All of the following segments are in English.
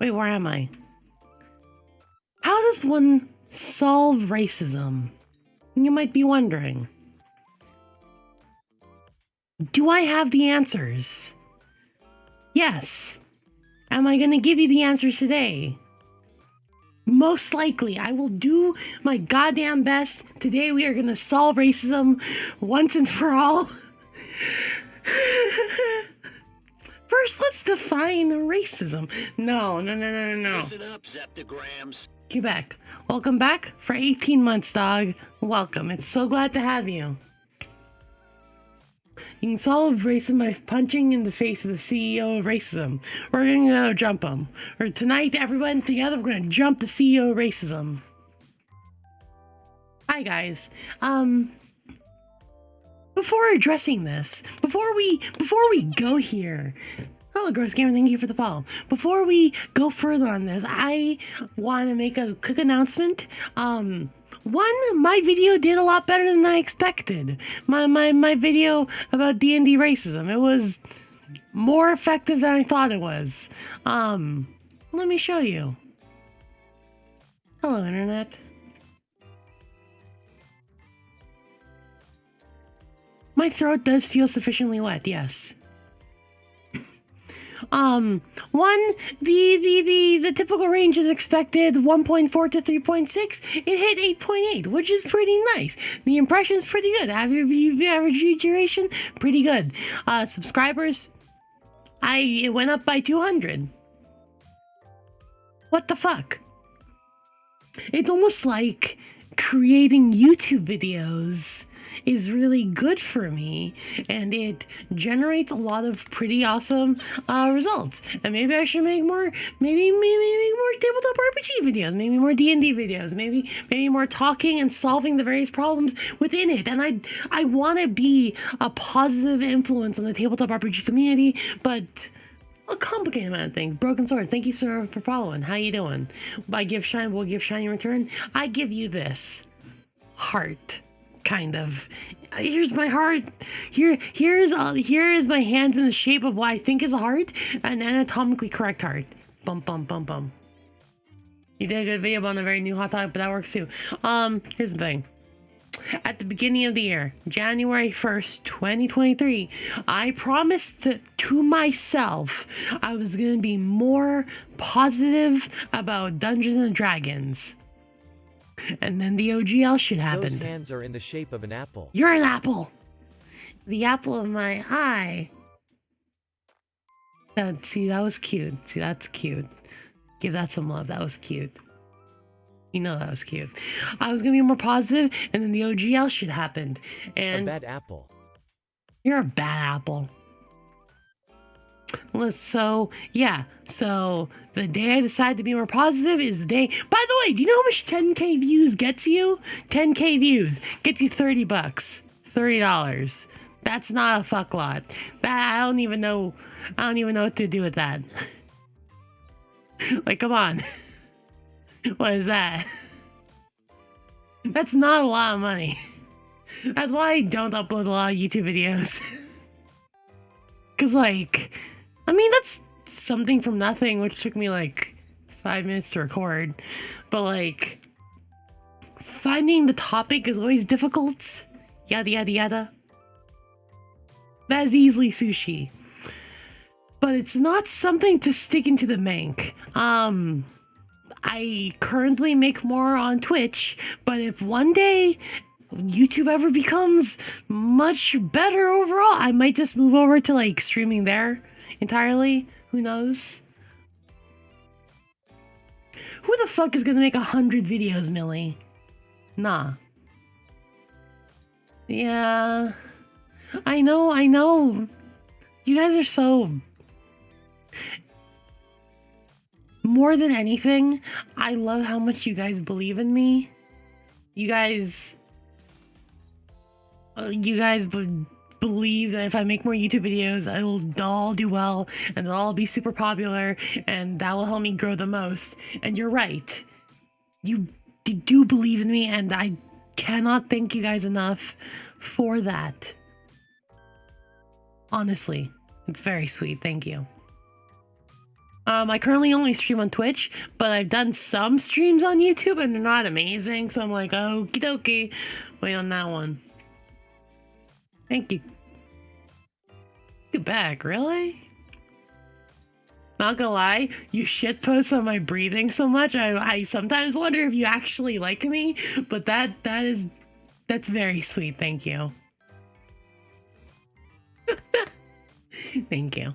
Wait, where am I? How does one solve racism? You might be wondering. Do I have the answers? Yes. Am I gonna give you the answers today? Most likely. I will do my goddamn best. Today we are gonna solve racism once and for all. First, let's define racism. No. Listen up, Zeptograms. Quebec, welcome back for 18 months, dog. Welcome. It's so glad to have you. You can solve racism by punching in the face of the CEO of racism. We're gonna go jump him. Or tonight, everyone together, we're gonna jump the CEO of racism. Hi, guys. Before addressing this, before we go here, hello, Gross Gamer, thank you for the follow. Before we go further on this, I want to make a quick announcement. My video did a lot better than I expected. My video about D&D racism, it was more effective than I thought it was. Let me show you. Hello, Internet. My throat does feel sufficiently wet, yes. The typical range is expected 1.4 to 3.6. It hit 8.8, which is pretty nice. The impression's pretty good. Average view duration, pretty good. Subscribers, it went up by 200. What the fuck? It's almost like creating YouTube videos is really good for me, and it generates a lot of pretty awesome results. And maybe I should make more, maybe more tabletop RPG videos, maybe more D&D videos, maybe more talking and solving the various problems within it. And I want to be a positive influence on the tabletop RPG community, but a complicated amount of things. Broken Sword, thank you, sir, for following. How you doing? We'll give shine in return. I give you this heart. Kind of. Here's my heart. Here is my hands in the shape of what I think is a heart, an anatomically correct heart. Bum bum bum bum. You did a good video on a very new hot topic, but that works too. Here's the thing. At the beginning of the year, January 1st, 2023, I promised to myself I was going to be more positive about Dungeons and Dragons. And then the OGL shit happened. Those hands are in the shape of an apple. You're an apple. The apple of my eye. See, that was cute. See, that's cute. Give that some love. That was cute. You know that was cute. I was gonna be more positive, and then the OGL shit happened. And a bad apple. You're a bad apple. So the day I decide to be more positive is the day. By the way, do you know how much 10K views gets you? 10K views gets you $30. $30. That's not a fuck lot. I don't even know what to do with that. Like, come on. What is that? That's not a lot of money. That's why I don't upload a lot of YouTube videos. Cause that's something from nothing, which took me like 5 minutes to record. But finding the topic is always difficult. Yada yada yada. That is easily sushi. But it's not something to stick into the bank. I currently make more on Twitch, but if one day YouTube ever becomes much better overall, I might just move over to streaming there entirely. Who knows? Who the fuck is gonna make 100 videos, Millie? Nah. Yeah. I know. You guys are so... More than anything, I love how much you guys believe in me. You guys would believe that if I make more YouTube videos, they'll all do well, and they'll all be super popular, and that will help me grow the most. And you're right. You do believe in me, and I cannot thank you guys enough for that. Honestly, it's very sweet. Thank you. I currently only stream on Twitch, but I've done some streams on YouTube and they're not amazing, so I'm like, okie dokie. Wait on that one. Thank you. Get back, really? Not gonna lie, you shitpost on my breathing so much, I sometimes wonder if you actually like me, but that's very sweet, thank you. Thank you.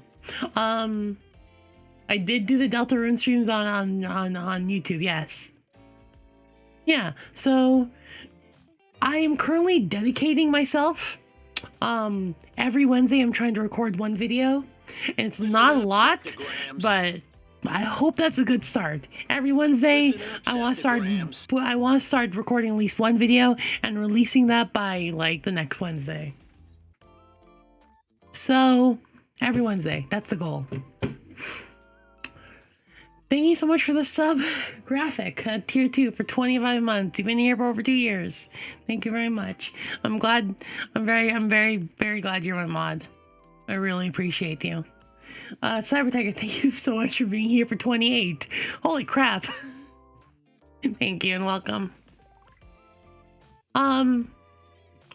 I did do the Deltarune streams on YouTube, yes. Yeah, so I am currently dedicating myself. Every Wednesday I'm trying to record one video, and it's not a lot, but I hope that's a good start. Every Wednesday I want to start recording at least one video and releasing that by like the next Wednesday. So every Wednesday, that's the goal. Thank you so much for the sub graphic, tier 2 for 25 months. You've been here for over 2 years. Thank you very much. I'm very glad you're my mod. I really appreciate you. Cybertiger, thank you so much for being here for 28. Holy crap. Thank you and welcome. One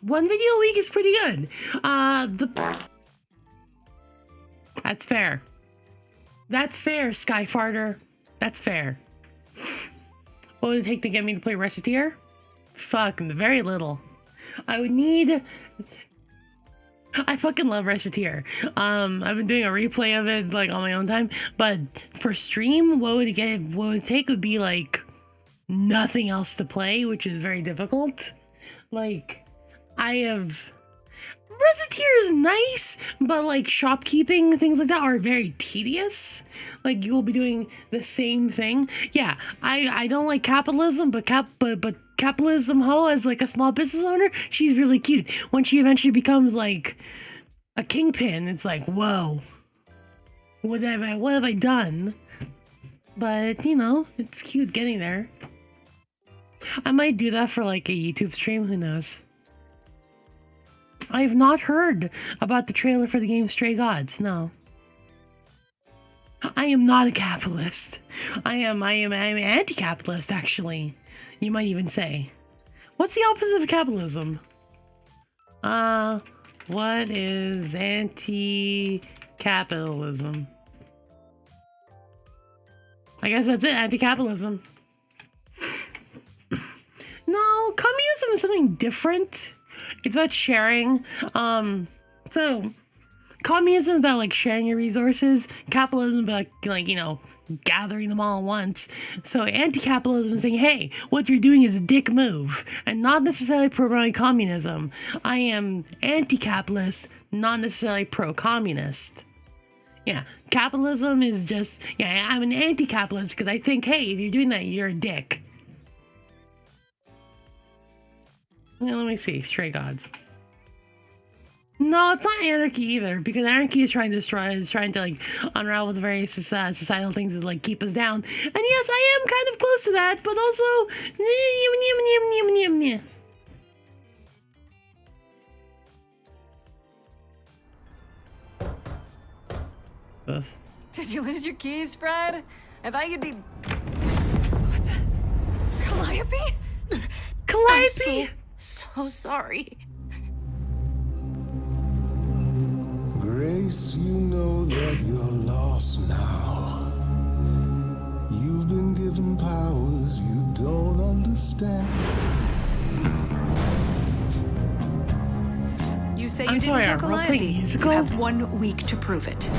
video a week is pretty good. That's fair. That's fair, Skyfarter. That's fair. What would it take to get me to play Reciteer? Fuck, very little. I would need... I fucking love Reciteer. I've been doing a replay of it like on my own time, but for stream, what would it take would be like nothing else to play, which is very difficult. Like, Reciteer is nice, but like shopkeeping, things like that are very tedious. Like you will be doing the same thing. Yeah, I don't like capitalism, but capitalism Ho as like a small business owner, she's really cute. When she eventually becomes like a kingpin, it's like, whoa, what have I done? But you know, it's cute getting there. I might do that for like a YouTube stream, who knows? I have not heard about the trailer for the game Stray Gods, no. I am not a capitalist. I am anti-capitalist, actually. You might even say. What's the opposite of capitalism? What is anti-capitalism? I guess that's it, anti-capitalism. No, communism is something different. It's about sharing. So communism is about like sharing your resources. Capitalism is about like you know, gathering them all at once. So anti-capitalism is saying, hey, what you're doing is a dick move, and not necessarily promoting communism. I am anti-capitalist, not necessarily pro-communist. Yeah, capitalism is just, yeah, I'm an anti-capitalist because I think, hey, if you're doing that, you're a dick. Yeah, let me see. Stray Gods. No, it's not anarchy either, because anarchy is trying to like unravel the various societal things that like keep us down. And yes, I am kind of close to that, but also this. Did you lose your keys, Fred? I thought you'd be... What the... Calliope? Calliope? So sorry. Grace, you know that you're lost now. You've been given powers you don't understand. You say I'm you sorry, didn't our kill role-playing Calliope. musical? You have 1 week to prove it.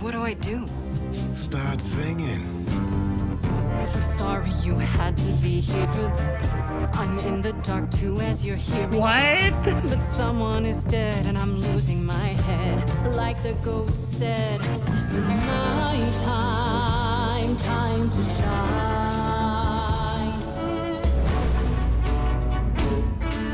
What do I do? Start singing. So sorry you had to be here for this. I'm in the dark too as you're hearing What? this. But someone is dead and I'm losing my head. Like the goat said, this is my time, time to shine.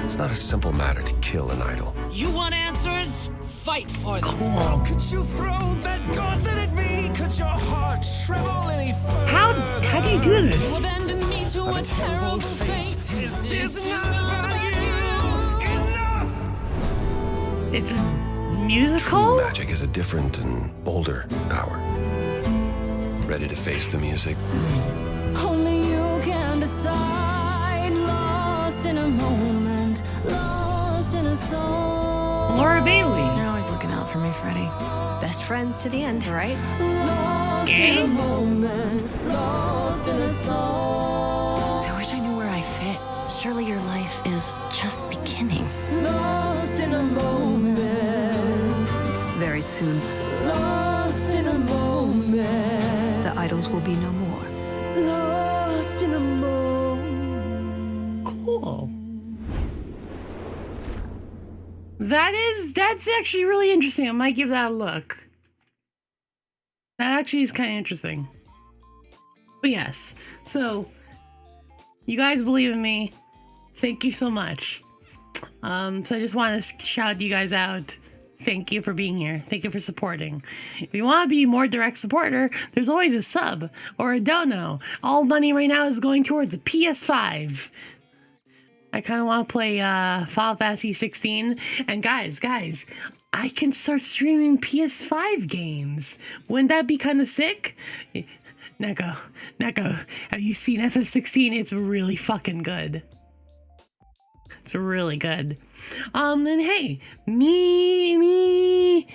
It's not a simple matter to kill an idol. You want answers? Fight for them. How could you throw that gauntlet at me? Could your heart shrivel any further? How do you do You this? abandoned me to a terrible fate. This is not about you. Enough! It's a Musical? Magic is a different and older power. Ready to face the music? Only you can decide. Lost in a moment, lost in a song. Laura Bailey. You're always looking out for me, Freddie. Best friends to the end, right? Lost in a moment, lost in a song. I wish I knew where I fit. Surely your life is just beginning. Lost in a moment, Very soon, lost in a moment, the idols will be no more. lost in a moment. Cool. That's actually really interesting. I might give that a look. That actually is kind of interesting. But yes, so you guys believe in me. Thank you so much. So I just want to shout you guys out. Thank you for being here. Thank you for supporting. If you want to be a more direct supporter, there's always a sub or a dono. All money right now is going towards a PS5. I kind of want to play Final Fantasy 16. And guys, I can start streaming PS5 games. Wouldn't that be kind of sick? Neko, have you seen FF16? It's really fucking good. It's really good. And hey, me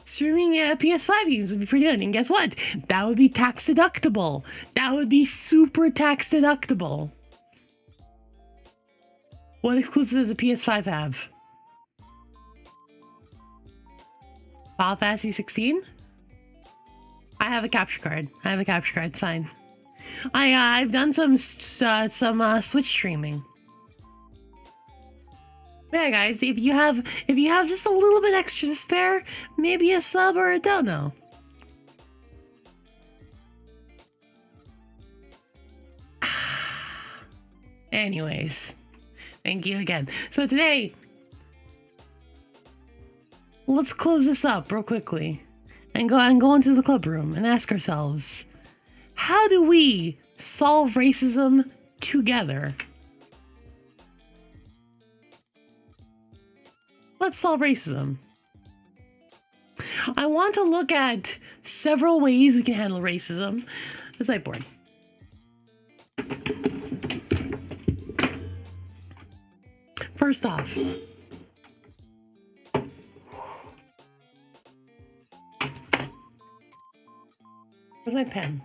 streaming PS5 games would be pretty good. And guess what? That would be tax deductible. That would be super tax deductible. What exclusives does a PS5 have? Final Fantasy 16? I have a capture card. It's fine. I've done some Switch streaming. Yeah, guys, if you have just a little bit extra to spare, maybe a sub or a dono. Anyways, thank you again. So today, let's close this up real quickly and go into the club room and ask ourselves, how do we solve racism together? Let's solve racism. I want to look at several ways we can handle racism. The sideboard. First off, where's my pen?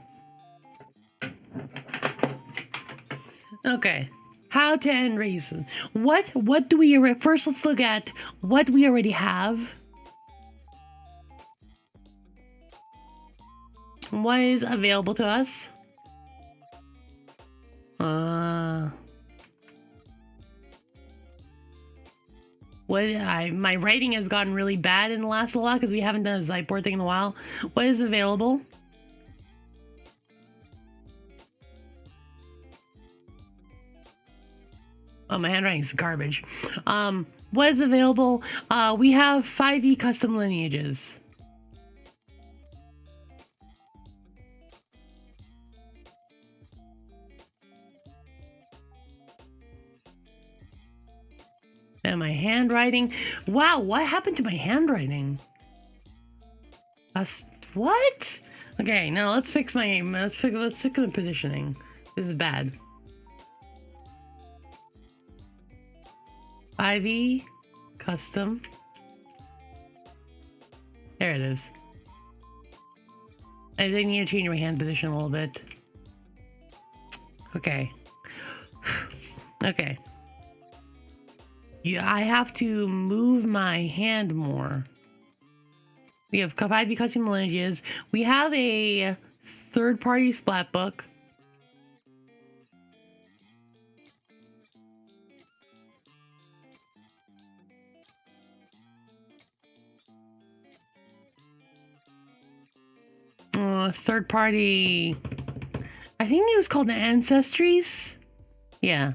Okay. How to end racism. What do we first? Let's look at what we already have. What is available to us? My writing has gotten really bad in the last little while because we haven't done a sideboard thing in a while. What is available? Oh, my handwriting is garbage. What is available? We have 5e custom lineages. And my handwriting. Wow, what happened to my handwriting? What? Okay, now let's fix my aim. Let's fix the positioning. This is bad. 5e custom. There it is. I think I need to change my hand position a little bit. Okay. Okay. Yeah, I have to move my hand more. We have 5e custom lineages. We have a third-party splat book. Third party, I think it was called the Ancestries. Yeah.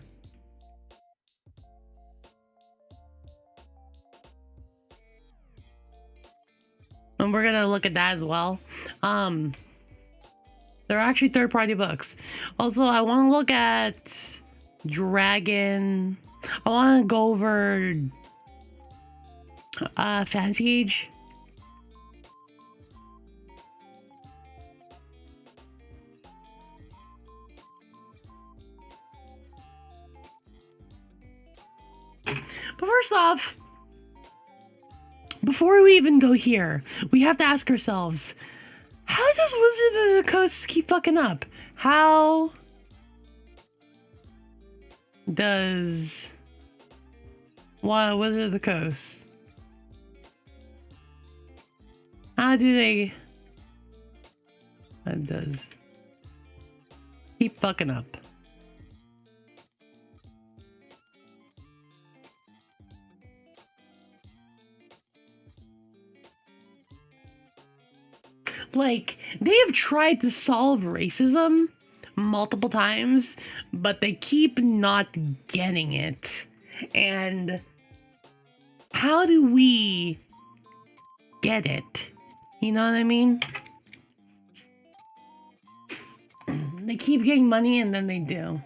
And we're gonna look at that as well. They're actually third party books. Also, I want to look at Dragon. I want to go over Fantasy Age. But first off, before we even go here, we have to ask ourselves, how does Wizard of the Coast keep fucking up? How does Wizard of the Coast? How do they? That does keep fucking up. Like, they have tried to solve racism multiple times, but they keep not getting it. And how do we get it? You know what I mean? They keep getting money and then they do.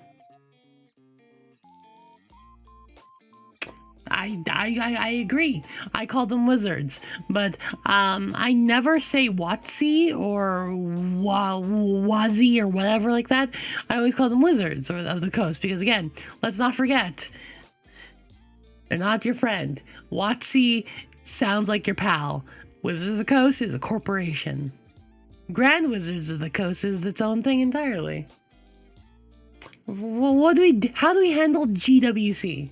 I agree. I call them wizards, but I never say Watsy or Wazi or whatever like that. I always call them wizards or of the coast because, again, let's not forget, they're not your friend. Watsy sounds like your pal. Wizards of the Coast is a corporation. Grand Wizards of the Coast is its own thing entirely. Well, how do we handle GWC?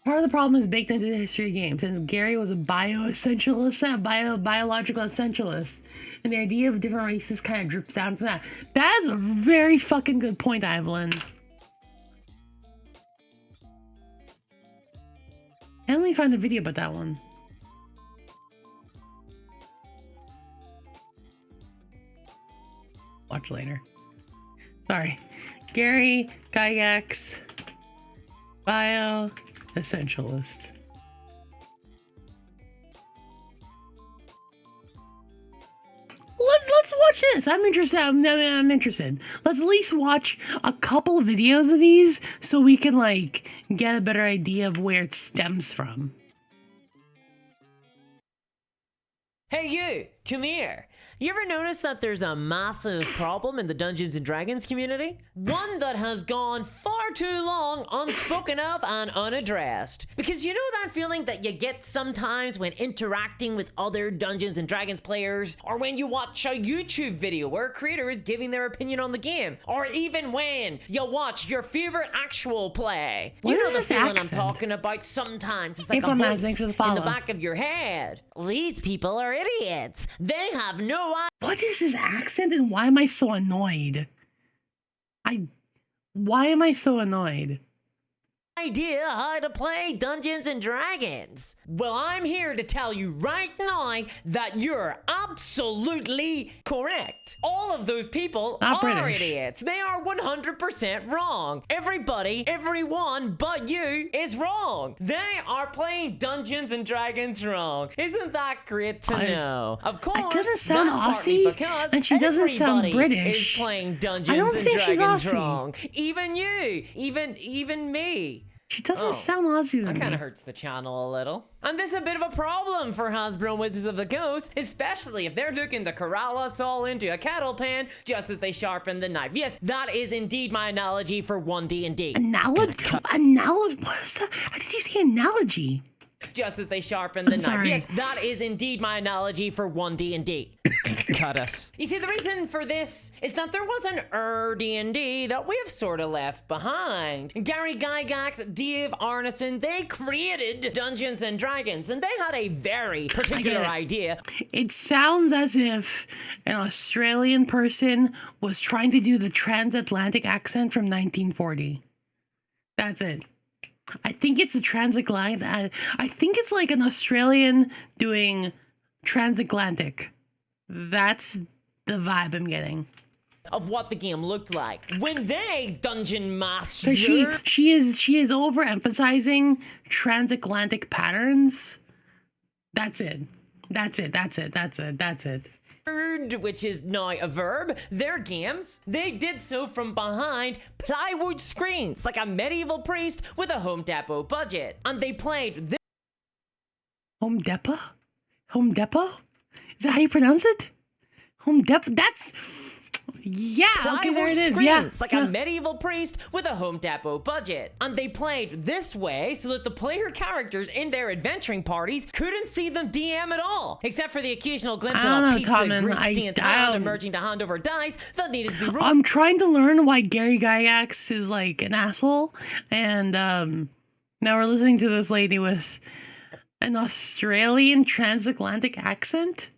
Part of the problem is baked into the history of games, since Gary was a biological essentialist, and the idea of different races kind of drips down from that. That is a very fucking good point, Evelyn. And let me find the video about that one. Watch later. Sorry. Gary Gygax, bio essentialist. Let's watch this. I'm interested. I'm interested. Let's at least watch a couple of videos of these so we can like get a better idea of where it stems from. Hey you, come here. You ever notice that there's a massive problem in the Dungeons & Dragons community? One that has gone far too long unspoken of and unaddressed. Because you know that feeling that you get sometimes when interacting with other Dungeons & Dragons players? Or when you watch a YouTube video where a creator is giving their opinion on the game? Or even when you watch your favorite actual play? What you know is the this feeling accent? I'm talking about sometimes. It's like April a Maz, voice thanks for the in follow. the back of your head. These people are idiots. They have no idea. What is his accent and why am I so annoyed? Why am I so annoyed? Idea how to play Dungeons and Dragons. Well, I'm here to tell you right now that you're absolutely correct. All of those people Not are British. idiots. They are 100% wrong. Everybody, everyone but you is wrong. They are playing Dungeons and Dragons wrong. Isn't that great to know? Of course, It doesn't sound that's partly Aussie, because and she doesn't sound everybody British. is playing I Dungeons don't and think she's Dragons Aussie. wrong. Even you, even me. She doesn't Oh, sound Aussie to That kind me. of hurts the channel a little. And this is a bit of a problem for Hasbro Wizards of the Coast, especially if they're looking to corral us all into a cattle pen just as they sharpen the knife. Yes, that is indeed my analogy for 1D&D. Analogy? What is that? How did you say analogy? Just as they sharpen the I'm knife. sorry. Yes, that is indeed my analogy for 1D&D. Cut us. You see, the reason for this is that there was an D&D that we've sort of left behind. Gary Gygax, Dave Arneson, they created Dungeons and Dragons, and they had a very particular it. idea. It sounds as if an Australian person was trying to do the transatlantic accent from 1940. That's it. I think it's a transatlantic. I think it's like an Australian doing transatlantic. That's the vibe I'm getting. Of what the game looked like when they dungeon mastered. So she is overemphasizing transatlantic patterns. That's it. That's it. which is now a verb, their games, they did so from behind plywood screens like a medieval priest with a Home Depot budget. And they played this Home Depot? Home Depot? Is that how you pronounce it? Home Depot? That's... Yeah, okay, there it is. Yeah, like a medieval priest with a Home Depot budget. And they played this way so that the player characters in their adventuring parties couldn't see them DM at all, except for the occasional glimpse of a pizza grease-stained hand emerging to hand over dice that needed to be rolled. I'm trying to learn why Gary Gygax is like an asshole, and now we're listening to this lady with an Australian transatlantic accent.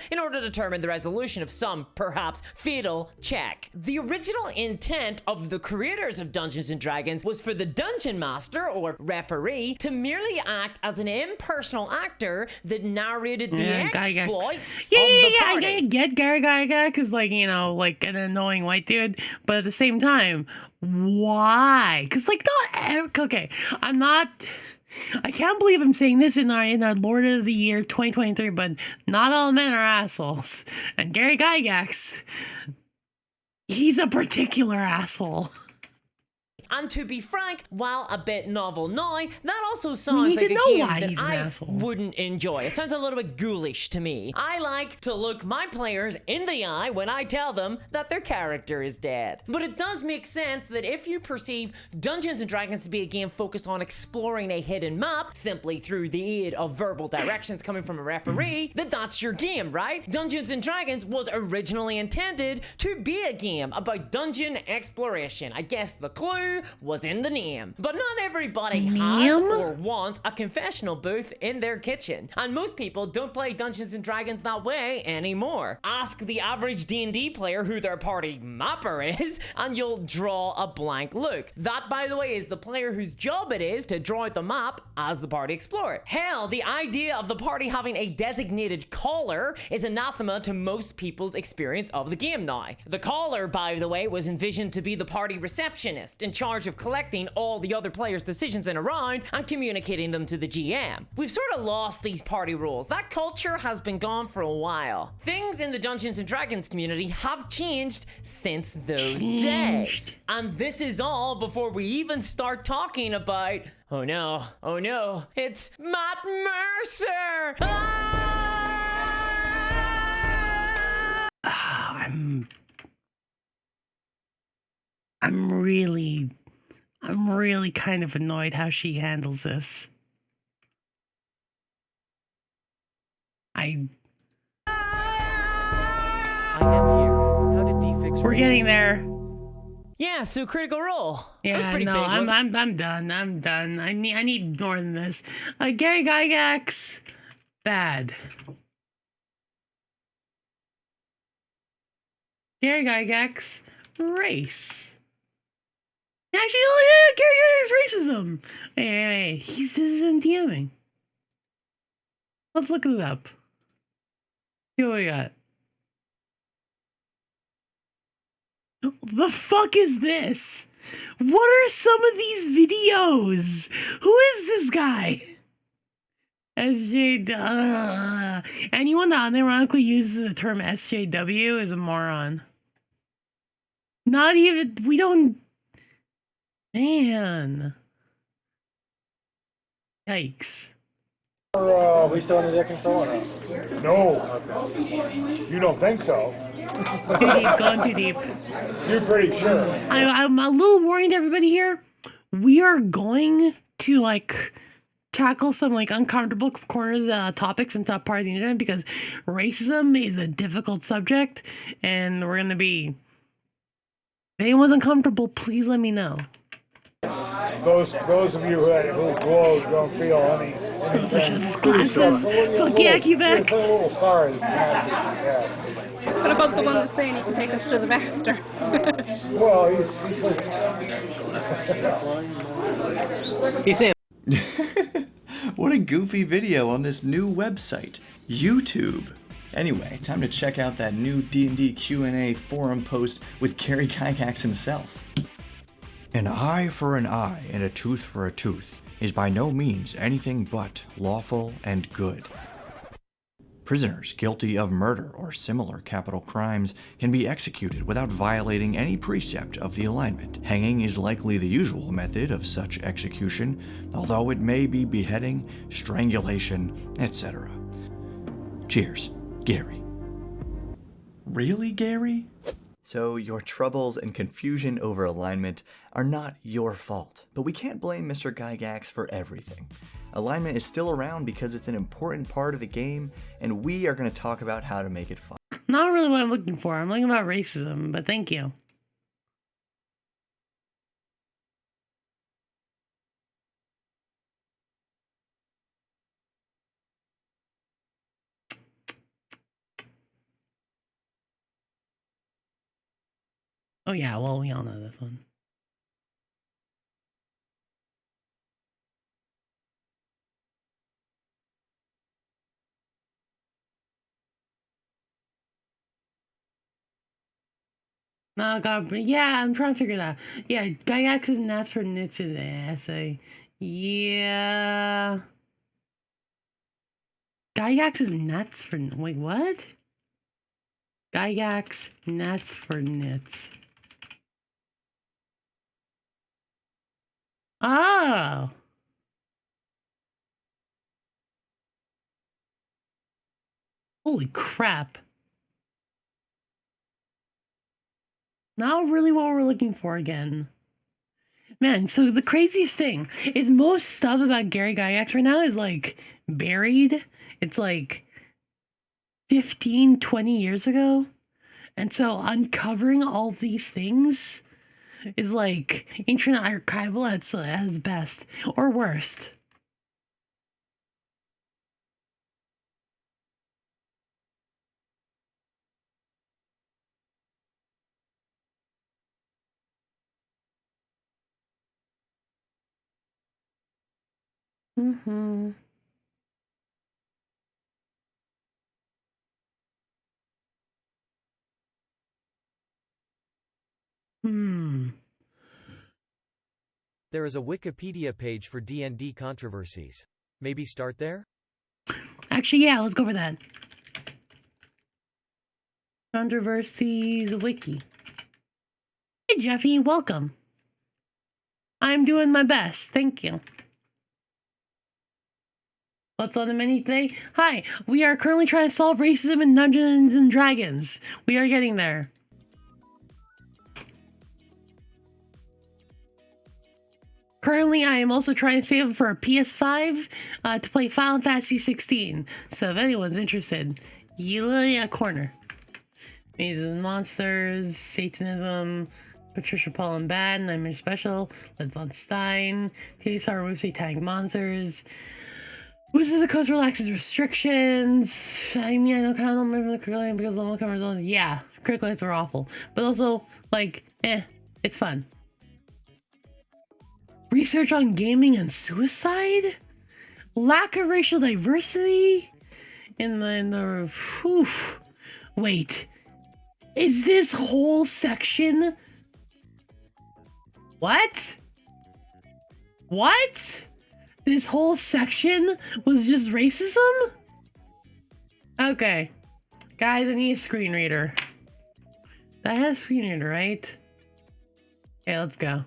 In order to determine the resolution of some, perhaps, fatal check. The original intent of the creators of Dungeons & Dragons was for the Dungeon Master, or referee, to merely act as an impersonal actor that narrated the exploits of the party. I get Gary Gygax is like, you know, like an annoying white dude, but at the same time, why? Because, like, not... Okay, I can't believe I'm saying this in our Lord of the Year 2023, but not all men are assholes. And Gary Gygax, he's a particular asshole. And to be frank, while a bit novel now, that also sounds like a game that I wouldn't enjoy. It sounds a little bit ghoulish to me. I like to look my players in the eye when I tell them that their character is dead. But it does make sense that if you perceive Dungeons & Dragons to be a game focused on exploring a hidden map simply through the aid of verbal directions coming from a referee, that's your game, right? Dungeons & Dragons was originally intended to be a game about dungeon exploration. I guess the clue was in the name. But not everybody has or wants a confessional booth in their kitchen. And most people don't play Dungeons & Dragons that way anymore. Ask the average D&D player who their party mapper is, and you'll draw a blank look. That, by the way, is the player whose job it is to draw out the map as the party explorer. Hell, the idea of the party having a designated caller is anathema to most people's experience of the game now. The caller, by the way, was envisioned to be the party receptionist in charge of collecting all the other players' decisions in a round and communicating them to the GM. We've sort of lost these party rules. That culture has been gone for a while. Things in the Dungeons & Dragons community have changed since those days. And this is all before we even start talking about, oh no, it's Matt Mercer! I'm really kind of annoyed how she handles this. I am here. How did D fix We're getting there. Yeah, so Critical Role. Yeah, no, I'm done. I'm done. I need more than this. Gary Gygax, bad. Gary Gygax, race. Actually, oh yeah, Gary Gygax racism. Hey, this isn't DMing. Let's look it up. See what we got. The fuck is this? What are some of these videos? Who is this guy? SJ. Anyone that unironically uses the term SJW is a moron. Not even. We don't. Man. Yikes. Are we still in the second floor? No. You don't think so? Too deep, gone too deep. You're pretty sure. I'm a little worried, everybody here. We are going to, like, tackle some, like, uncomfortable corners, topics and top part of the internet because racism is a difficult subject, and we're going to be... If anyone's uncomfortable, please let me know. Those of you who glows don't feel any those are just glasses. Fuck yeah, Quebec. Put a little sorry. What about the one that's saying he can take us to the master? Well, he's What a goofy video on this new website, YouTube. Anyway, time to check out that new D&D Q&A forum post with Gary Gygax himself. An eye for an eye and a tooth for a tooth is by no means anything but lawful and good. Prisoners guilty of murder or similar capital crimes can be executed without violating any precept of the alignment. Hanging is likely the usual method of such execution, although it may be beheading, strangulation, etc. Cheers, Gary. Really, Gary? So your troubles and confusion over alignment are not your fault. But we can't blame Mr. Gygax for everything. Alignment is still around because it's an important part of the game, and we are going to talk about how to make it fun. Not really what I'm looking for. I'm looking about racism, but thank you. Oh yeah, well, we all know this one. No, God, yeah, I'm trying to figure that out. Yeah, Gygax is nuts for nits in the essay. Yeah. Gygax is nuts for, wait, what? Gygax nuts for nits. Oh. Holy crap. Not really what we're looking for again. Man, so the craziest thing is most stuff about Gary Gygax right now is like buried. It's like 15, 20 years ago. And so uncovering all these things is like internet archival at its best or worst. Mm-hmm. There is a Wikipedia page for D&D controversies. Maybe start there? Actually, yeah, let's go for that. Controversies Wiki. Hey, Jeffy, welcome. I'm doing my best, thank you. What's on the menu today? Hi, we are currently trying to solve racism in Dungeons and Dragons. We are getting there. Currently, I am also trying to save for a PS5 to play Final Fantasy 16. So if anyone's interested, a corner. Mazes and Monsters, Satanism, Patricia Paul and Bad, Nightmare Special, Led Von Stein, TSR removes satanic monsters, Boosters the Coast relaxes restrictions. I mean, I don't kind of don't remember the critical hits because the one covers on. Yeah, critical hits were awful. But also, like, it's fun. Research on gaming and suicide? Lack of racial diversity? Wait. Is this whole section? What? What? This whole section was just racism? Okay. Guys, I need a screen reader. That has a screen reader, right? Okay, let's go.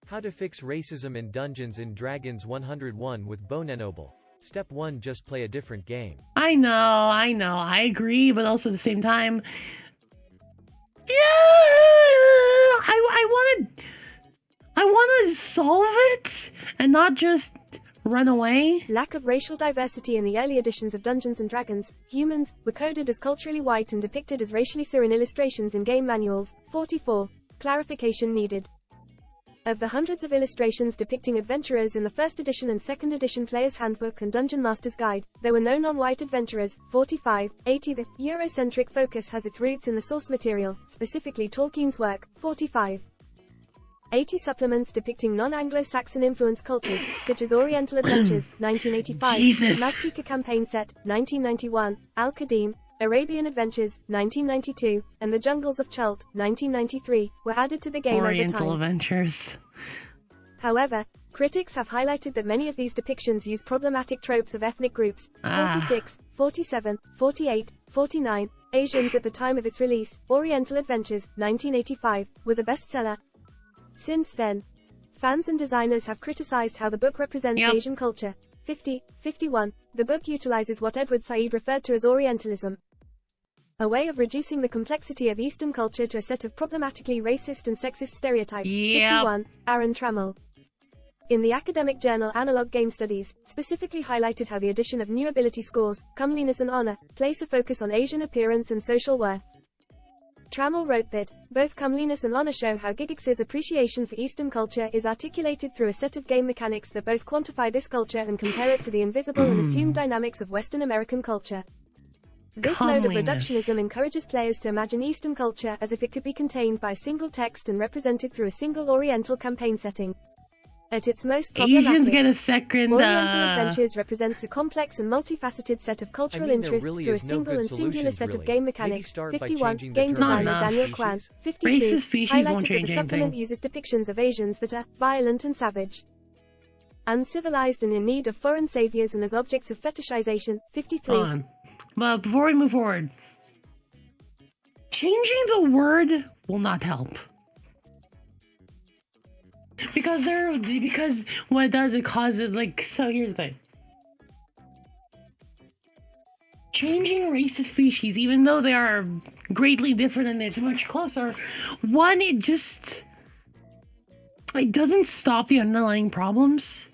How to fix racism in Dungeons & Dragons 101 with Bonenoble. Step 1, just play a different game. I know, I agree, but also at the same time, yeah, I want to solve it and not just run away. Lack of racial diversity in the early editions of Dungeons & Dragons. Humans were coded as culturally white and depicted as racially so in illustrations in game manuals. 44. Clarification needed. Of the hundreds of illustrations depicting adventurers in the 1st edition and 2nd edition Player's Handbook and Dungeon Master's Guide, there were no non-white adventurers. 45. 80. The Eurocentric focus has its roots in the source material, specifically Tolkien's work. 45. 80 supplements depicting non-Anglo-Saxon influenced cultures, such as Oriental Adventures, 1985, Jesus. Mastika Campaign Set, 1991, Al-Qadim, Arabian Adventures, 1992, and The Jungles of Chult, 1993, were added to the game Oriental over time. Adventures. However, Critics have highlighted that many of these depictions use problematic tropes of ethnic groups. 46, 47, 48, 49. Asians at the time of its release, Oriental Adventures, 1985, was a bestseller. Since then, fans and designers have criticized how the book represents Asian culture. 50, 51. The book utilizes what Edward Said referred to as Orientalism, a way of reducing the complexity of Eastern culture to a set of problematically racist and sexist stereotypes. 51. Aaron Trammell, in the academic journal Analog Game Studies, specifically highlighted how the addition of new ability scores, comeliness and honor, place a focus on Asian appearance and social worth. Trammell wrote that, both comeliness and honor show how Gigix's appreciation for Eastern culture is articulated through a set of game mechanics that both quantify this culture and compare it to the invisible and assumed dynamics of Western American culture. This mode of reductionism encourages players to imagine Eastern culture as if it could be contained by a single text and represented through a single Oriental campaign setting. At its most problematic, Asians get a second. Oriental Adventures represents a complex and multifaceted set of cultural interests through a single and singular set of game mechanics. 51. Game designer Daniel Kwan. 52. Racist species Highlighted won't that change the supplement anything. uses depictions of Asians that are violent and savage, uncivilized and in need of foreign saviors and as objects of fetishization. 53. Hold on. But before we move forward, changing the word will not help. Because what it does, it causes, like, so here's the thing. Changing racist species, even though they are greatly different and it's much closer, one, it doesn't stop the underlying problems.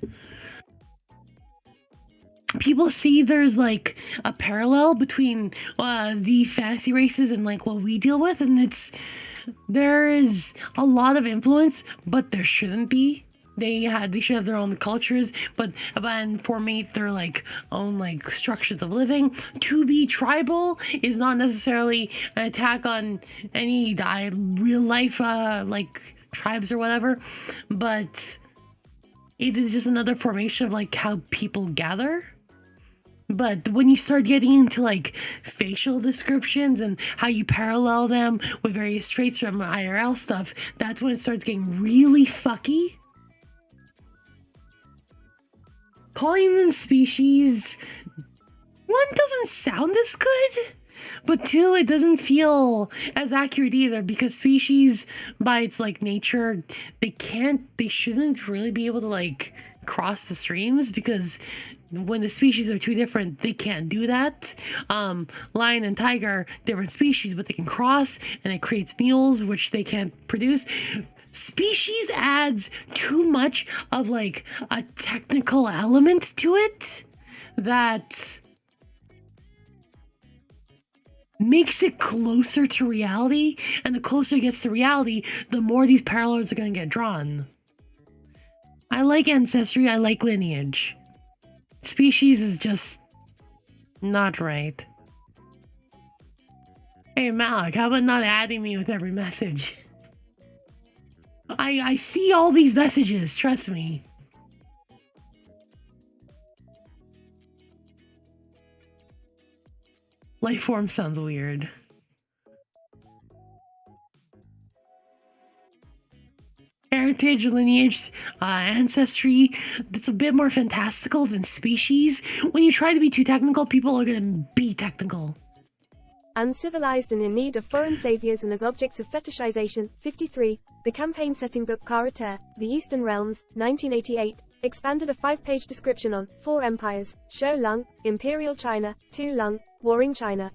People see there's like a parallel between the fantasy races and like what we deal with, and there is a lot of influence, but there shouldn't be. They should have their own cultures, but and formate their like own like structures of living. To be tribal is not necessarily an attack on any real life like tribes or whatever, but it is just another formation of like how people gather. But when you start getting into like facial descriptions and how you parallel them with various traits from IRL stuff, that's when it starts getting really fucky. Calling them species, one, doesn't sound as good, but two, it doesn't feel as accurate either, because species by its like nature, they shouldn't really be able to like cross the streams, because when the species are too different, they can't do that. Lion and tiger, different species, but they can cross, and it creates mules, which they can't produce. Species adds too much of like a technical element to it that makes it closer to reality, and the closer it gets to reality, the more these parallels are going to get drawn. I like ancestry, I like lineage. Species is just not right. Hey Malik, how about not adding me with every message? I see all these messages, trust me. Life form sounds weird. Heritage, lineage, ancestry, that's a bit more fantastical than species. When you try to be too technical, people are gonna be technical. Uncivilized and in need of foreign saviors and as objects of fetishization. 53. The campaign setting book Karater, The Eastern Realms, 1988, expanded a 5-page description on 4 empires: Shou Lung, Imperial China, Tu Lung, Warring China,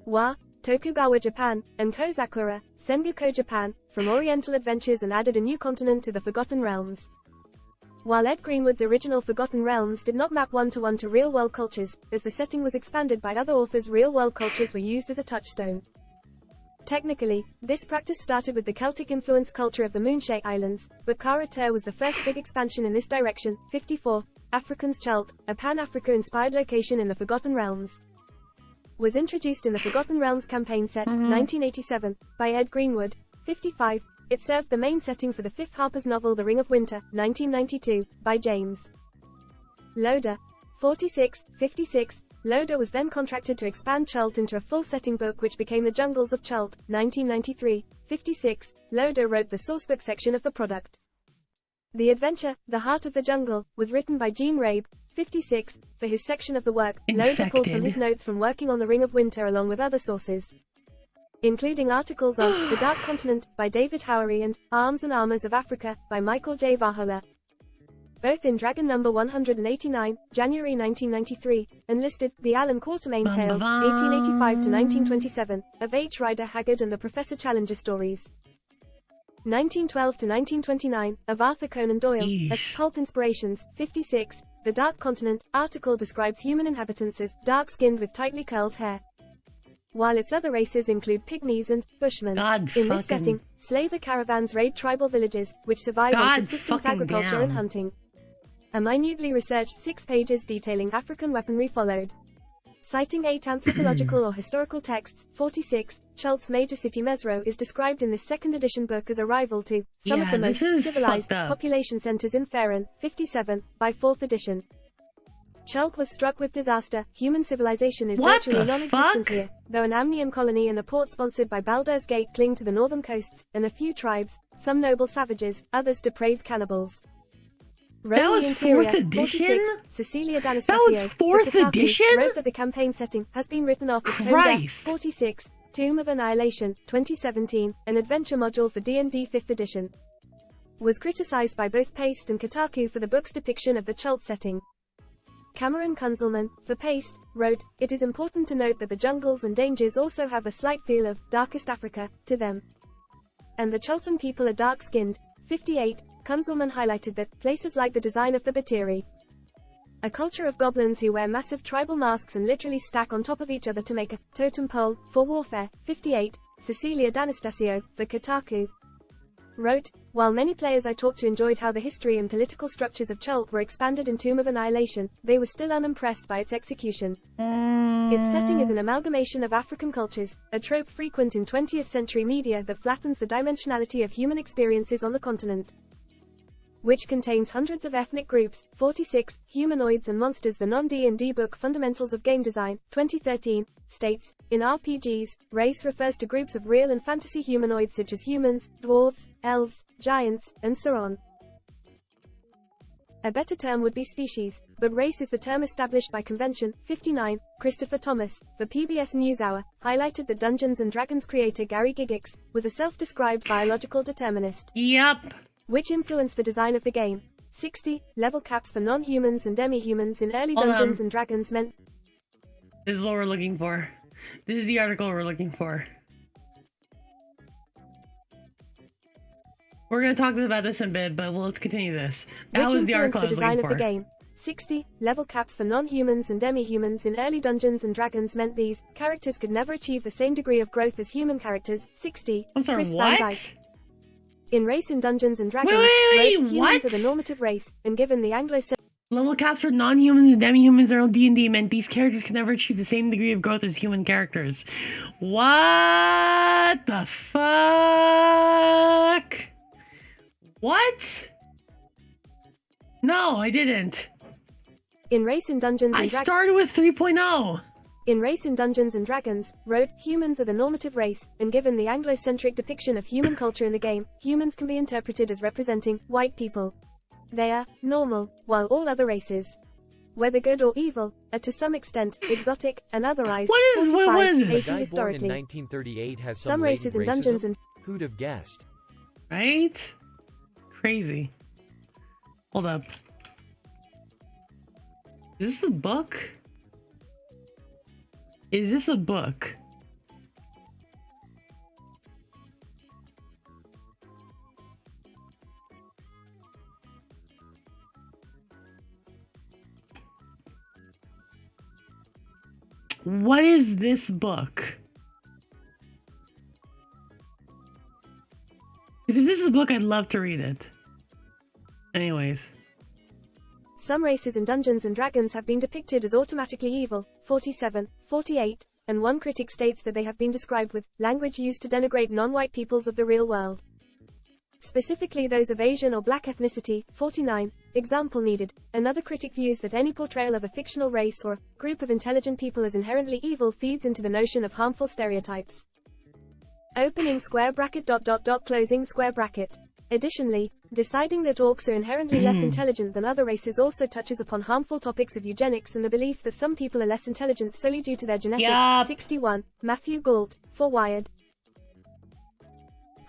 Wa, Tokugawa Japan, and Kozakura, Sengoku Japan, from Oriental Adventures, and added a new continent to the Forgotten Realms. While Ed Greenwood's original Forgotten Realms did not map one-to-one to real-world cultures, as the setting was expanded by other authors, real-world cultures were used as a touchstone. Technically, this practice started with the Celtic-influenced culture of the Moonshae Islands, but Karater was the first big expansion in this direction. 54. African's Chult, a Pan-Africa-inspired location in the Forgotten Realms, was introduced in the Forgotten Realms campaign set, 1987, by Ed Greenwood. 55. It served the main setting for the 5th Harper's novel The Ring of Winter, 1992, by James Loder. 46. 56. Loder was then contracted to expand Chult into a full-setting book which became The Jungles of Chult, 1993. 56. Loder wrote the sourcebook section of the product. The adventure, The Heart of the Jungle, was written by Gene Rabe, 56, for his section of the work. Loader pulled from his notes from working on The Ring of Winter along with other sources, including articles on The Dark Continent by David Howery and Arms and Armors of Africa by Michael J. Varhola, both in Dragon number 189, January 1993, and listed The Alan Quatermain Tales, 1885 to 1927, of H. Rider Haggard and the Professor Challenger stories, 1912 to 1929, of Arthur Conan Doyle, as Pulp Inspirations, 56. The Dark Continent article describes human inhabitants as dark-skinned with tightly curled hair, while its other races include pygmies and bushmen. In this setting, slaver caravans raid tribal villages, which survive on subsistence agriculture and hunting. A minutely researched 6 pages detailing African weaponry followed. Citing 8 anthropological or historical texts, 46, Chult's major city Mesro is described in this 2nd edition book as a rival to some of the most civilized population centers in Faerun, 57, by 4th edition. Chult was struck with disaster. Human civilization is virtually non-existent here, though an Amnian colony and a port sponsored by Baldur's Gate cling to the northern coasts, and a few tribes, some noble savages, others depraved cannibals. That was 4th edition? Cecilia D'Anastasio, that was 4th edition? wrote that the campaign setting has been written off as tone deaf. 46, Tomb of Annihilation, 2017, an adventure module for D&D 5th edition, was criticized by both Paste and Kotaku for the book's depiction of the Chult setting. Cameron Kunzelman, for Paste, wrote, "It is important to note that the jungles and dangers also have a slight feel of darkest Africa to them. And the Chultan people are dark-skinned." 58, Kunzelman highlighted that places like the design of the Batiri, a culture of goblins who wear massive tribal masks and literally stack on top of each other to make a totem pole for warfare. 58, Cecilia D'Anastasio, for Kotaku, wrote, "While many players I talked to enjoyed how the history and political structures of Chult were expanded in Tomb of Annihilation, they were still unimpressed by its execution. Its setting is an amalgamation of African cultures, a trope frequent in 20th century media that flattens the dimensionality of human experiences on the continent, which contains hundreds of ethnic groups." 46, Humanoids and Monsters. The non-D&D book Fundamentals of Game Design, 2013, states, "In RPGs, race refers to groups of real and fantasy humanoids such as humans, dwarves, elves, giants, and so on. A better term would be species, but race is the term established by convention." 59, Christopher Thomas, for PBS NewsHour, highlighted that Dungeons & Dragons creator Gary Gygax was a self-described biological determinist. Yep. Which influenced the design of the game. 60, level caps for non-humans and demi-humans in early Dungeons & Dragons meant... This is what we're looking for. This is the article we're looking for. We're going to talk about this in a bit, but let's continue this. That was the article I was looking for. The game. 60, level caps for non-humans and demi-humans in early Dungeons & Dragons meant these characters could never achieve the same degree of growth as human characters. 60, I'm sorry, Chris Van what? Dyke. In Race in Dungeons & Dragons, wait, humans what? are the normative race, and given the Anglo-Saxon level caps for non-humans and demi-humans in D&D meant these characters could never achieve the same degree of growth as human characters. What the fuck? What? No, I didn't. In Race in Dungeons & I Dragons, started with 3.0. In Race in Dungeons & Dragons, wrote, "Humans are the normative race, and given the Anglo-centric depiction of human culture in the game, humans can be interpreted as representing white people. They are normal, while all other races, whether good or evil, are to some extent exotic and otherized." What is this? 80 historically. In 1938 has some races in Dungeons and... Who'd have guessed? Right? Crazy. Hold up. Is this a book? Is this a book? What is this book? Because if this is a book, I'd love to read it. Anyways. Some races in Dungeons & Dragons have been depicted as automatically evil. 47, 48, and one critic states that they have been described with language used to denigrate non-white peoples of the real world, specifically those of Asian or black ethnicity. 49, example needed. Another critic views that any portrayal of a fictional race or group of intelligent people as inherently evil feeds into the notion of harmful stereotypes. Opening square bracket ... closing square bracket. Additionally, deciding that orcs are inherently less intelligent than other races also touches upon harmful topics of eugenics and the belief that some people are less intelligent solely due to their genetics. Yup. 61. Matthew Gault, for Wired.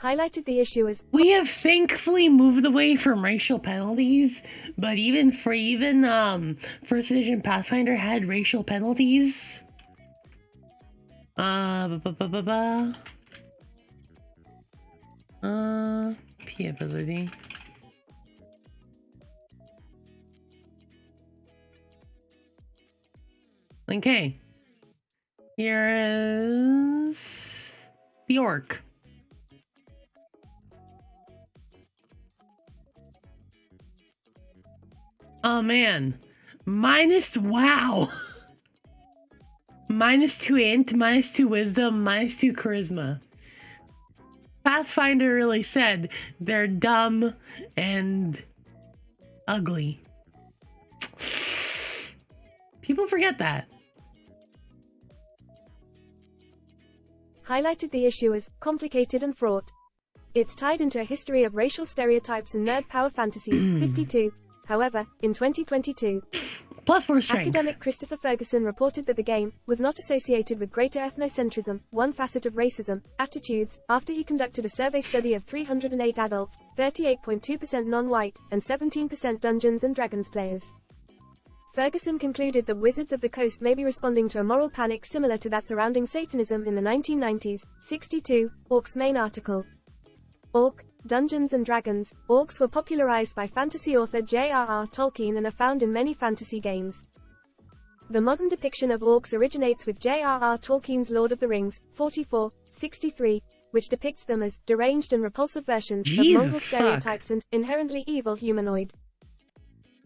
Highlighted the issue as we have thankfully moved away from racial penalties, but even First Edition Pathfinder had racial penalties. PFSRD. Okay. Here is the orc. Oh man. Wow. -2 int, -2 wisdom, -2 charisma. Pathfinder really said they're dumb and ugly. People forget that. highlighted the issue as complicated and fraught. It's tied into a history of racial stereotypes and nerd power fantasies. 52. However, in 2022, +4 strength. Academic Christopher Ferguson reported that the game was not associated with greater ethnocentrism, one facet of racism, attitudes, after he conducted a survey study of 308 adults, 38.2% non-white, and 17% Dungeons & Dragons players. Ferguson concluded that Wizards of the Coast may be responding to a moral panic similar to that surrounding Satanism in the 1990s. 62. Orcs main article. Orc, Dungeons & Dragons. Orcs were popularized by fantasy author J.R.R. Tolkien and are found in many fantasy games. The modern depiction of orcs originates with J.R.R. Tolkien's Lord of the Rings, 44, 63, which depicts them as deranged and repulsive versions of Mongol stereotypes and inherently evil humanoid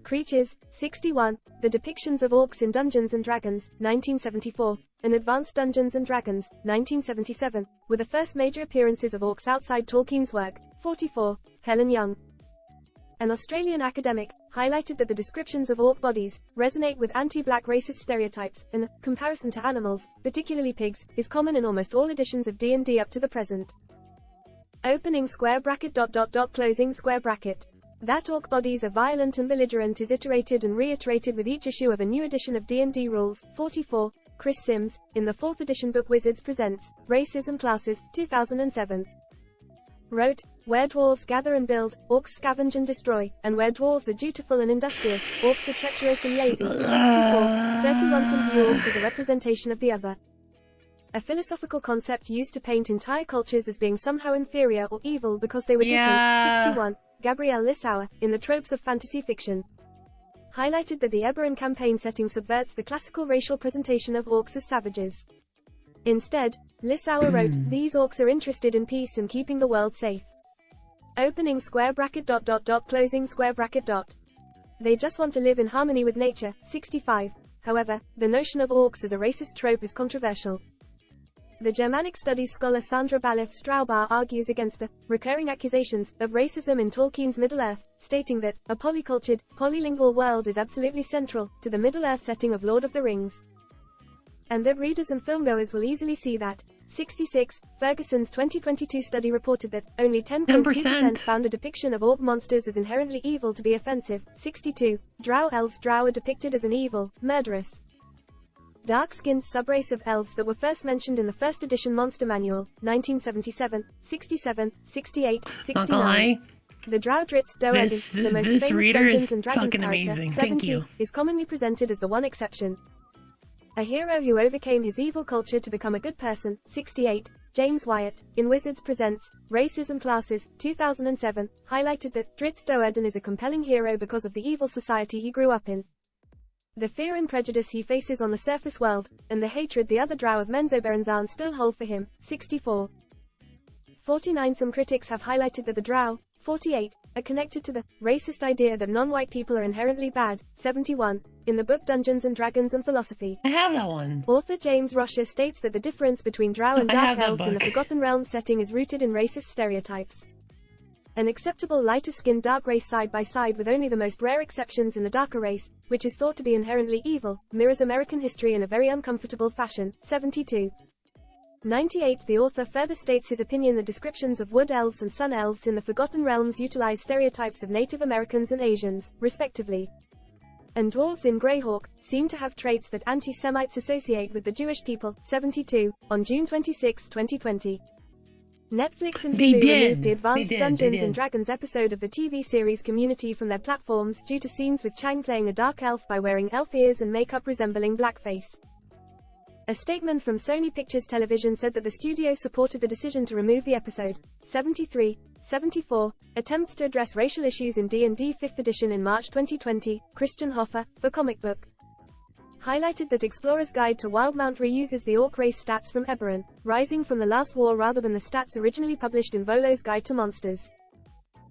creatures. 61. The depictions of orcs in Dungeons & Dragons, 1974, and Advanced Dungeons & Dragons, 1977, were the first major appearances of orcs outside Tolkien's work. 44. Helen Young, an Australian academic, highlighted that the descriptions of orc bodies resonate with anti-black racist stereotypes, and comparison to animals, particularly pigs, is common in almost all editions of D&D up to the present. Opening square bracket ... closing square bracket. That orc bodies are violent and belligerent is iterated and reiterated with each issue of a new edition of D&D rules. 44. Chris Sims, in the 4th edition book Wizards Presents, Racism Classes, 2007. Wrote, where dwarves gather and build, orcs scavenge and destroy, and where dwarves are dutiful and industrious, orcs are treacherous and lazy. 64. 31. Some view orcs as a representation of the other. A philosophical concept used to paint entire cultures as being somehow inferior or evil because they were different. 61. Gabrielle Lissauer, in the tropes of fantasy fiction, highlighted that the Eberron campaign setting subverts the classical racial presentation of orcs as savages. Instead, Lissauer wrote, these orcs are interested in peace and keeping the world safe. Opening square bracket ... closing square bracket . They just want to live in harmony with nature. 65. However, the notion of orcs as a racist trope is controversial. The Germanic studies scholar Sandra Balith-Straubar argues against the recurring accusations of racism in Tolkien's Middle-earth, stating that a polycultured, polylingual world is absolutely central to the Middle-earth setting of Lord of the Rings, and that readers and filmgoers will easily see that. 66. Ferguson's 2022 study reported that only 10.2% found a depiction of orc monsters as inherently evil to be offensive. 62. Drow elves. Drow are depicted as an evil, murderous, dark-skinned subrace of elves that were first mentioned in the 1st edition Monster Manual, 1977, 67, 68, 69. The Drow Dritz Do'Edin, the most famous Dungeons & Dragons character, 70, is commonly presented as the one exception. A hero who overcame his evil culture to become a good person. 68. James Wyatt, in Wizards Presents, Racism Classes, 2007, highlighted that Dritz Do'Edin is a compelling hero because of the evil society he grew up in, the fear and prejudice he faces on the surface world, and the hatred the other Drow of Menzoberranzan still hold for him. 64. 49. Some critics have highlighted that the Drow, 48, are connected to the racist idea that non-white people are inherently bad. 71. In the book Dungeons & Dragons and Philosophy, I have that one. Author James Rosher states that the difference between Drow and Dark Elves in the Forgotten Realms setting is rooted in racist stereotypes. An acceptable lighter-skinned dark race side by side with only the most rare exceptions in the darker race, which is thought to be inherently evil, mirrors American history in a very uncomfortable fashion. 72. 98. The author further states his opinion that descriptions of wood elves and sun elves in the Forgotten Realms utilize stereotypes of Native Americans and Asians, respectively. And dwarves in Greyhawk seem to have traits that anti-Semites associate with the Jewish people. 72. On June 26, 2020. Netflix and Hulu removed the advanced Dungeons and Dragons episode of the TV series Community from their platforms due to scenes with Chang playing a dark elf by wearing elf ears and makeup resembling blackface. A statement from Sony Pictures Television said that the studio supported the decision to remove the episode. 73. 74. Attempts to address racial issues in D&D 5th edition in March 2020, Christian Hoffer, for Comic Book. Highlighted that Explorer's Guide to Wildmount reuses the orc race stats from Eberron, Rising from the Last War rather than the stats originally published in Volo's Guide to Monsters.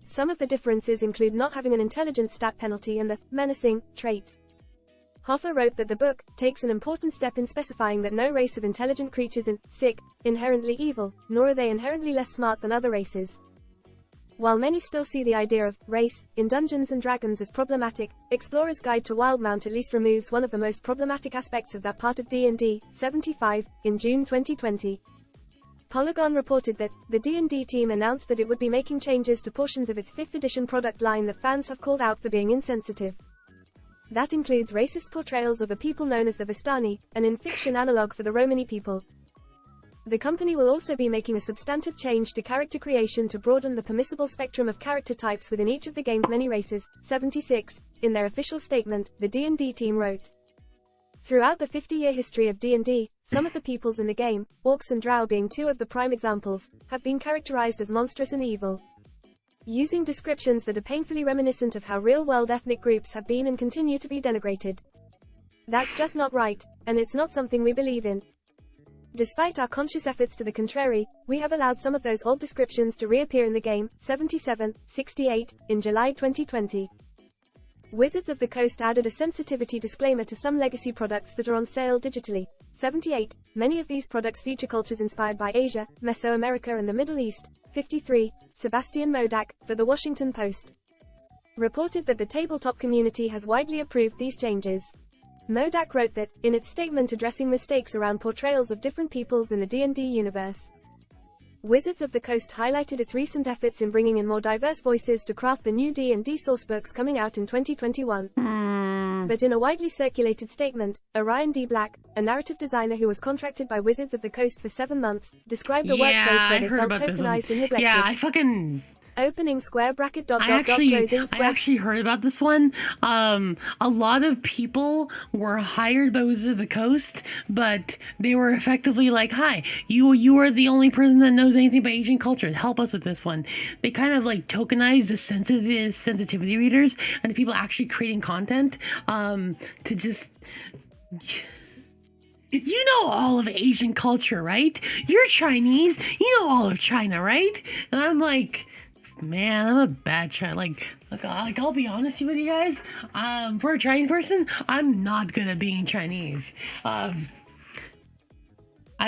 Some of the differences include not having an intelligence stat penalty and the menacing trait. Hoffer wrote that the book takes an important step in specifying that no race of intelligent creatures is inherently evil, nor are they inherently less smart than other races. While many still see the idea of race in Dungeons and Dragons as problematic, Explorer's Guide to Wildmount at least removes one of the most problematic aspects of that part of D&D. 75. In June 2020. Polygon reported that the D&D team announced that it would be making changes to portions of its 5th edition product line that fans have called out for being insensitive. That includes racist portrayals of a people known as the Vistani, an in-fiction analog for the Romani people. The company will also be making a substantive change to character creation to broaden the permissible spectrum of character types within each of the game's many races. 76. In their official statement, the D&D team wrote, "Throughout the 50-year history of D&D, some of the peoples in the game, orcs and drow being two of the prime examples, have been characterized as monstrous and evil, using descriptions that are painfully reminiscent of how real-world ethnic groups have been and continue to be denigrated. That's just not right, and it's not something we believe in. Despite our conscious efforts to the contrary, we have allowed some of those old descriptions to reappear in the game." 77. 68. In July 2020. Wizards of the Coast added a sensitivity disclaimer to some legacy products that are on sale digitally. 78. Many of these products feature cultures inspired by Asia, Mesoamerica and the Middle East. 53. Sebastian Modak, for The Washington Post, reported that the tabletop community has widely approved these changes. Modak wrote that, in its statement addressing mistakes around portrayals of different peoples in the D&D universe, Wizards of the Coast highlighted its recent efforts in bringing in more diverse voices to craft the new D&D sourcebooks coming out in 2021. But in a widely circulated statement, Orion D. Black, a narrative designer who was contracted by Wizards of the Coast for 7 months, described a workplace where they felt tokenized and neglected. Yeah, I fucking... Opening square bracket dot I closing square. I actually heard about this one. A lot of people were hired by Wizards of the Coast, but they were effectively like, "Hi, you are the only person that knows anything about Asian culture. Help us with this one." They kind of like tokenized the sensitivity readers and the people actually creating content to just. You know all of Asian culture, right? You're Chinese. You know all of China, right? And I'm like, man, I'm a bad Chinese. Like, I'll be honest with you guys. For a Chinese person, I'm not good at being Chinese. I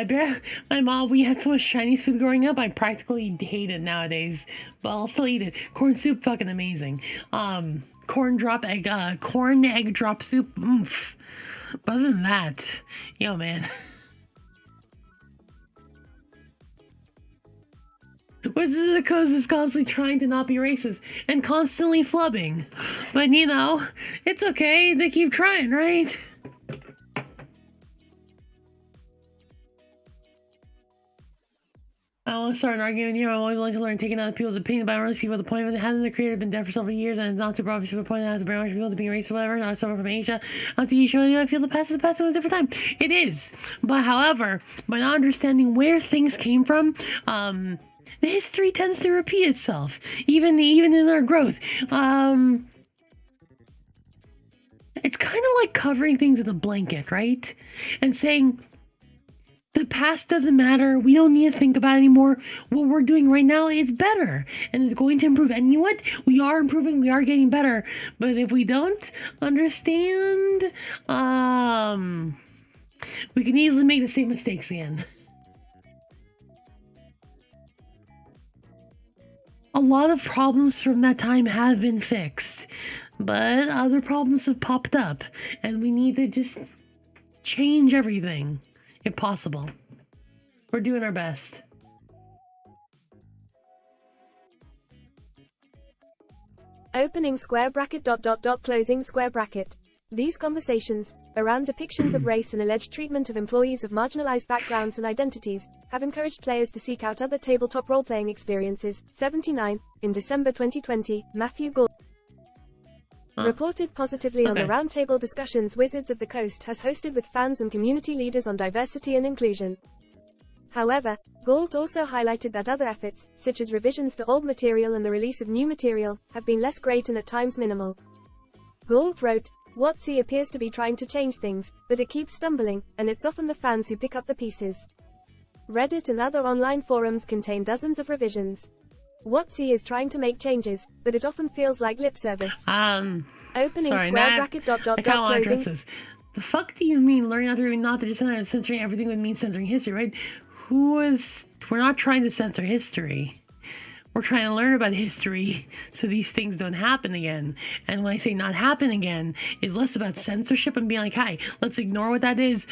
bet my mom, we had so much Chinese food growing up, I practically hate it nowadays. But I'll still eat it. Corn soup, fucking amazing. Corn egg drop soup. Oomph. But other than that, yo, man. Wizards of the Coast is constantly trying to not be racist and constantly flubbing. But, you know, it's okay. They keep trying, right? I don't want to start an argument here. I'm always willing to learn, taking other people's opinion, but I don't really see what the point of it. Hasn't the creator been dead for several years, and it's not super obvious what the point of it has to brainwash people to being racist or whatever? I'm someone from Asia. On TV show, I feel the past is the past, it was a different time. It is. But however, by not understanding where things came from, the history tends to repeat itself, even in our growth. It's kind of like covering things with a blanket, right? And saying, the past doesn't matter. We don't need to think about it anymore. What we're doing right now is better, and it's going to improve. And you know what? We are improving. We are getting better. But if we don't understand, we can easily make the same mistakes again. A lot of problems from that time have been fixed, but other problems have popped up, and we need to just change everything, if possible. We're doing our best. Opening square bracket ... closing square bracket. These conversations, around depictions of race and alleged treatment of employees of marginalized backgrounds and identities, have encouraged players to seek out other tabletop role-playing experiences. 79. In December 2020, Matthew Gould reported positively on the roundtable discussions Wizards of the Coast has hosted with fans and community leaders on diversity and inclusion. However, Gould also highlighted that other efforts, such as revisions to old material and the release of new material, have been less great and at times minimal. Gould wrote, WotC appears to be trying to change things, but it keeps stumbling, and it's often the fans who pick up the pieces. Reddit and other online forums contain dozens of revisions. WotC is trying to make changes, but it often feels like lip service. Opening sorry, square bracket ... I kind of want to address closing. this. The fuck do you mean learning not to censoring everything would mean censoring history, right? We're not trying to censor history. We're trying to learn about history so these things don't happen again. And when I say not happen again, is less about censorship and being like, hi, let's ignore what that is,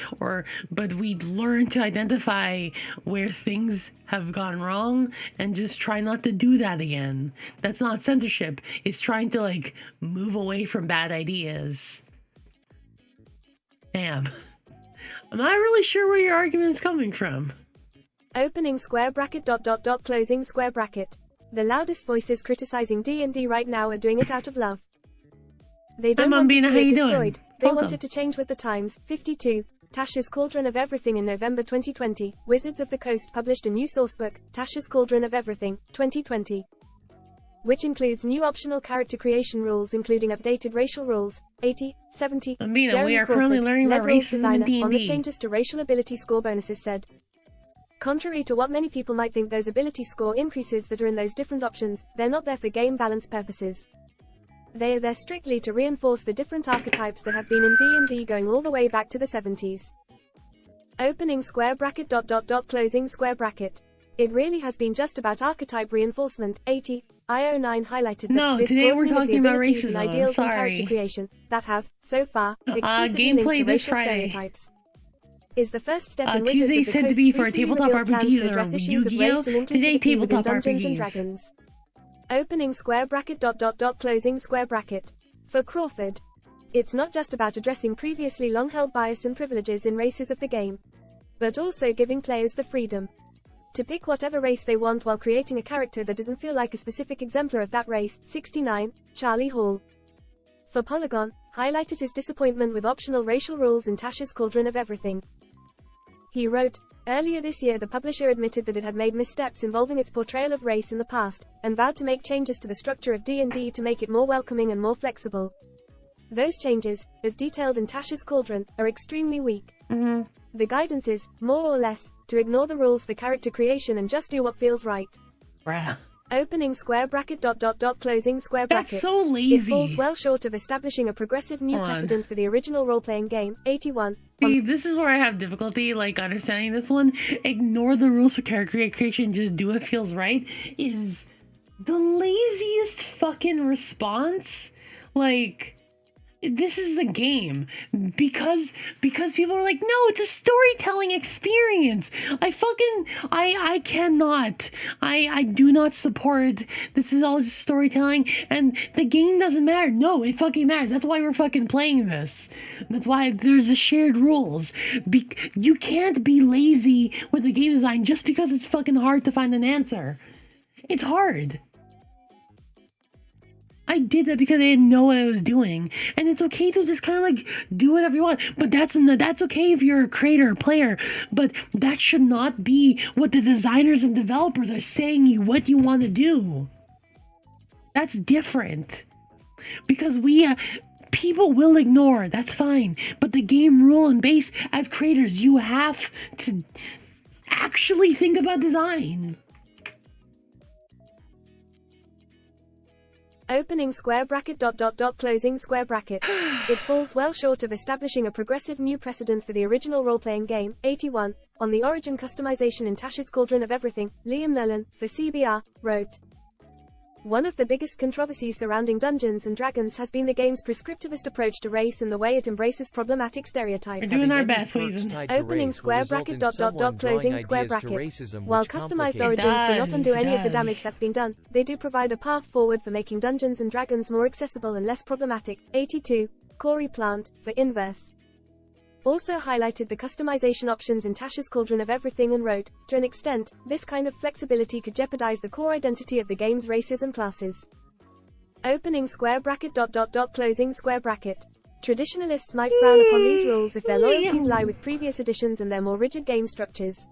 but we learn to identify where things have gone wrong and just try not to do that again. That's not censorship. It's trying to like move away from bad ideas. Damn. I'm not really sure where your argument is coming from. Opening square bracket ... closing square bracket. The loudest voices criticizing D&D right now are doing it out of love. They don't want to see it destroyed. They want it to change with the times. 52. Tasha's Cauldron of Everything. In November 2020, Wizards of the Coast published a new sourcebook, Tasha's Cauldron of Everything, 2020, which includes new optional character creation rules including updated racial rules. 80, 70. Ambina, we are currently learning about racism in D&D. On the changes to racial ability score bonuses said, contrary to what many people might think, those ability score increases that are in those different options, they're not there for game balance purposes. They are there strictly to reinforce the different archetypes that have been in D&D going all the way back to the 70s. Opening square bracket ... closing square bracket. It really has been just about archetype reinforcement. 80. IO9 highlighted that this today we're broadening of the talking about abilities racism. and ideals I'm and character sorry. creation that have, so far, exclusively linked to gameplay this racial Friday. stereotypes is the first step in Tuesday Wizards of the said to Coast's be for recently tabletop revealed plans RPGs to or address issues of Yu-Gi-Oh! race and Today inclusivity within tabletop Dungeons and RPGs. Dragons. Opening square bracket ... closing square bracket. For Crawford, it's not just about addressing previously long-held bias and privileges in races of the game, but also giving players the freedom to pick whatever race they want while creating a character that doesn't feel like a specific exemplar of that race. 69. Charlie Hall. For Polygon, highlighted his disappointment with optional racial rules in Tasha's Cauldron of Everything. He wrote, earlier this year the publisher admitted that it had made missteps involving its portrayal of race in the past, and vowed to make changes to the structure of D&D to make it more welcoming and more flexible. Those changes, as detailed in Tasha's Cauldron, are extremely weak. The guidance is, more or less, to ignore the rules for character creation and just do what feels right. Bruh. Opening square bracket ... closing square bracket. That's so lazy. It falls well short of establishing a progressive new precedent for the original role-playing game. 81. See, this is where I have difficulty, like, understanding this one. Ignore the rules for character creation, just do what feels right, is the laziest fucking response. Like, this is a game. Because people are like, no, it's a storytelling experience. I cannot. I do not support. This is all just storytelling, and the game doesn't matter. No, it fucking matters. That's why we're fucking playing this. That's why there's a shared rules. You can't be lazy with the game design just because it's fucking hard to find an answer. It's hard. I did that because I didn't know what I was doing, and it's okay to just kind of like do whatever you want. But that's okay if you're a creator or player. But that should not be what the designers and developers are saying what you want to do. That's different, because people will ignore. That's fine. But the game rule and base, as creators, you have to actually think about design. Opening square bracket ... closing square bracket. It falls well short of establishing a progressive new precedent for the original role-playing game. 81. On the origin customization in Tasha's Cauldron of Everything, Liam Nolan, for CBR, wrote, One of the biggest controversies surrounding Dungeons & Dragons has been the game's prescriptivist approach to race and the way it embraces problematic stereotypes. We're doing our best, Weezen. Opening square bracket ... closing square bracket. While customized origins do not undo any of the damage that's been done, they do provide a path forward for making Dungeons & Dragons more accessible and less problematic. 82. Corey Plant, for Inverse. Also highlighted the customization options in Tasha's Cauldron of Everything and wrote, to an extent, this kind of flexibility could jeopardize the core identity of the game's races and classes. Opening square bracket ... closing square bracket. Traditionalists might frown upon these rules if their loyalties lie with previous editions and their more rigid game structures.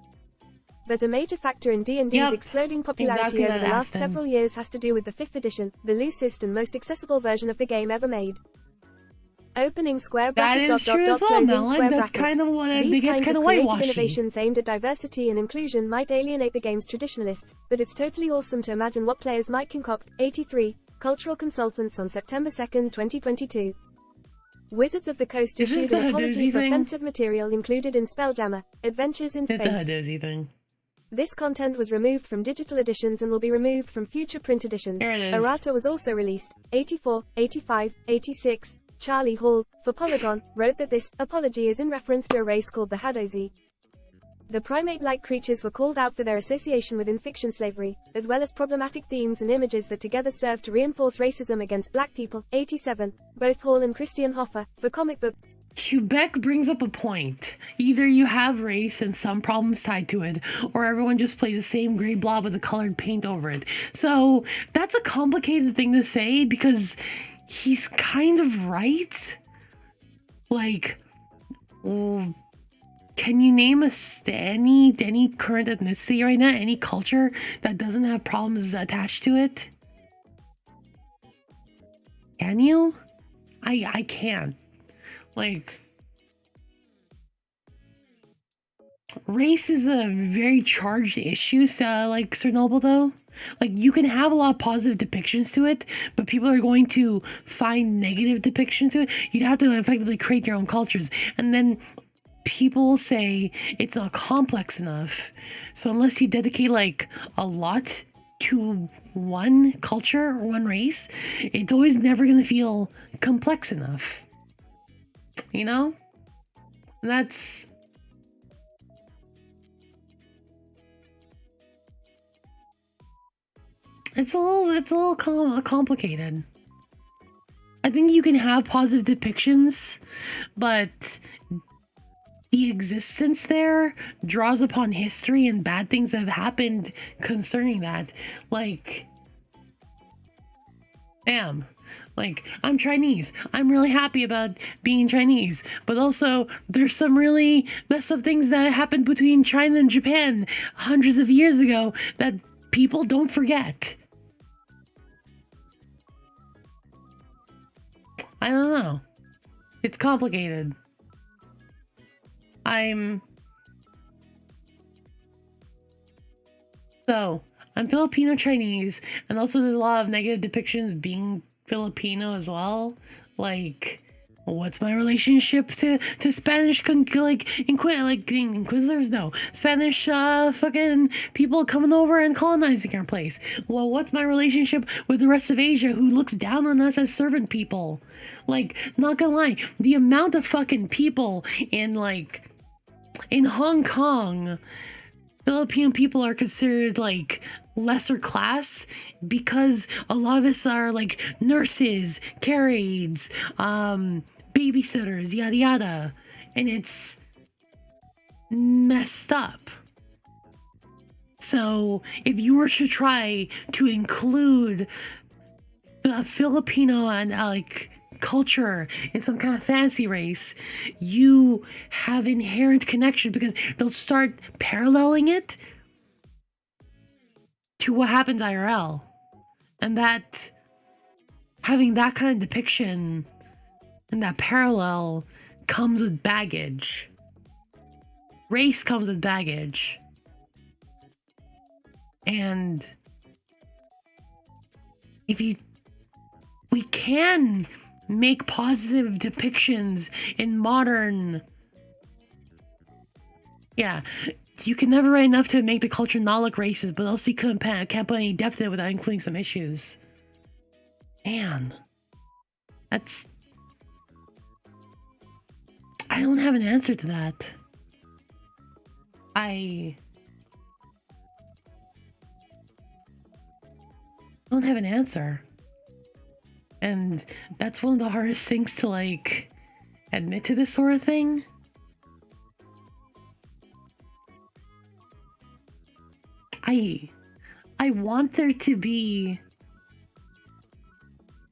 But a major factor in D&D's exploding popularity over the last several years has to do with the 5th edition, the loosest and most accessible version of the game ever made. Opening square bracket ... closing square bracket. Kind of what These kinds kind of of creative whitewashy. innovations aimed at diversity and inclusion might alienate the game's traditionalists, but it's totally awesome to imagine what players might concoct. 83. Cultural Consultants on September 2, 2022. Wizards of the Coast Is this issued the an apology Hadouzi for thing? offensive material included in Spelljammer, Adventures in It's a Space. Hadouzi thing. This content was removed from digital editions and will be removed from future print editions. There it is. Errata was also released. 84, 85, 86. Charlie Hall, for Polygon, wrote that this apology is in reference to a race called the Hadouzi. The primate-like creatures were called out for their association with in-fiction slavery, as well as problematic themes and images that together serve to reinforce racism against black people. 87. Both Hall and Christian Hoffer, for comic book. Quebec brings up a point. Either you have race and some problems tied to it, or everyone just plays the same gray blob with the colored paint over it. So that's a complicated thing to say because he's kind of right. Like, can you name any current ethnicity right now, any culture that doesn't have problems attached to it? Can you? I can't. Like, race is a very charged issue, so, like, Chernobyl, though. Like, you can have a lot of positive depictions to it, but people are going to find negative depictions to it. You'd have to effectively create your own cultures. And then people will say it's not complex enough. So unless you dedicate, like, a lot to one culture or one race, it's always never going to feel complex enough. You know? And that's... It's a little complicated. I think you can have positive depictions, but the existence there draws upon history and bad things that have happened concerning that. Like, bam. Like, I'm Chinese. I'm really happy about being Chinese. But also, there's some really messed up things that happened between China and Japan hundreds of years ago that people don't forget. I don't know. It's complicated. I'm Filipino Chinese, and also there's a lot of negative depictions being Filipino as well. Like, what's my relationship to Spanish inquisitors? No, Spanish fucking people coming over and colonizing our place. Well, what's my relationship with the rest of Asia who looks down on us as servant people? Like, not gonna lie, the amount of fucking people in Hong Kong, Filipino people are considered like lesser class because a lot of us are like nurses, care aides, babysitters, yada yada, and it's messed up. So if you were to try to include the Filipino and culture in some kind of fantasy race, you have inherent connections because they'll start paralleling it to what happens IRL, and that having that kind of depiction and that parallel comes with baggage. Race comes with baggage, and we can make positive depictions in modern, you can never write enough to make the culture not look racist, but also you can't put any depth in it without including some issues. Man, that's... I don't have an answer to that. I don't have an answer. And that's one of the hardest things to, like, admit to this sort of thing. I want there to be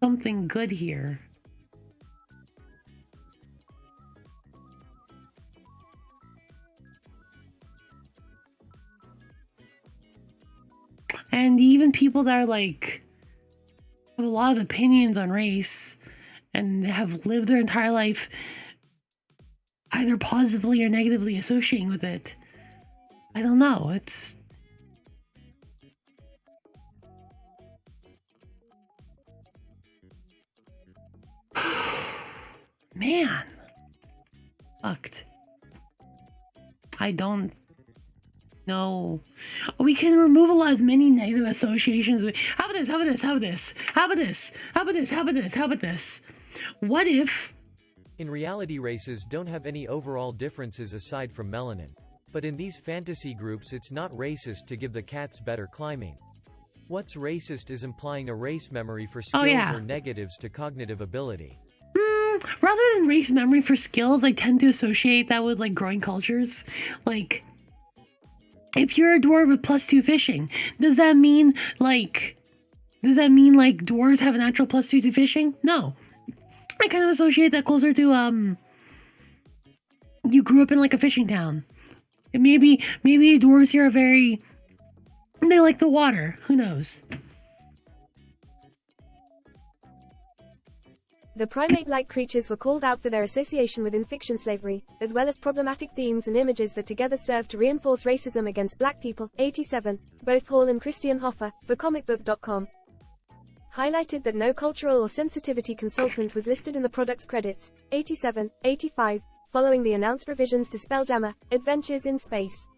something good here. And even people that are like have a lot of opinions on race and have lived their entire life either positively or negatively associating with it. I don't know. It's... Man. Fucked. I don't know. We can remove as many negative associations. How about this? How about this? How about this? How about this? How about this? How about this? How about this? What if... In reality, races don't have any overall differences aside from melanin. But in these fantasy groups it's not racist to give the cats better climbing. What's racist is implying a race memory for skills or negatives to cognitive ability. Rather than race memory for skills, I tend to associate that with, like, growing cultures. Like, if you're a dwarf with +2 fishing, does that mean dwarves have a natural +2 to fishing? No. I kind of associate that closer to, you grew up in, like, a fishing town. And maybe dwarves here are they like the water. Who knows? The primate-like creatures were called out for their association within fiction slavery, as well as problematic themes and images that together serve to reinforce racism against black people. 87. Both Hall and Christian Hoffer, for comicbook.com, highlighted that no cultural or sensitivity consultant was listed in the product's credits. 87. 85. Following the announced revisions to Spelljammer, Adventures in Space,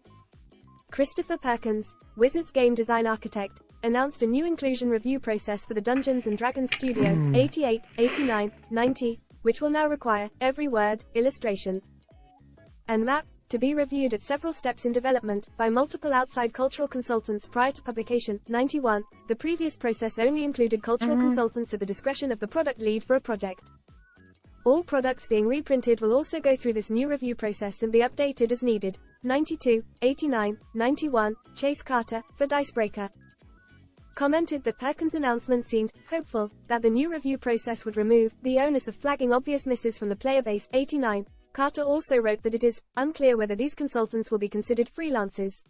Christopher Perkins, Wizards game design architect, announced a new inclusion review process for the Dungeons & Dragons Studio, 88, 89, 90, which will now require every word, illustration, and map to be reviewed at several steps in development by multiple outside cultural consultants prior to publication. 91. The previous process only included cultural consultants at the discretion of the product lead for a project. All products being reprinted will also go through this new review process and be updated as needed. 92, 89, 91, Chase Carter, for Dicebreaker, commented that Perkins' announcement seemed hopeful that the new review process would remove the onus of flagging obvious misses from the player base. 89. Carter also wrote that it is unclear whether these consultants will be considered freelancers,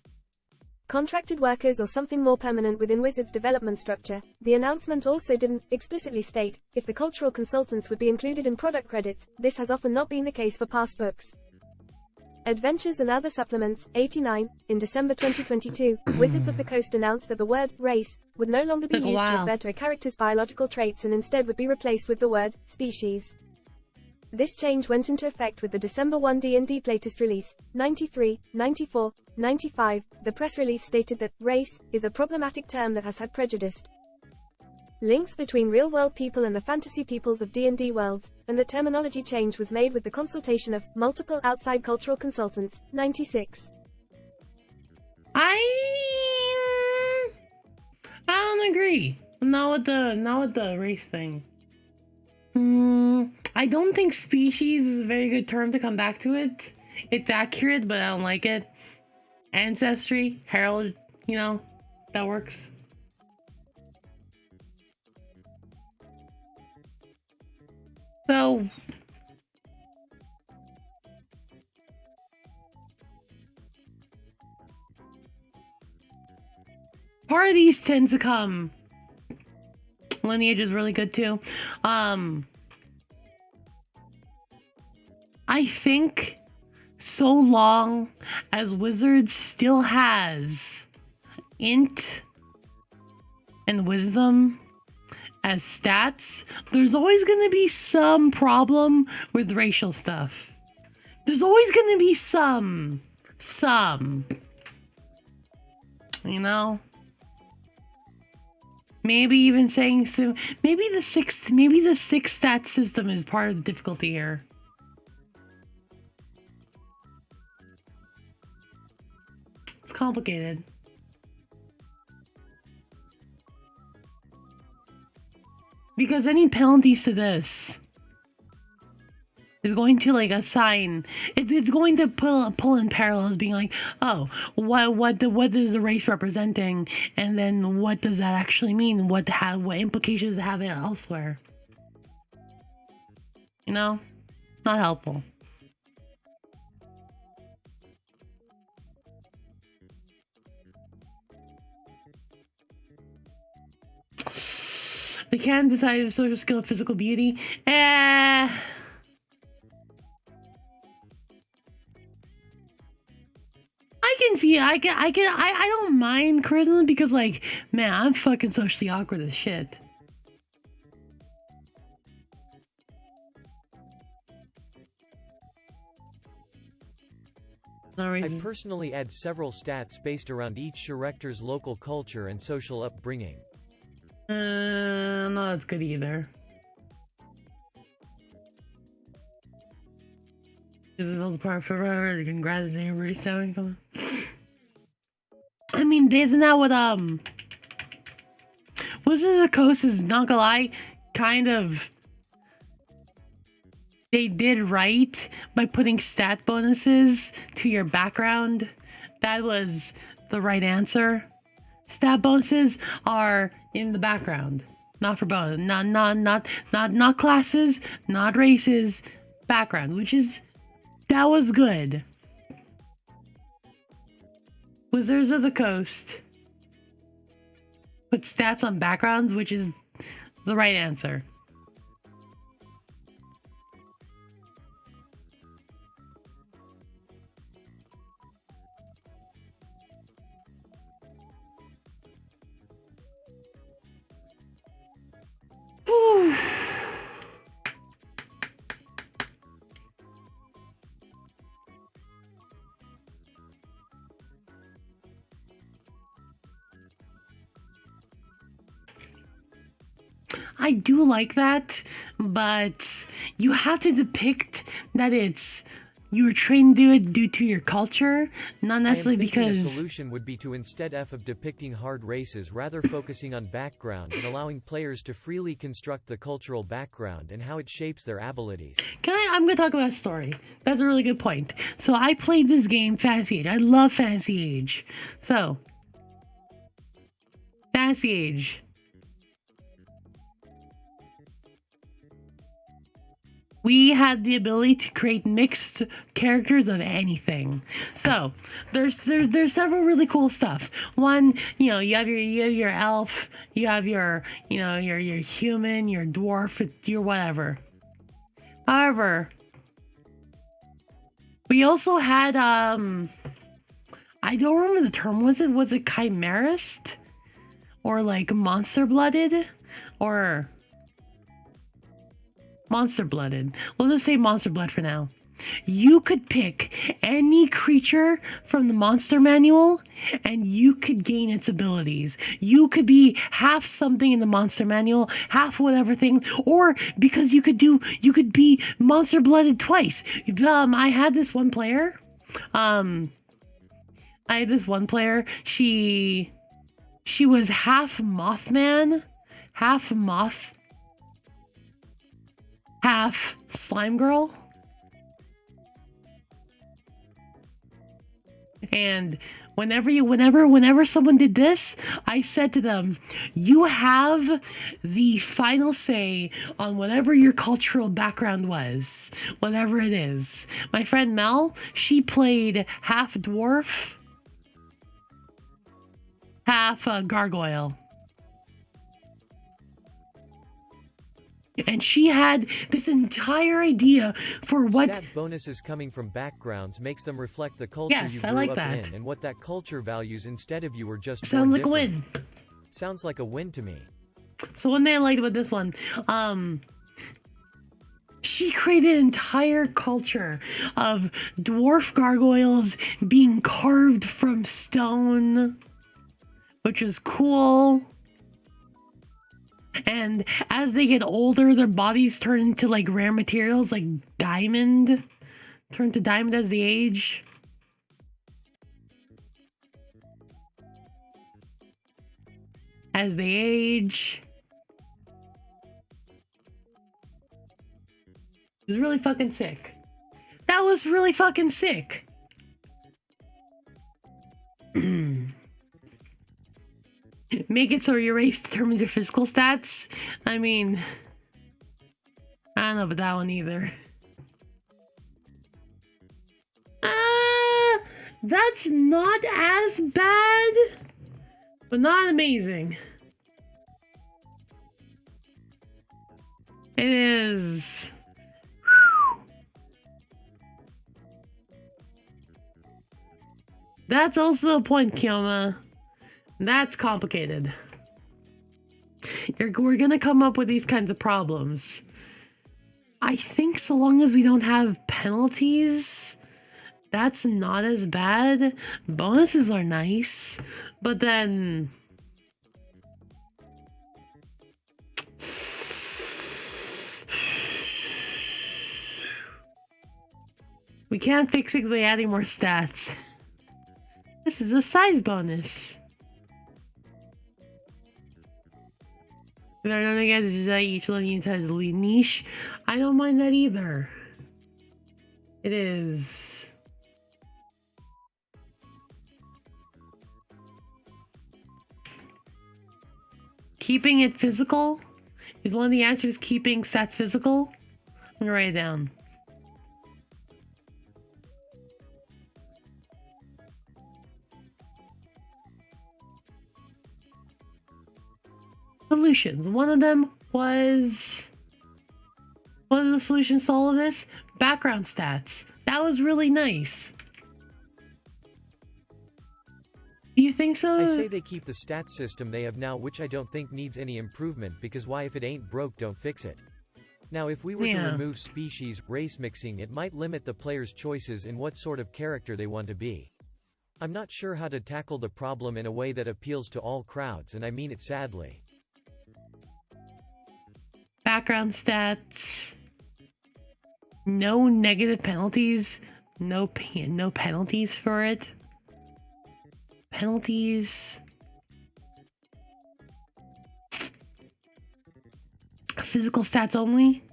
contracted workers, or something more permanent within Wizards' development structure. The announcement also didn't explicitly state if the cultural consultants would be included in product credits. This has often not been the case for past books. Adventures and Other Supplements, 89. In December 2022, Wizards of the Coast announced that the word race would no longer be used to refer to a character's biological traits and instead would be replaced with the word species. This change went into effect with the December 1 D&D playtest release. 93, 94, 95. The press release stated that race is a problematic term that has had prejudiced links between real-world people and the fantasy peoples of D&D worlds, and the terminology change was made with the consultation of multiple outside cultural consultants. 96. I don't agree. Not with the race thing. I don't think species is a very good term to come back to it. It's accurate, but I don't like it. Ancestry, Herald, that works. So, part of these tend to come. Lineage is really good too. I think so long as Wizards still has int and wisdom as stats, there's always going to be some problem with racial stuff. There's always going to be some. You know? Maybe even saying so. Maybe the sixth stat system is part of the difficulty here. It's complicated. Because any penalties to this is going to like assign. It's going to pull in parallels, being like, oh, what is the race representing, and then what does that actually mean? What implications does it have elsewhere? You know, not helpful. They can't decide if social skill, physical beauty. I can see. I don't mind charisma because, like, man, I'm fucking socially awkward as shit. I personally add several stats based around each character's local culture and social upbringing. Not as good either. This is the most part for congrats to everybody selling. I mean, isn't that what Wizards of the Coast is, not gonna lie, kind of they did right by putting stat bonuses to your background. That was the right answer. Stat bonuses are in the background, not for bonus, not classes, not races, background, which is, that was good. Wizards of the Coast put stats on backgrounds, which is the right answer. I do like that, but you have to depict that you're trained to do it due to your culture, not necessarily because... The solution would be to, instead of depicting hard races, rather focusing on background and allowing players to freely construct the cultural background and how it shapes their abilities. I'm going to talk about a story. That's a really good point. So I played this game, Fantasy Age. I love Fantasy Age. So, Fantasy Age. We had the ability to create mixed characters of anything. So there's several really cool stuff. One, you have your elf, you have your your human, your dwarf, your whatever. However, we also had I don't remember the term. Was it chimerist, or like monster blooded, or monster blooded? We'll just say monster blood for now. You could pick any creature from the monster manual and you could gain its abilities. You could be half something in the monster manual, half whatever thing, or because you could be monster blooded twice. I had this one player. She was half Mothman, half moth, half slime girl. And whenever someone did this, I said to them, you have the final say on whatever your cultural background was, whatever it is. My friend Mel, she played half dwarf, half gargoyle. And she had this entire idea for what... Stat bonuses coming from backgrounds makes them reflect the culture you grew up in and what that culture values instead of you were just Sounds like different. a win. Sounds like a win to me. So one thing I liked about this one, she created an entire culture of dwarf gargoyles being carved from stone. which is cool. And as they get older, their bodies turn into like rare materials like diamond. Turn to diamond as they age. As they age. It was really fucking sick. That was really fucking sick. Make it so your race determines your physical stats. I mean, I don't know about that one either. That's not as bad, but not amazing. It is. That's also a point, Kioma. That's complicated. We're gonna come up with these kinds of problems. I think so long as we don't have penalties, that's not as bad. Bonuses are nice, but then... we can't fix it by adding more stats. This is a size bonus. There are none of guys that each one unit has a lead niche. I don't mind that either. It is. Keeping it physical is one of the answers. Keeping stats physical. I'm gonna write it down. Solutions. One of them was... one of the solutions to all of this? Background stats. That was really nice. Do you think so? I say they keep the stat system they have now, which I don't think needs any improvement, because why, if it ain't broke, don't fix it. Now if we were to remove species, race mixing, it might limit the player's choices in what sort of character they want to be. I'm not sure how to tackle the problem in a way that appeals to all crowds, and I mean it sadly. Background stats. No negative penalties. No penalties for it. Penalties. Physical stats only.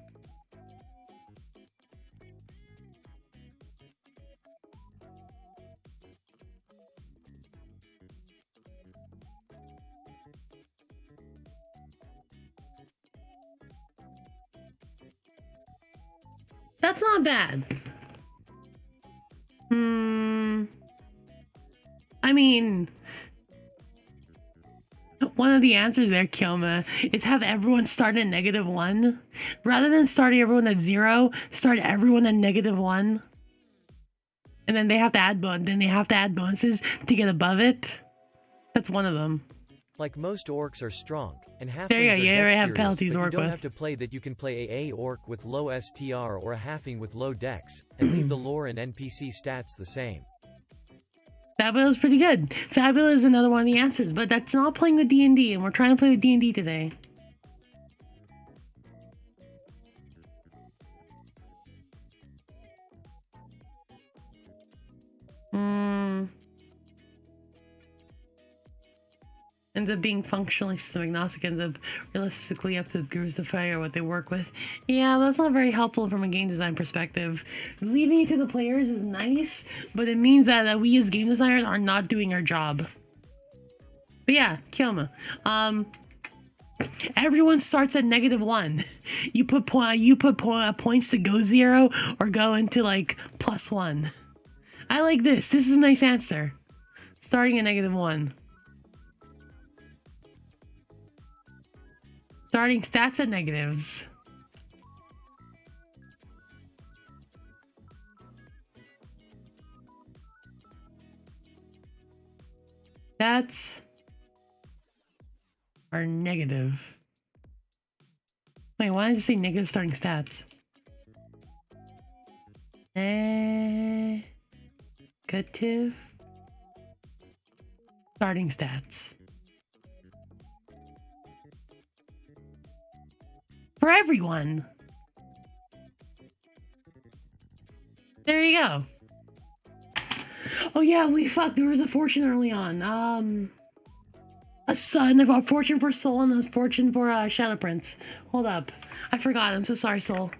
That's not bad. I mean, one of the answers there, Kioma, is have everyone start at -1. Rather than starting everyone at 0, start everyone at -1. And then they have to add bonuses to get above it. That's one of them. Like most orcs are strong, and halflings there you go. are You already have dexterous, penalties but to you work don't with. have to play that. You can play a orc with low STR or a halfling with low dex, and leave the lore and NPC stats the same. Fabula is pretty good. Fabula is another one of the answers, but that's not playing with D&D, and we're trying to play with D&D today. Ends up being functionally system agnostic, ends up realistically up to the gurus to figure out what they work with. Yeah, but that's not very helpful from a game design perspective. Leaving it to the players is nice, but it means that we as game designers are not doing our job. But yeah, Kioma. Everyone starts at -1. You put points to go 0 or go into like +1. I like this. This is a nice answer. Starting at -1. Starting stats at negatives. Stats are negative. Wait, why did I say negative starting stats? Negative starting stats. for everyone. There you go. Oh yeah, there was a fortune early on. A son of a fortune for Soul and a fortune for Shadow Prince. Hold up. I forgot. I'm so sorry, Soul.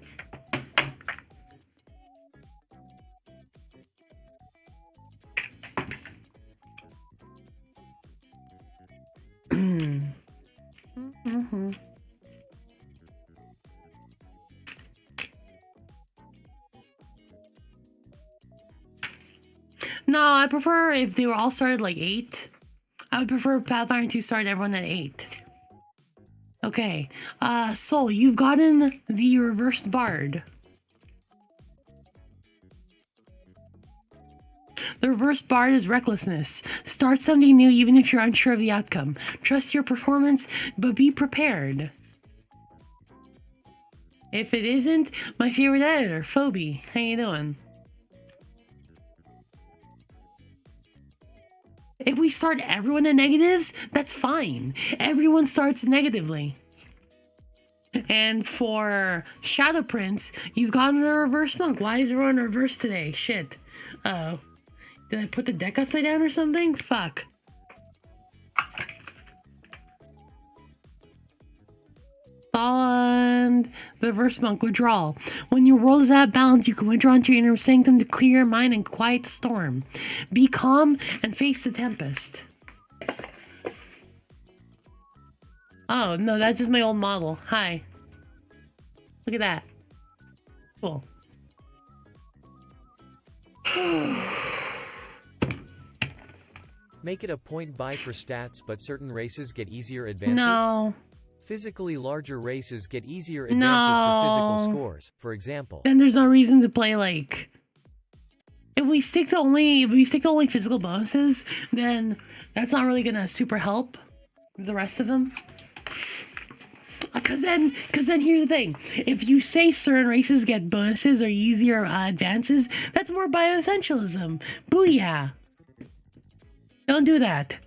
No, I prefer if they were all started like 8. I would prefer Pathfinder 2 start everyone at 8. Okay. Soul, you've gotten the reversed bard. The reversed bard is recklessness. Start something new even if you're unsure of the outcome. Trust your performance, but be prepared. If it isn't, my favorite editor, Phoebe. How you doing? If we start everyone at negatives, that's fine. Everyone starts negatively. And for Shadow Prince, you've gotten the reverse monk. Why is everyone reversed today? Shit. Uh-oh. Did I put the deck upside down or something? Fuck. And the reverse monk withdrawal. When your world is out of balance, you can withdraw into your inner sanctum to clear your mind and quiet the storm. Be calm and face the tempest. Oh, no, that's just my old model. Hi. Look at that. Cool. Make it a point buy for stats, but certain races get easier advances? No. Physically larger races get easier advances for physical scores, for example. Then there's no reason to play like... If we stick to only physical bonuses, then that's not really gonna super help the rest of them. Cause then here's the thing. If you say certain races get bonuses or easier advances, that's more bioessentialism. Booyah. Don't do that.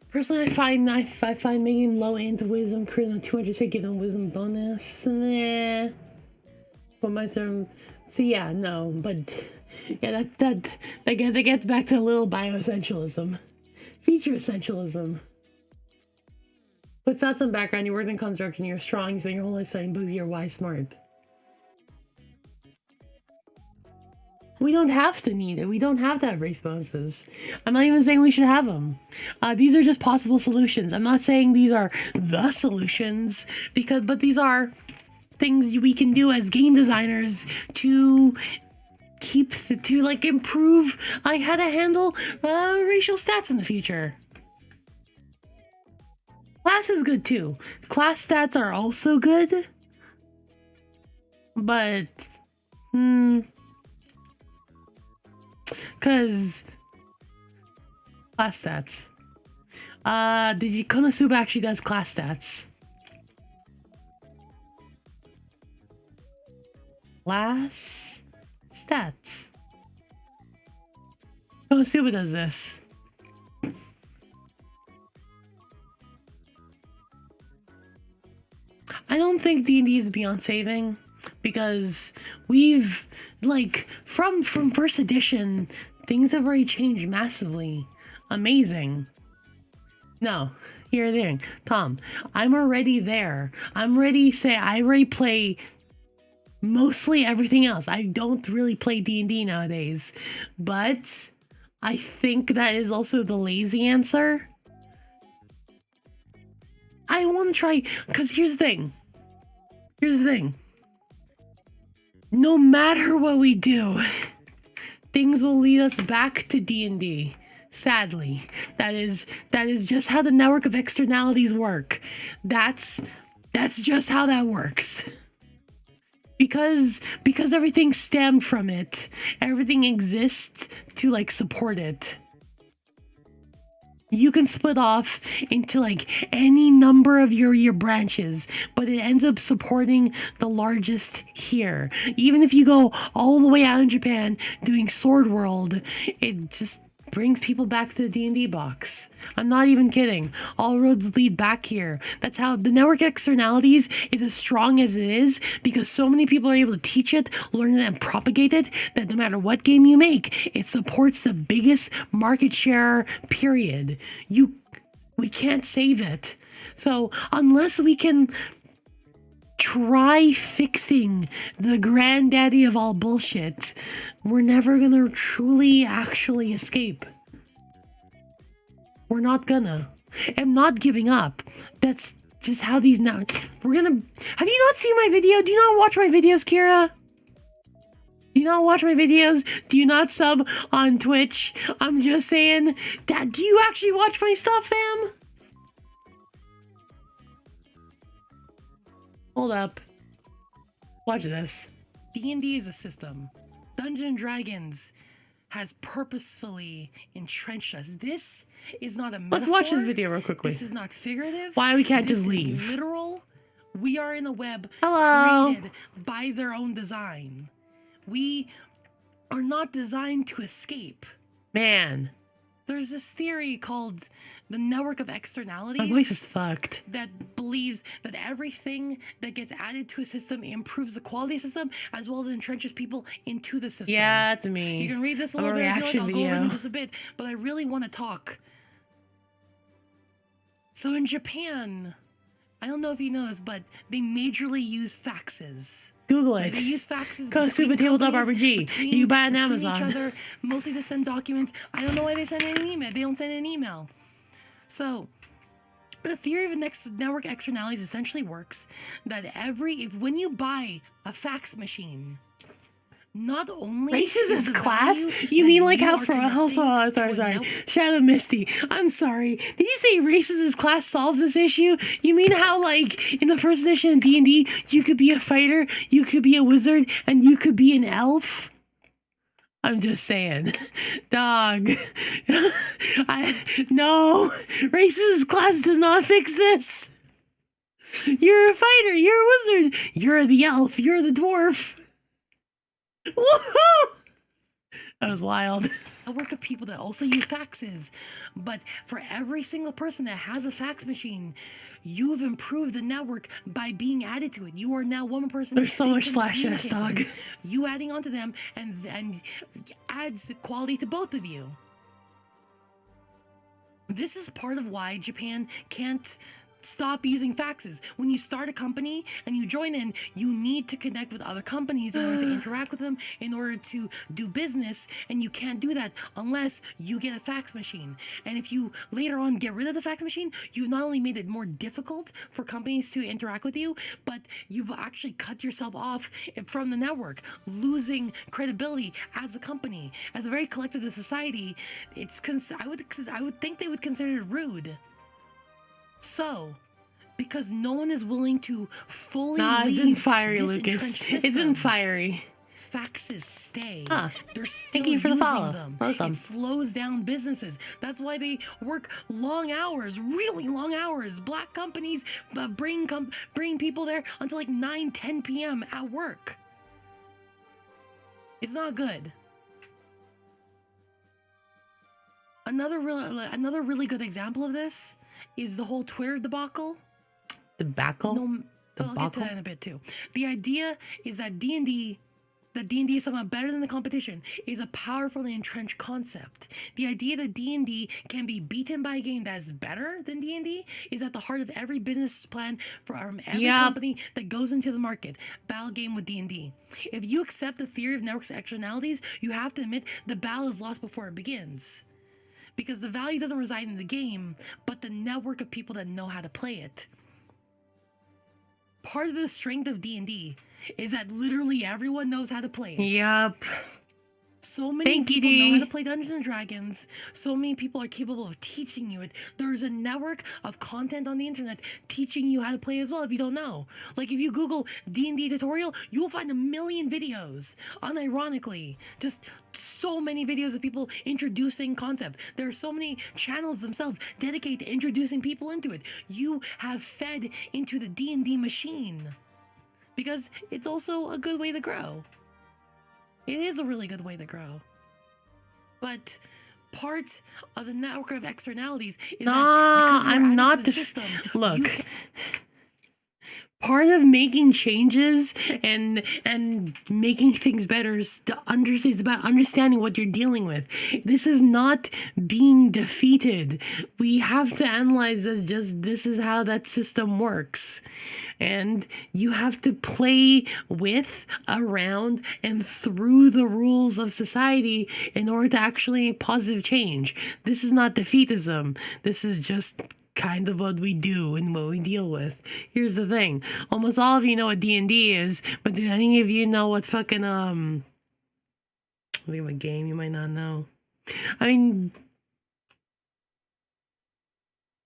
Personally, I find making low into wisdom, charisma 200 to give them wisdom bonus. Nah. But my sermon. So yeah, no, but yeah, that gets back to a little bioessentialism, feature essentialism. But that's some background. You work in construction. You're strong. You spend your whole life studying books. You're wise, smart. We don't have to need it. We don't have to have race bonuses. I'm not even saying we should have them. These are just possible solutions. I'm not saying these are the solutions, but these are things we can do as game designers to improve how to handle racial stats in the future. Class is good too. Class stats are also good, but because class stats. Konosuba actually does class stats. Class stats. Konosuba does this. I don't think D&D is beyond saving, because we've from first edition, things have already changed massively. Amazing. No, here's the thing, Tom. I'm already there. I already play mostly everything else. I don't really play D&D nowadays, but I think that is also the lazy answer. I want to try, because here's the thing. No matter what we do, things will lead us back to D&D. Sadly, that is just how the network of externalities work. That's just how that works. Because everything stemmed from it. Everything exists to support it. You can split off into like any number of your branches, but it ends up supporting the largest here. Even if you go all the way out in Japan doing Sword World, it just brings people back to the D&D box. I'm not even kidding. All roads lead back here. That's how the network externalities is as strong as it is, because so many people are able to teach it, learn it, and propagate it, that no matter what game you make, it supports the biggest market share, period. We can't save it. So unless we can try fixing the granddaddy of all bullshit, we're never gonna truly actually escape. We're not gonna. I'm not giving up. That's just how these now. We're gonna. Have you not seen my video? Do you not watch my videos, Kira? Do you not watch my videos? Do you not sub on Twitch? I'm just saying. Dad, do you actually watch my stuff, fam? Hold up. Watch this. D&D is a system. Dungeons & Dragons has purposefully entrenched us. This is not a metaphor. Let's watch this video real quickly. This is not figurative. Why we can't just leave. This is literal. We are in a web created by their own design. We are not designed to escape. Man. There's this theory called the network of externalities. My voice is fucked. That believes that everything that gets added to a system improves the quality of the system, as well as entrenches people into the system. Yeah, that's me. You can read this a little bit. I'll go over it in just a bit, but I really want to talk. So in Japan, I don't know if you know this, but they majorly use faxes. Google it. They use faxes. Konosuba Tabletop RPG. You buy it on Amazon. Each other, mostly to send documents. I don't know why they send an email. They don't send an email. So, the theory of network externalities essentially works that when you buy a fax machine, not only races as class, you mean like how sorry, Shadow Misty, I'm sorry, did you say races as class solves this issue? You mean how like in the first edition of D&D you could be a fighter, you could be a wizard, and you could be an elf? I'm just saying, dog. No, races class does not fix this. You're a fighter, you're a wizard, you're the elf, you're the dwarf. Woohoo! That was wild. A work of people that also use faxes, but for every single person that has a fax machine, you've improved the network by being added to it. You are now one person. There's so much slash yes, dog. You adding onto them and adds quality to both of you. This is part of why Japan can't stop using faxes. When you start a company and you join in, you need to connect with other companies in order to interact with them, in order to do business, and you can't do that unless you get a fax machine. And if you later on get rid of the fax machine, you've not only made it more difficult for companies to interact with you, but you've actually cut yourself off from the network, losing credibility as a company. As a very collective society, I would think they would consider it rude. So, because no one is willing to fully leave it's been fiery, Lucas. It's been fiery. Faxes stay. They're still Thank you for the follow. Them. Welcome. It slows down businesses. That's why they work long hours, really long hours. Black companies bring people there until like 9-10 p.m. at work. It's not good. Another really good example of this is the whole Twitter debacle. Debacle? No, I'll get to that in a bit too. The idea is that D&D is somehow better than the competition is a powerfully entrenched concept. The idea that D&D can be beaten by a game that is better than D&D is at the heart of every business plan from every company that goes into the market. Battle game with D&D. If you accept the theory of network externalities, you have to admit the battle is lost before it begins. Because the value doesn't reside in the game, but the network of people that know how to play it. Part of the strength of D&D is that literally everyone knows how to play it. Yup. So many people know how to play Dungeons and Dragons. So many people are capable of teaching you it. There's a network of content on the internet teaching you how to play as well if you don't know. Like if you Google D&D tutorial, you'll find a million videos. Unironically, just so many videos of people introducing concept. There are so many channels themselves dedicated to introducing people into it. You have fed into the D&D machine because it's also a good way to grow. It is a really good way to grow. But part of the network of externalities is that because I'm not the system. Look, part of making changes and making things better is about understanding what you're dealing with. This is not being defeated. We have to analyze as just this is how that system works. And you have to play with, around, and through the rules of society in order to actually positive change. This is not defeatism. This is just kind of what we do and what we deal with. Here's the thing. Almost all of you know what D&D is, but do any of you know what's fucking, I think of a game you might not know. I mean,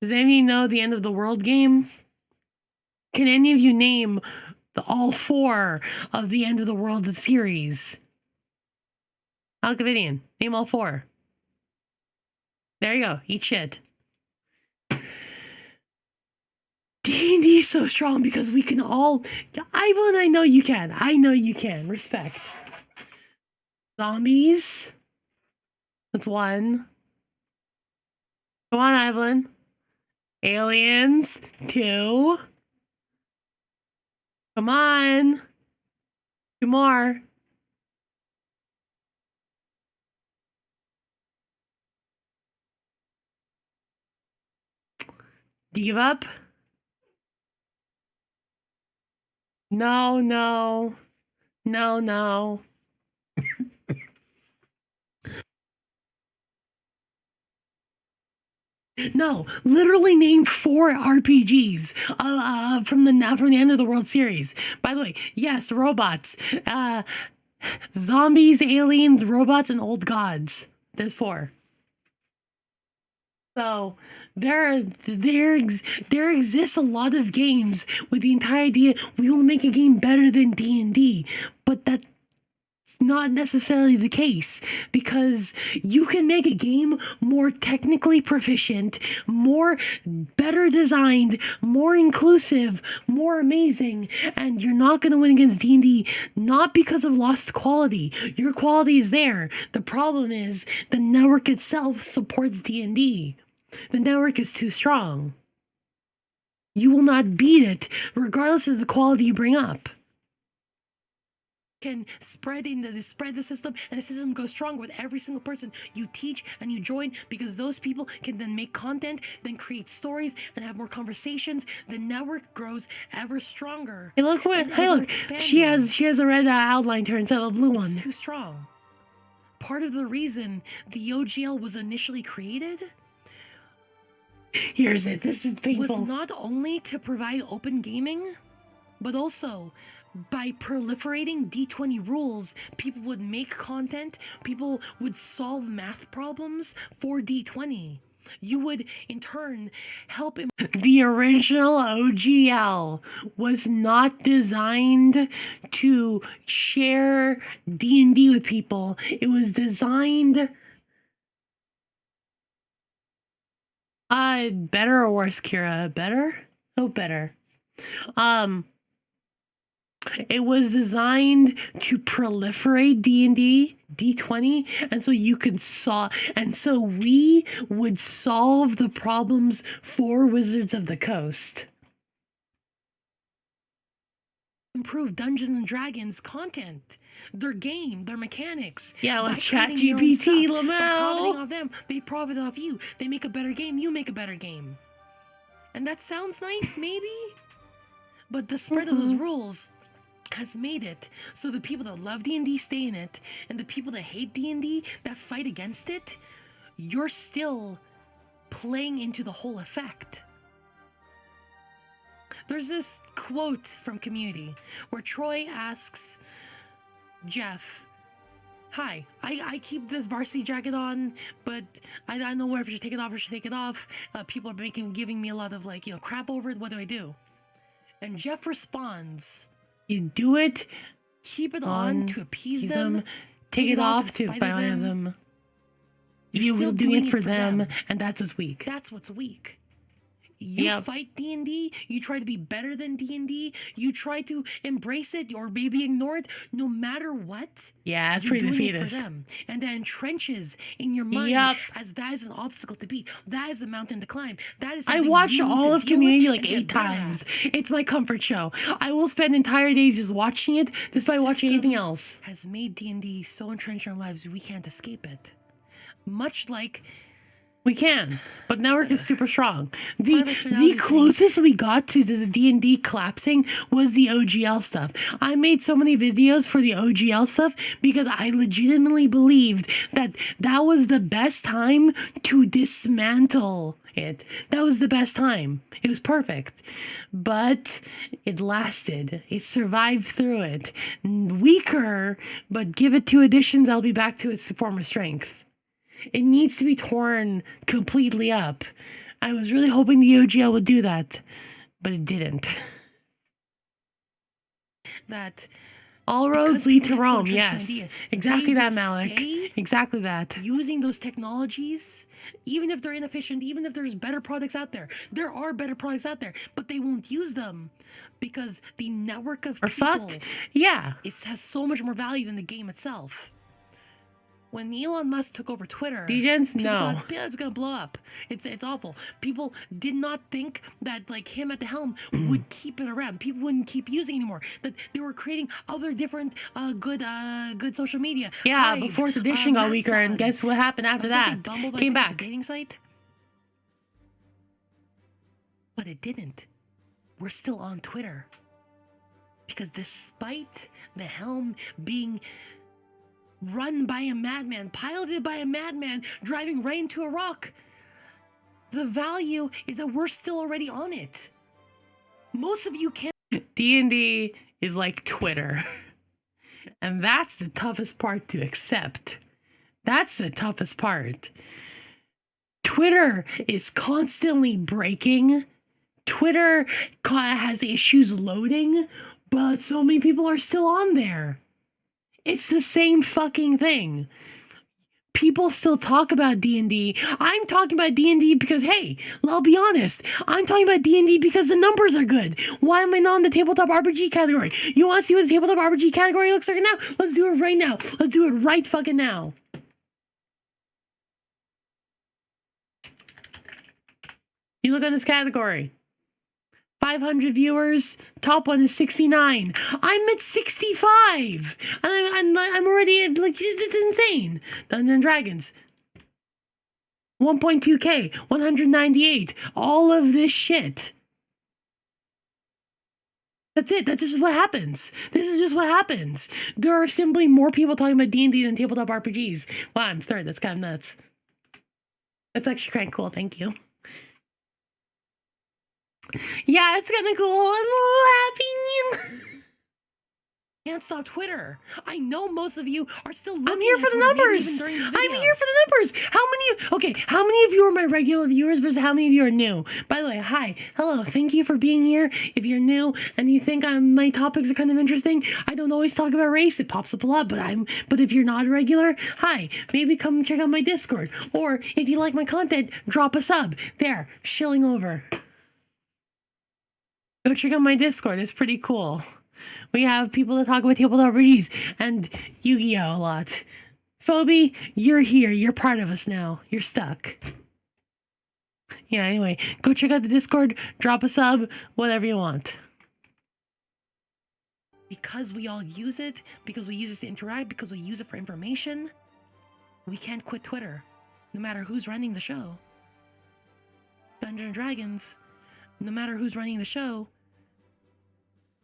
does any of you know the End of the World game? Can any of you name all 4 of the End of the World series? Alcavidian, name all 4. There you go. Eat shit. D&D is so strong because we can all... Ivan, I know you can. I know you can. Respect. Zombies. That's 1. Come on, Evelyn. Aliens. 2. Come on. 2 more. Do you give up? No, no. No, no. No, literally name 4 RPGs from the End of the World series. By the way, yes, robots, zombies, aliens, robots, and old gods. There's 4. So there exists a lot of games with the entire idea we will make a game better than D&D, but that's not necessarily the case, because you can make a game more technically proficient, better designed, more inclusive, more amazing, and you're not going to win against D&D, not because of lost quality. Your quality is there. The problem is the network itself supports D&D. The network is too strong. You will not beat it regardless of the quality you bring up. Can spread the system, and the system goes strong with every single person you teach and you join, because those people can then make content, then create stories and have more conversations. The network grows ever stronger. Hey, look what! Hey, look! She has a red outline to her instead of a blue one. It's too strong. Part of the reason the OGL was initially created. Here's it. This is painful. Was not only to provide open gaming, but also by proliferating D20 rules, people would make content, people would solve math problems for D20. You would, in turn, help him. The original OGL was not designed to share D&D with people. It was designed... better or worse, Kira? Better? Oh, better. It was designed to proliferate D&D, D20, and so you could we would solve the problems for Wizards of the Coast. Improve Dungeons and Dragons content, their game, their mechanics. Yeah, like ChatGPT, Lamau. Profiting off them, they profit off you. They make a better game, you make a better game. And that sounds nice, maybe? But the spread of those rules has made it so the people that love D&D stay in it, and the people that hate D&D, that fight against it, you're still playing into the whole effect. There's this quote from Community where Troy asks Jeff, hi, I keep this varsity jacket on, but I don't know whether I should take it off or should take it off. People are giving me a lot of like, crap over it. What do I do? And Jeff responds, you do it, keep it on to appease them, take it off to fire them. You will do it for them, and that's what's weak. That's what's weak. You fight D&D, you try to be better than D&D, you try to embrace it or maybe ignore it, no matter what. Yeah, it's pretty defeatist. For them. And then trenches in your mind as that is an obstacle to beat. That is a mountain to climb. That is I watched all of Community like 8 times. It's my comfort show. I will spend entire days just watching it despite watching anything else. Has made D&D so entrenched in our lives we can't escape it. Much like we can, but network is super strong. The closest we got to the D&D collapsing was the OGL stuff. I made so many videos for the OGL stuff because I legitimately believed that that was the best time to dismantle it. That was the best time. It was perfect. But it lasted. It survived through it. Weaker, but give it 2 editions, I'll be back to its former strength. It needs to be torn completely up. I was really hoping the OGL would do that, but it didn't. That all roads lead to Rome, yes. Exactly that, Malik. Exactly that. Using those technologies, even if they're inefficient, even if there's better products out there, there are better products out there, but they won't use them because the network of people has so much more value than the game itself. When Elon Musk took over Twitter, Degens, no, it's gonna blow up. It's awful. People did not think that like him at the helm would keep it around. People wouldn't keep using it anymore. That they were creating other different good social media. Yeah, but 4th edition got weaker, and guess what happened after that? Came back. It's a dating site, but it didn't. We're still on Twitter because despite the helm being run by a madman, piloted by a madman, driving right into a rock, the value is that we're still already on it. Most of you can't. D&D is like Twitter. And that's the toughest part to accept. That's the toughest part. Twitter is constantly breaking. Twitter has issues loading, but so many people are still on there. It's the same fucking thing. People still talk about D&D. I'm talking about D&D because, hey, I'll be honest. I'm talking about D&D because the numbers are good. Why am I not in the tabletop RPG category? You want to see what the tabletop RPG category looks like now? Let's do it right now. Let's do it right fucking now. You look at this category. 500 viewers. Top one is 69. I'm at 65. And I'm already at, like, it's insane. Dungeons and Dragons. 1.2K. 198. All of this shit. That's it. That's just what happens. This is just what happens. There are simply more people talking about D&D than tabletop RPGs. Wow, I'm 3rd. That's kind of nuts. That's actually kind of cool. Thank you. Yeah, it's kind of cool. I'm a little happy. Can't stop Twitter. I know most of you are still looking. I'm here for the numbers. I'm here for the numbers. How many of you are my regular viewers versus how many of you are new? By the way, hi, hello, thank you for being here. If you're new and you think my topics are kind of interesting, I don't always talk about race. It pops up a lot, but if you're not a regular, hi, maybe come check out my Discord. Or if you like my content, drop a sub. There, shilling over. Go check out my Discord. It's pretty cool. We have people that talk about tabletop RPGs and Yu-Gi-Oh! A lot. Phoebe, you're here. You're part of us now. You're stuck. Yeah, anyway, go check out the Discord. Drop a sub. Whatever you want. Because we all use it, because we use it to interact, because we use it for information, we can't quit Twitter, no matter who's running the show. Dungeons and Dragons, no matter who's running the show,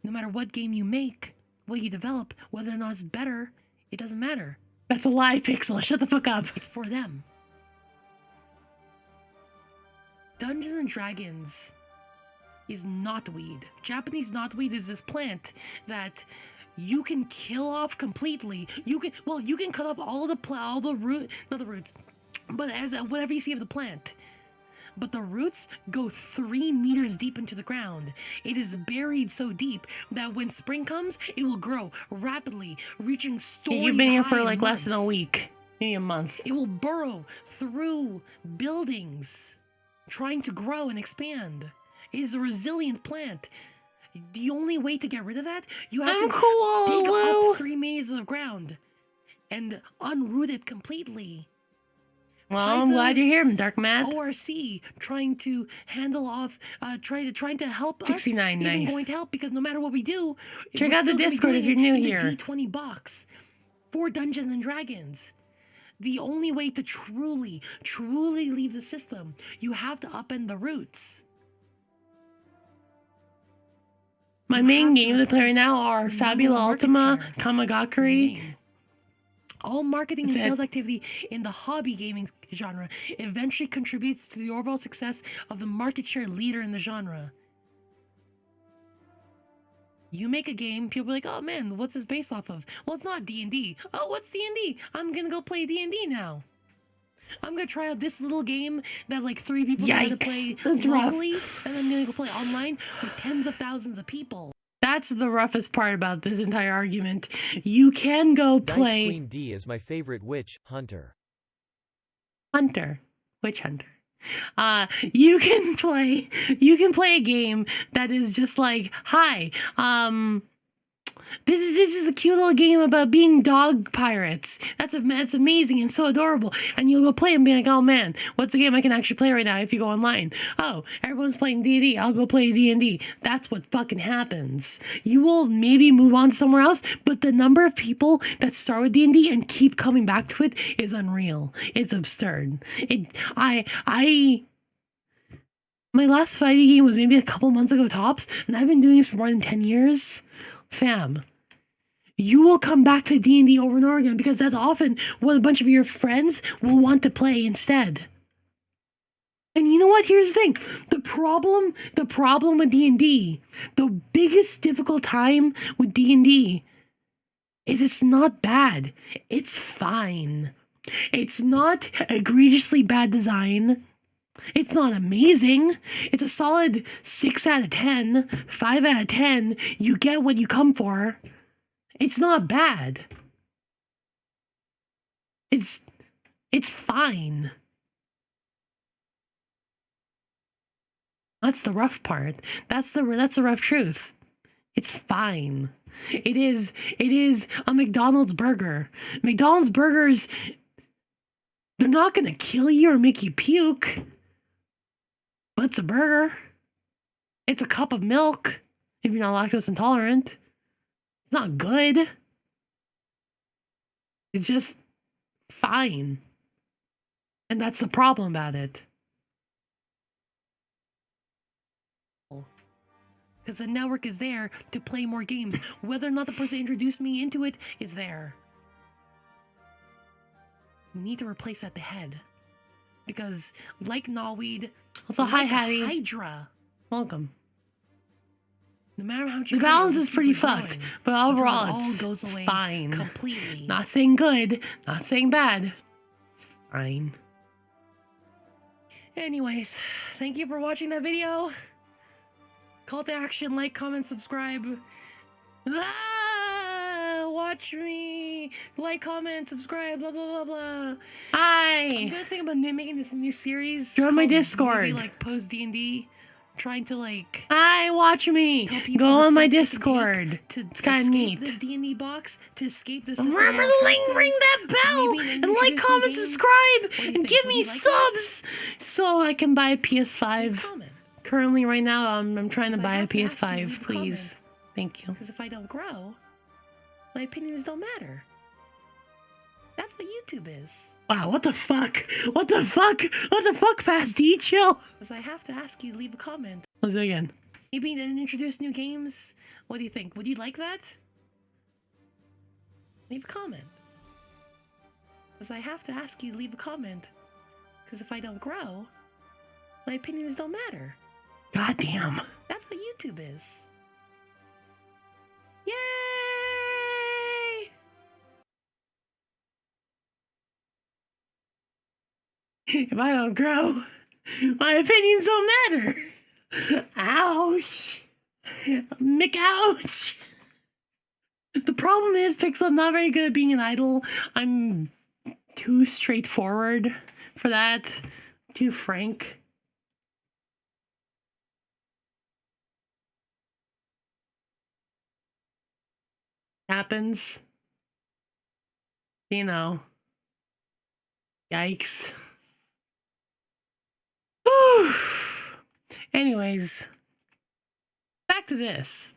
no matter what game you make, what you develop, whether or not it's better, it doesn't matter. That's a lie, Pixel. Shut the fuck up. It's for them. Dungeons and Dragons is knotweed. Japanese knotweed is this plant that you can kill off completely. You can cut off all the root, not the roots, but as whatever you see of the plant. But the roots go 3 meters deep into the ground. It is buried so deep that when spring comes, it will grow rapidly, reaching stories high. You've been here for like months. less than a week, maybe a month. It will burrow through buildings, trying to grow and expand. It is a resilient plant. The only way to get rid of that, you have to dig up 3 meters of ground and unroot it completely. Well, I'm glad you're here, Dark Math. ORC trying to handle off, trying to help 69, us isn't nice. going to help because no matter what we do, Check we're out the still gonna be Discord doing if you're it new in here. the D20 box for Dungeons and Dragons. The only way to truly leave the system, you have to upend the roots. My main games I play right now are Fabula Ultima, Kamagakuri. All marketing and That's it. sales activity in the hobby gaming genre eventually contributes to the overall success of the market share leader in the genre. You make a game, people are like, oh man, what's this based off of? Well, it's not D&D. Oh, what's D&D? I'm gonna go play D&D now. I'm gonna try out this little game that like 3 people try to play That's rough. locally, and I'm gonna go play online with tens of thousands of people. That's the roughest part about this entire argument. You can go play DiceQueen D is my favorite witch hunter. Witch Hunter. You can play a game that is just like, hi, this is a cute little game about being dog pirates. That's amazing and so adorable. And you'll go play and be like, oh man, what's a game I can actually play right now if you go online? Oh, everyone's playing D&D. I'll go play D&D. That's what fucking happens. You will maybe move on to somewhere else, but the number of people that start with D&D and keep coming back to it is unreal. It's absurd. My last 5e game was maybe a couple months ago tops, and I've been doing this for more than 10 years. Fam, you will come back to D&D over and over again because that's often what a bunch of your friends will want to play instead. And you know what? Here's the thing. The problem with D&D, the biggest difficult time with D&D is it's not bad. It's fine. It's not egregiously bad design. It's not amazing. It's a solid 6 out of 10, 5 out of 10. You get what you come for. It's not bad. It's fine. That's the rough part. That's the rough truth. It's fine. It is a McDonald's burger. McDonald's burgers, they're not gonna kill you or make you puke. But it's a burger. It's a cup of milk if you're not lactose intolerant. It's not good. It's just fine. And that's the problem about it. Because the network is there to play more games. Whether or not the person introduced me into it is there. We need to replace at the head. Because, like Gnawweed, also, like hi, Hattie. Hydra, Welcome. no matter how much The you balance try, is pretty keep it fucked, going but until overall it all it's goes away fine. completely. Not saying good, not saying bad. It's fine. Anyways, thank you for watching that video. Call to action, like, comment, subscribe. Watch me. Like, comment, subscribe, blah, blah, blah, blah. I'm gonna think about making this a new series. Join my called Discord. Maybe, like, post D&D. Trying to, like... Hi, watch me. tell people Go the on my steps they can Discord. take It's kind of escape neat. the D&D box, to escape the system. Remember and to attract ring them. that bell Maybe and introduce like, new comment, games. subscribe, What do you and think? give Would me you like that? subs so I can buy a PS5. Comment. Currently, right now, I'm trying to Because I buy a have to ask you to PS5, leave a please. comment. Thank you. Because if I don't grow, my opinions don't matter. That's what YouTube is. Wow, what the fuck? What the fuck? What the fuck, Fast D? Chill. Because I have to ask you to leave a comment. Let's do it again. Maybe then introduce new games. What do you think? Would you like that? Leave a comment. Because I have to ask you to leave a comment. Because if I don't grow, my opinions don't matter. God damn. That's what YouTube is. Yay! If I don't grow, my opinions don't matter. Ouch. McOuch. The problem is, Pixel, I'm not very good at being an idol. I'm too straightforward for that. Too frank. Happens. You know. Yikes. Whew. Anyways, back to this.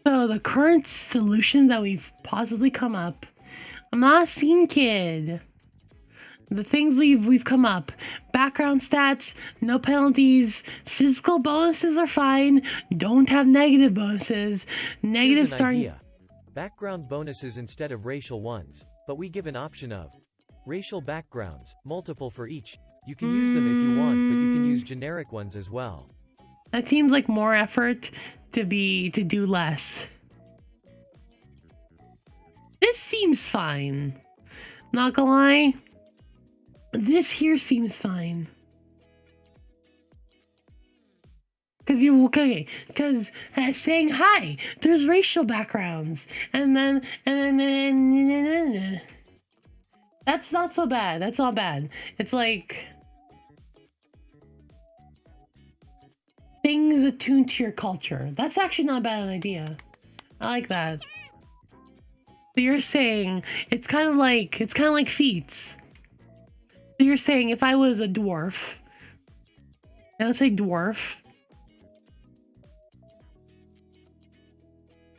So the current solution that we've possibly come up, I'm not a scene kid. The things we've come up: background stats, no penalties, physical bonuses are fine, don't have negative bonuses, negative Here's an starting. idea. Background bonuses instead of racial ones, but we give an option of racial backgrounds, multiple for each. You can use them if you want, but you can use generic ones as well. That seems like more effort to do less. This seems fine. Not gonna lie. This here seems fine. Because saying hi, there's racial backgrounds, and then that's not so bad. That's not bad. It's like things attuned to your culture. That's actually not a bad idea. I like that. But you're saying it's kind of like feats. So you're saying if I was a dwarf, and let's say dwarf,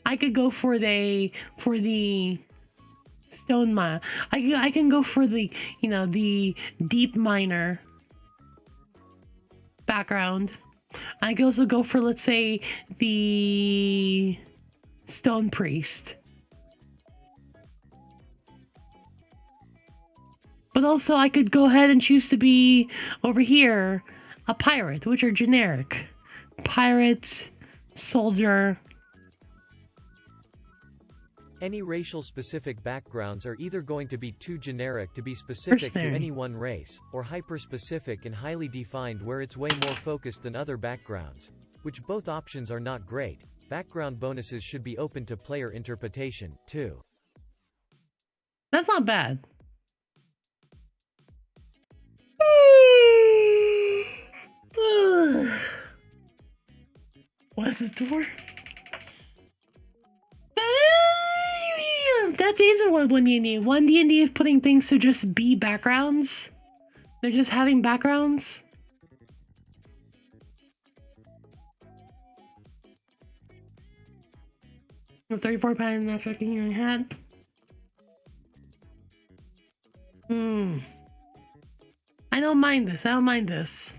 I could go for the stone mine. I can go for the the deep miner background. I could also go for, let's say, the stone priest. But also I could go ahead and choose to be over here a pirate, which are generic. Pirate, soldier. Any racial-specific backgrounds are either going to be too generic to be specific to any one race, or hyper-specific and highly defined where it's way more focused than other backgrounds, which both options are not great. Background bonuses should be open to player interpretation, too. That's not bad. What's the door? That's easy. One D&D. One D&D is putting things to just be backgrounds. They're just having backgrounds. A 34-pound metric in your head. I don't mind this. I don't mind this.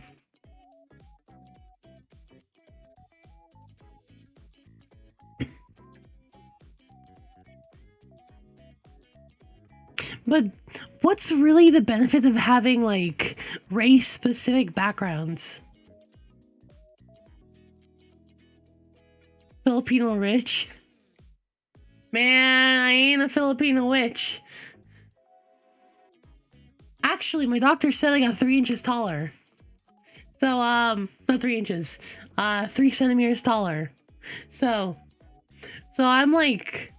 But what's really the benefit of having, like, race-specific backgrounds? Filipino rich? Man, I ain't a Filipino witch. Actually, my doctor said I got 3 inches taller. So, not 3 inches. 3 centimeters taller. So I'm like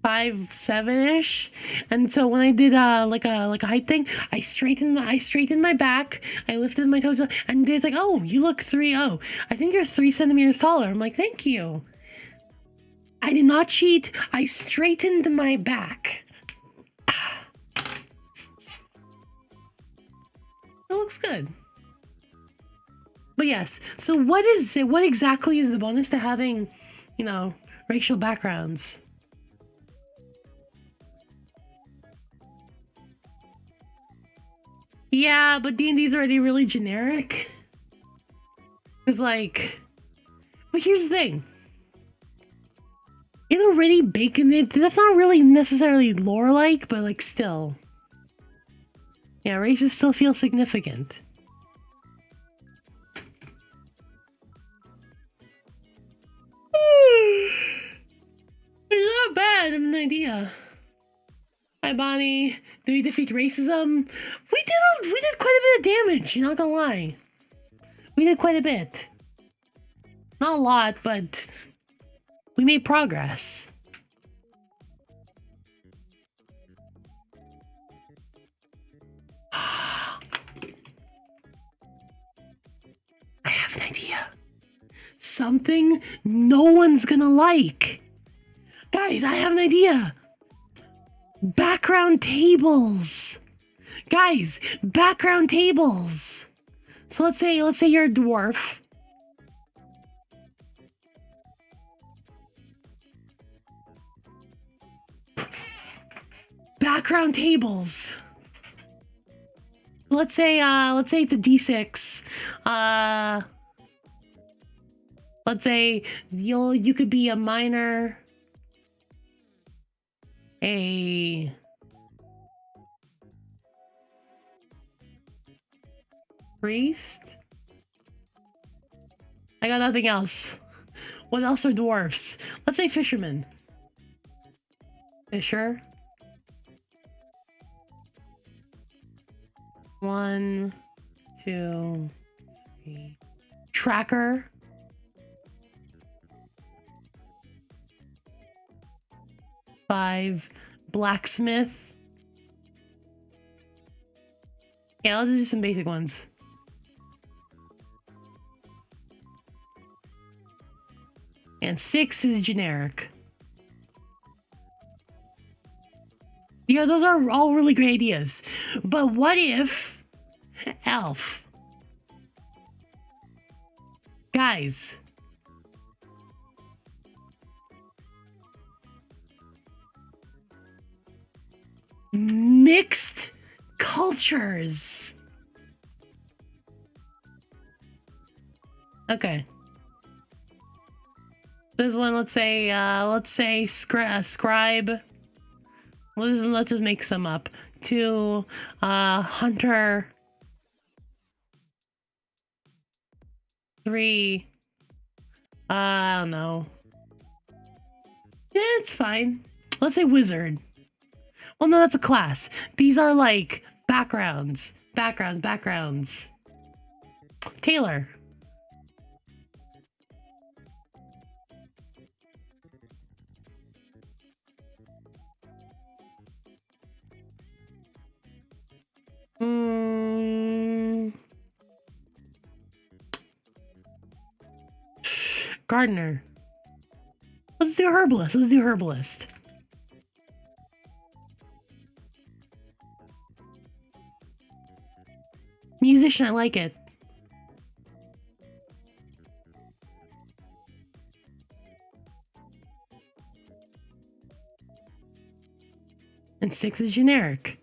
5'7"-ish, and so when I did like a height thing, I straightened my back, I lifted my toes up, and it's like, oh, you look 3'0". I think you're 3 centimeters taller. I'm like, thank you. I did not cheat. I straightened my back. It looks good. But yes, so what exactly is the bonus to having, racial backgrounds? Yeah, but D&D's already really generic. It's like, but here's the thing. It already baked in it. That's not really necessarily lore-like, but like still. Yeah, races still feel significant. It's not bad, I have an idea. Hi, Bonnie. Did we defeat racism? We did quite a bit of damage, you're not gonna lie. We did quite a bit. Not a lot, but we made progress. I have an idea. Something no one's gonna like. Guys, I have an idea. Background tables. Guys, background tables. So let's say you're a dwarf. Background tables. Let's say it's a D6. Let's say you could be a miner, a priest. I got nothing else. What else are dwarfs? Let's say fisherman. Fisher. 1, 2, 3. Tracker. Five. Blacksmith. Yeah, let's do some basic ones. And 6 is generic. Yeah, those are all really great ideas. But what if elf? Guys. Mixed cultures. Okay. This one, let's say scribe. Let's just make some up. 2, hunter. 3, I don't know. Yeah, it's fine. Let's say wizard. Well, no, that's a class. These are like backgrounds. Backgrounds. Taylor. Gardener. Let's do herbalist. Musician, I like it. And 6 is generic.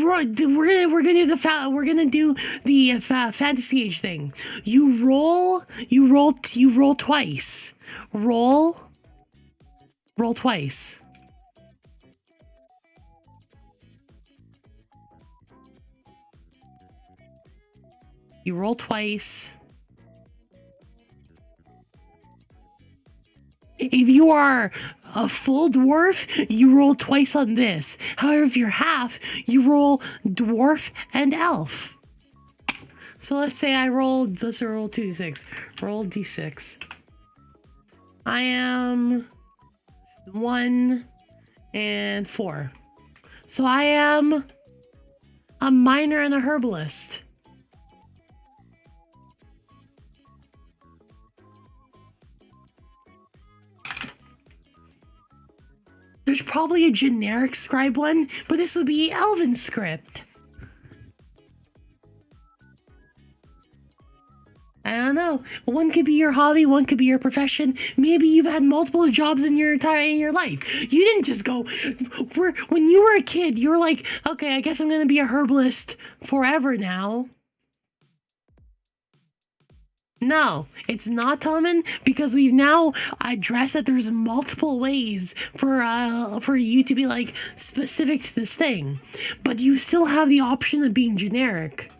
We're gonna do the fantasy age thing. You roll twice. Roll twice. You roll twice. If you are a full dwarf, you roll twice on this. However, if you're half, you roll dwarf and elf. So let's say let's roll 2d6. Roll d6. I am 1 and 4. So I am a miner and a herbalist. There's probably a generic scribe one, but this would be Elven script. I don't know. One could be your hobby, one could be your profession. Maybe you've had multiple jobs in your life. You didn't just go. When you were a kid, you were like, okay, I guess I'm gonna be a herbalist forever now. No, it's not Tommen, because we've now addressed that there's multiple ways for you to be like specific to this thing, but you still have the option of being generic.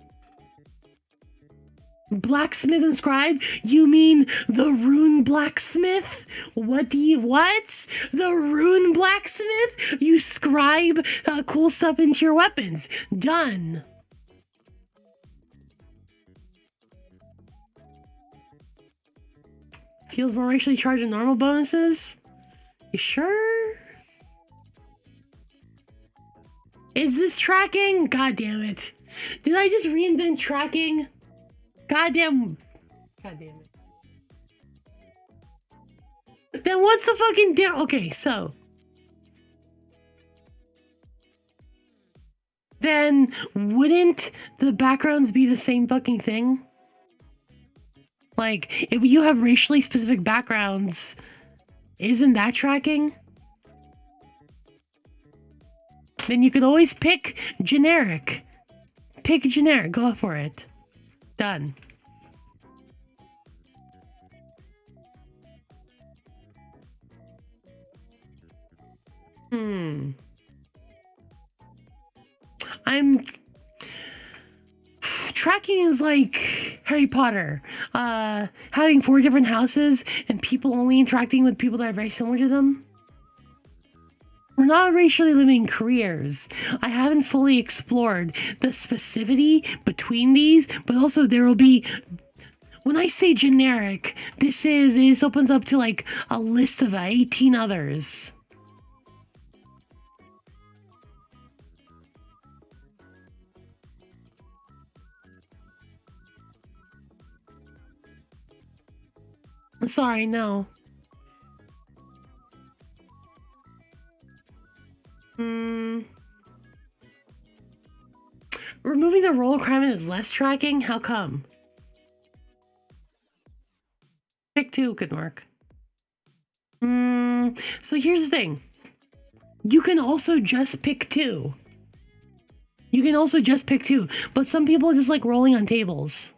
Blacksmith and scribe? You mean the rune blacksmith? What? The rune blacksmith? You scribe cool stuff into your weapons. Done. Feels more racially charged than normal bonuses? You sure? Is this tracking? God damn it. Did I just reinvent tracking? God damn it. Then what's the fucking deal? Okay, so. Then wouldn't the backgrounds be the same fucking thing? Like, if you have racially specific backgrounds, isn't that tracking? Then you could always pick generic. Pick generic. Go for it. Done. Tracking is like Harry Potter. Having 4 different houses and people only interacting with people that are very similar to them. We're not racially limiting careers. I haven't fully explored the specificity between these, but also there will be... When I say generic, this opens up to like a list of 18 others. Sorry, no. Removing the role requirement is less tracking? How come? Pick 2 could work. So here's the thing. You can also just pick 2. But some people just like rolling on tables.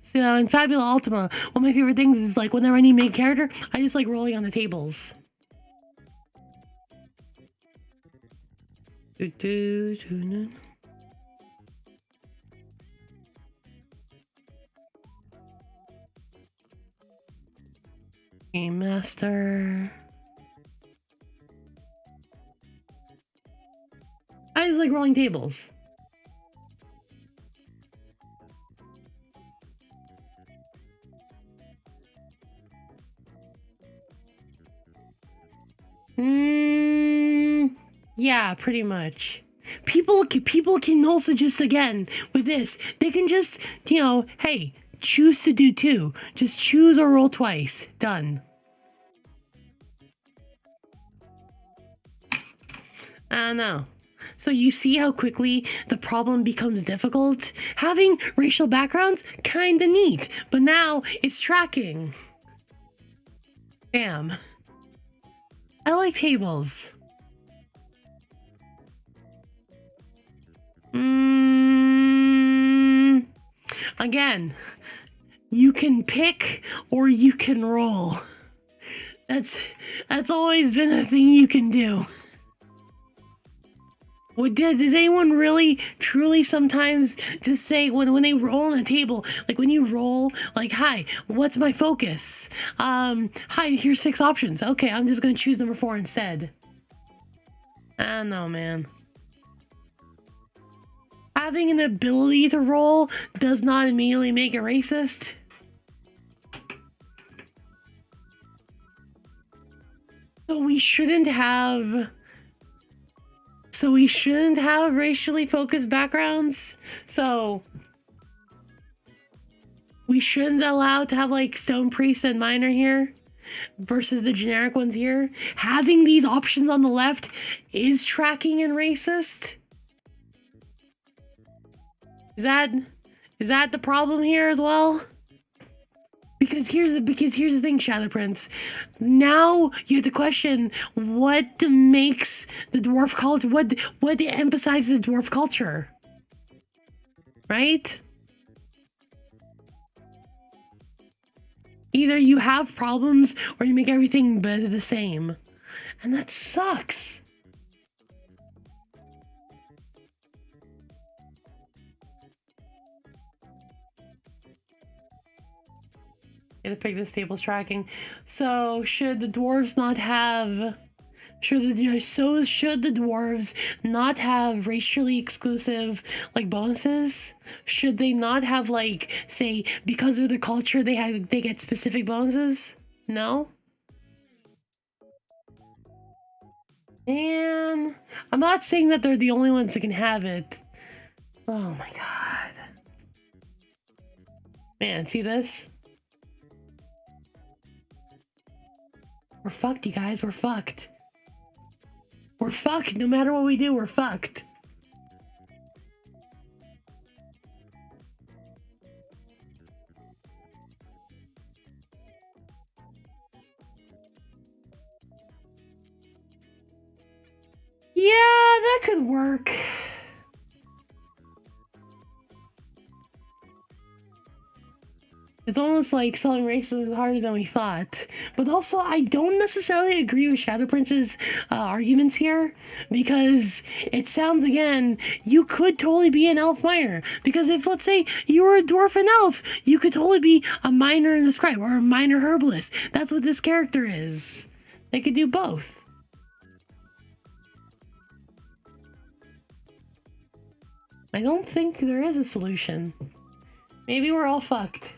So in Fabula Ultima, one of my favorite things is like whenever I need to make a character, I just like rolling on the tables. Game Master. I just like rolling tables. Yeah, pretty much. People can also just, again, with this, they can just, you know, hey, choose to do 2. Just choose or roll twice. Done. I don't know. So you see how quickly the problem becomes difficult? Having racial backgrounds, kinda neat, but now it's tracking. Damn. I like tables. Again, you can pick or you can roll. That's always been a thing you can do. Does anyone really, truly sometimes just say, when they roll on a table, like when you roll, like, hi, what's my focus? Hi, here's 6 options. Okay, I'm just gonna choose number 4 instead. I don't know, man. Having an ability to roll does not immediately make it racist. So we shouldn't have racially focused backgrounds. So we shouldn't allow to have like Stone Priest and Miner here versus the generic ones here. Having these options on the left is tracking and racist. Is that the problem here as well? Because here's the thing, Shadow Prince. Now you have to question what makes the dwarf culture, what emphasizes dwarf culture, right? Either you have problems or you make everything better the same. And that sucks. Gonna pick this table's tracking. So should the dwarves not have should the dwarves not have racially exclusive like bonuses? Should they not have like say because of their culture they get specific bonuses? No? Man, I'm not saying that they're the only ones that can have it. Oh my god. Man, see this? We're fucked, you guys. We're fucked. We're fucked. No matter what we do, we're fucked. Yeah, that could work. It's almost like solving racism is harder than we thought. But also, I don't necessarily agree with Shadow Prince's arguments here, because it sounds, again, you could totally be an elf miner. Because if, let's say, you were a dwarf and elf, you could totally be a miner and a scribe, or a miner herbalist. That's what this character is. They could do both. I don't think there is a solution. Maybe we're all fucked.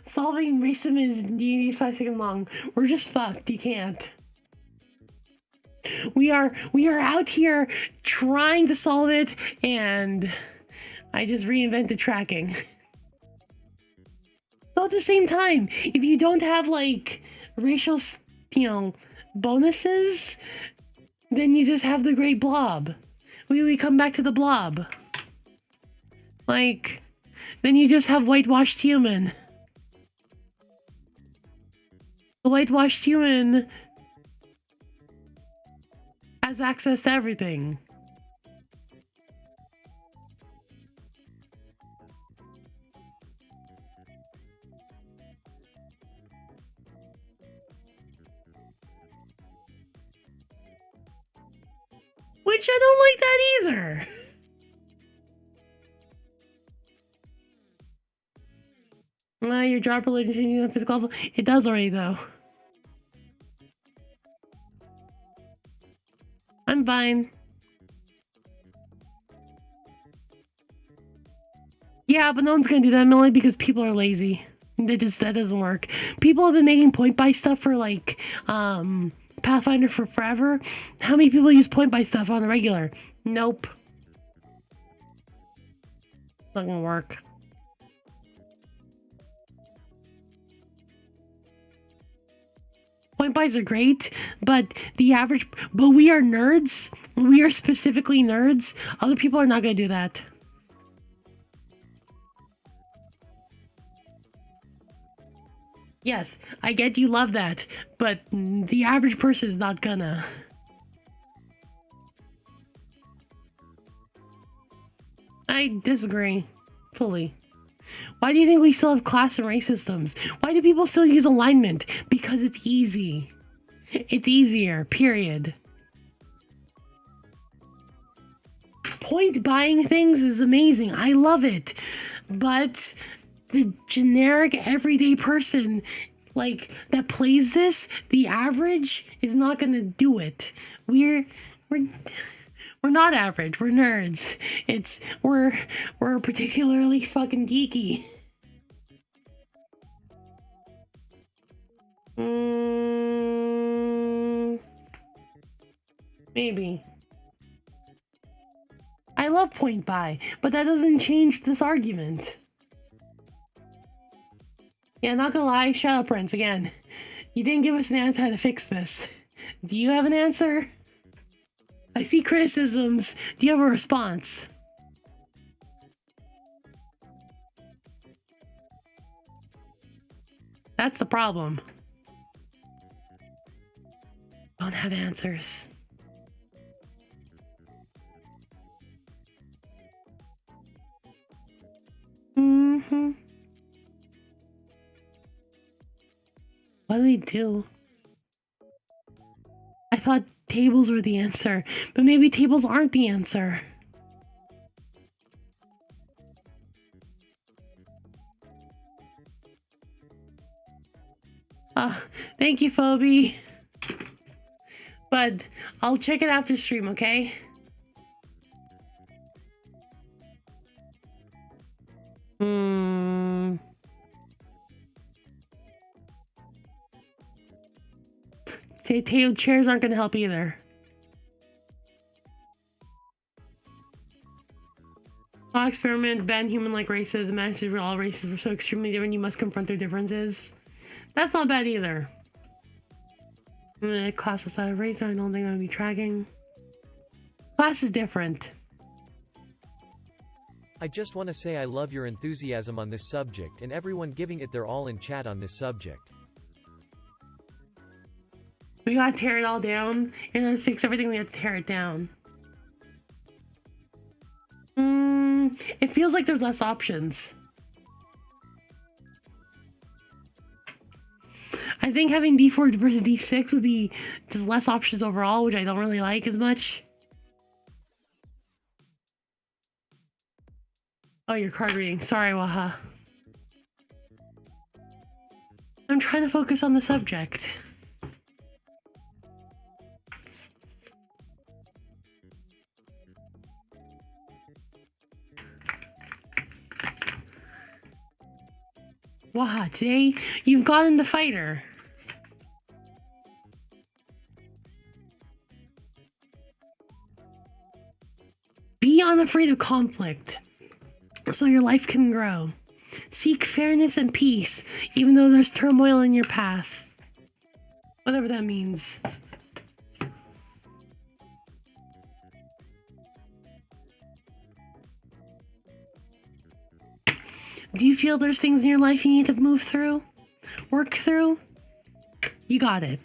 Solving racism is D&D 5 seconds long. We're just fucked. You can't. We are out here trying to solve it, and I just reinvented tracking. So at the same time, if you don't have like racial, bonuses, then you just have the great blob. We come back to the blob. Like, then you just have whitewashed human. The whitewashed human has access to everything. Which I don't like that either. Your job related to physical level. It does already, though. I'm fine. Yeah, but no one's gonna do that, Millie, because people are lazy. That doesn't work. People have been making point buy stuff for like Pathfinder for forever. How many people use point buy stuff on the regular? Nope. Not gonna work. Point buys are great, but we are nerds. We are specifically nerds. Other people are not gonna do that. Yes, I get you love that, but the average person is not gonna. I disagree fully. Why do you think we still have class and race systems? Why do people still use alignment? Because it's easy. It's easier, period. Point buying things is amazing. I love it. But the generic everyday person like that plays this, the average is not gonna do it. We're not average, we're nerds. We're particularly fucking geeky. Maybe. I love point buy, but that doesn't change this argument. Yeah, not gonna lie, Shadow Prince, again. You didn't give us an answer how to fix this. Do you have an answer? I see criticisms. Do you have a response? That's the problem. Don't have answers. What do we do? I thought tables were the answer, but maybe tables aren't the answer. Thank you, Phoebe. But I'll check it after stream, okay? Chairs aren't gonna help either. All experiment, ban human-like races, and manage to all races were so extremely different you must confront their differences. That's not bad either. Class aside of race, I don't think I'll be tracking. Class is different. I just want to say I love your enthusiasm on this subject and everyone giving it their all in chat on this subject. We gotta tear it all down, and then fix everything we have to tear it down. It feels like there's less options. I think having D4 versus D6 would be just less options overall, which I don't really like as much. Oh, your card reading. Sorry, Waha. I'm trying to focus on the subject. Wow, today you've gotten the fighter. Be unafraid of conflict, so your life can grow. Seek fairness and peace, even though there's turmoil in your path. Whatever that means. Do you feel there's things in your life you need to move through? Work through? You got it.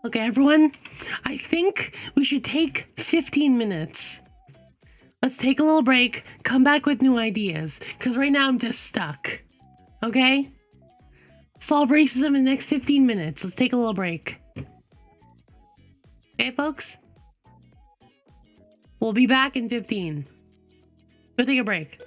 Okay, everyone, I think we should take 15 minutes. Let's take a little break, come back with new ideas, because right now I'm just stuck. Okay? Solve racism in the next 15 minutes. Let's take a little break. Okay, folks? We'll be back in 15. Go take a break.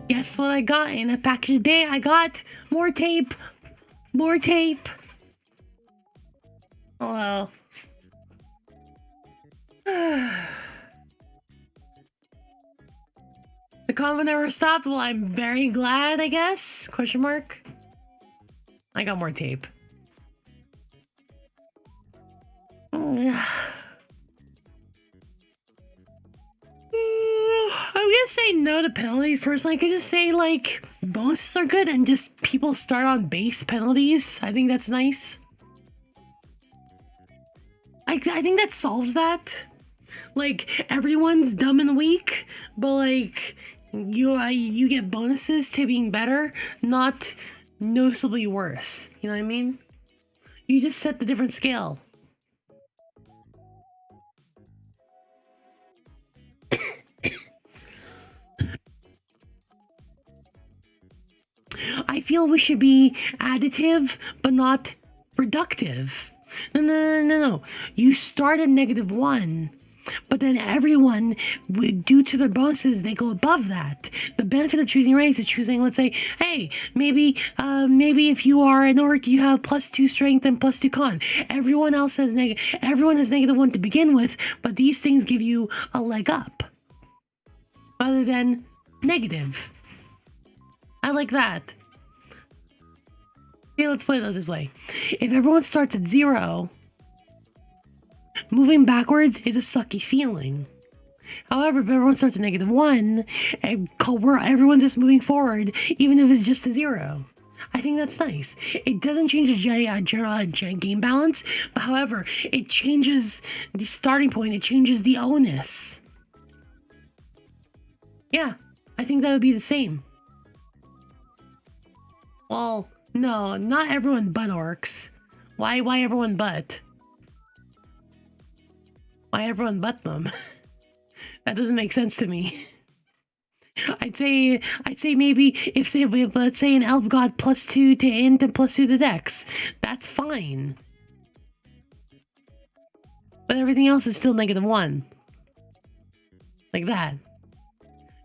Guess what I got in a package today? I got more tape. More tape. Hello. The comment never stopped. Well, I'm very glad, I guess. Question mark. I got more tape. I'm gonna say no to penalties personally. I could just say like bonuses are good and just people start on base penalties. I think that's nice. I think that solves that. Like everyone's dumb and weak, but like you get bonuses to being better, not noticeably worse. You know what I mean? You just set the different scale. I feel we should be additive, but not reductive. No. You start at -1, but then everyone, due to their bonuses, they go above that. The benefit of choosing race is choosing, let's say, hey, maybe if you are an orc, you have +2 strength and +2 con. Everyone else has everyone has -1 to begin with, but these things give you a leg up, rather than negative. I like that. Okay, let's play it this way. If everyone starts at 0, moving backwards is a sucky feeling. However, if everyone starts at -1, everyone's just moving forward, even if it's just a 0. I think that's nice. It doesn't change the general game balance, but however, it changes the starting point. It changes the onus. Yeah, I think that would be the same. Well, no, not everyone but orcs. Why everyone but? Why everyone but them? That doesn't make sense to me. I'd say maybe if let's say an elf got +2 to int and +2 to dex, that's fine. But everything else is still -1. Like that.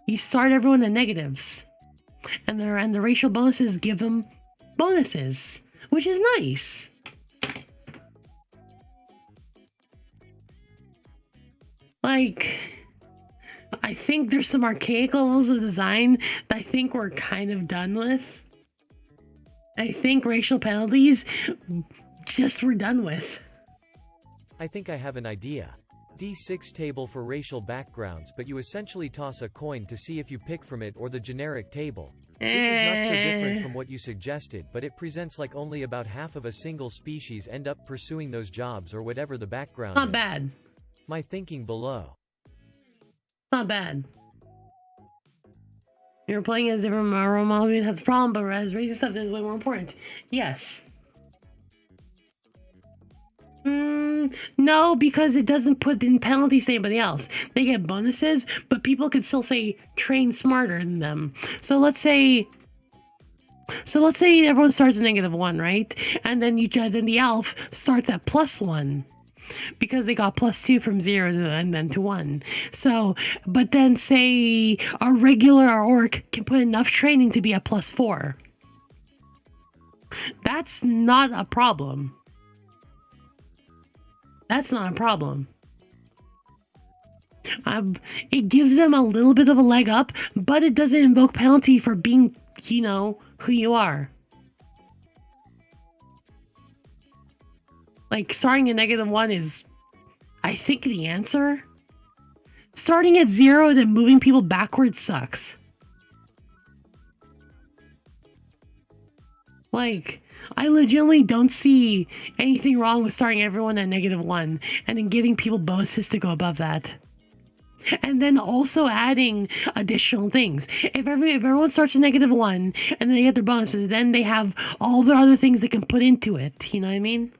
You start everyone at negatives. And the racial bonuses give them bonuses, which is nice. Like, I think there's some archaic levels of design that I think we're kind of done with. I think racial penalties just we're done with. I think I have an idea. D6 table for racial backgrounds, but you essentially toss a coin to see if you pick from it or the generic table. This is not so different from what you suggested, but it presents like only about half of a single species end up pursuing those jobs or whatever the background is. Not bad. My thinking below. Not bad. You're playing as different role model, that's a problem, but as racist stuff is way more important. Yes. No, because it doesn't put in penalties to anybody else. They get bonuses, but people could still say train smarter than them. So let's say everyone starts at -1, right? And then then the elf starts at +1 because they got +2 from 0 and then to 1. So, but then say a regular orc can put enough training to be at +4. That's not a problem. That's not a problem. It gives them a little bit of a leg up, but it doesn't invoke penalty for being, you know, who you are. Like, starting at -1 is, I think, the answer. Starting at 0 and then moving people backwards sucks. Like, I legitimately don't see anything wrong with starting everyone at -1 and then giving people bonuses to go above that. And then also adding additional things. If everyone starts at -1 and then they get their bonuses, then they have all the other things they can put into it. You know what I mean?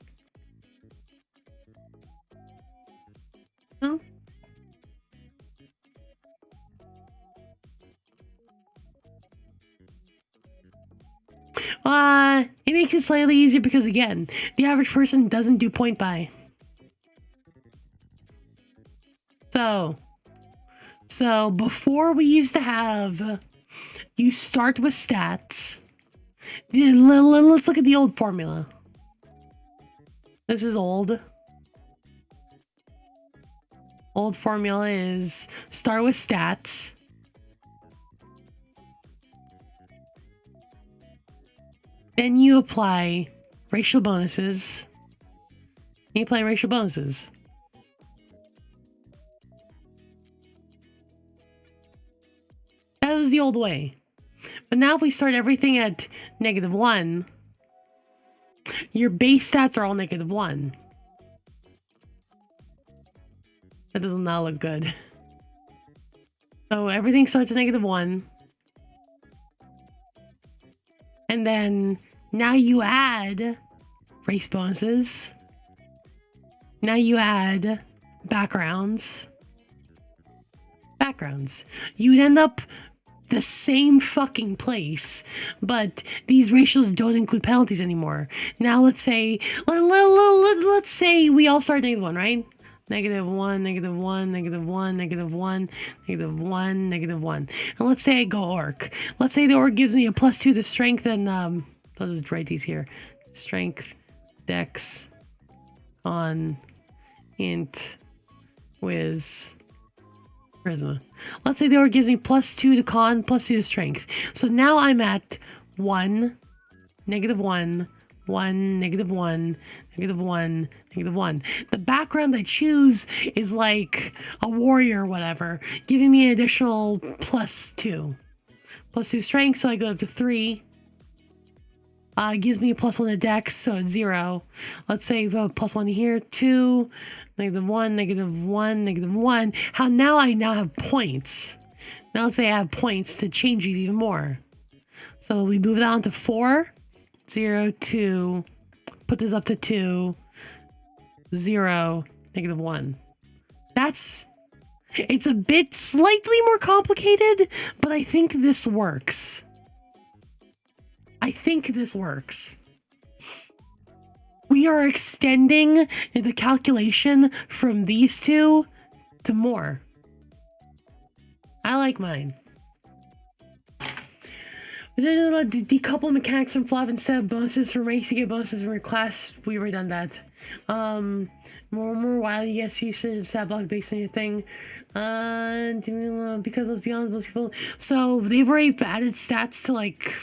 No? It makes it slightly easier because, again, the average person doesn't do point buy. So before we used to have You start with stats. Let's look at the old formula. This is old. Old formula is start with stats. Then you apply racial bonuses. You apply racial bonuses. That was the old way. But now if we start everything at -1, your base stats are all -1. That does not look good. So everything starts at -1. And then now you add race bonuses. Now you add backgrounds. You'd end up the same fucking place, but these ratios don't include penalties anymore. Now let's say we all start -1, right? -1, -1, -1, -1, -1, -1. And let's say I go orc. Let's say the orc gives me a +2 to strength and I'll just write these here. Strength, dex, con, int, whiz, charisma. Let's say the orc gives me +2 to con, +2 to strength. So now I'm at 1, -1, 1, -1, -1, -1. The background I choose is like a warrior or whatever, giving me an additional +2. +2 strength, so I go up to 3. Gives me a +1 to dex, so it's 0. Let's say +1 here, 2, -1, -1, -1. I now have points. Now let's say I have points to change these even more. So we move it on to 4, 0, 2, put this up to 2, 0, -1. It's a bit slightly more complicated, but I think this works. We are extending the calculation from these two to more. I like mine. Decouple mechanics from flop instead of bonuses from race. You get bonuses from your class. We already done that. More wildly, yes, you should stat block based on your thing. Because let's be honest, most people. So they've already added stats to like.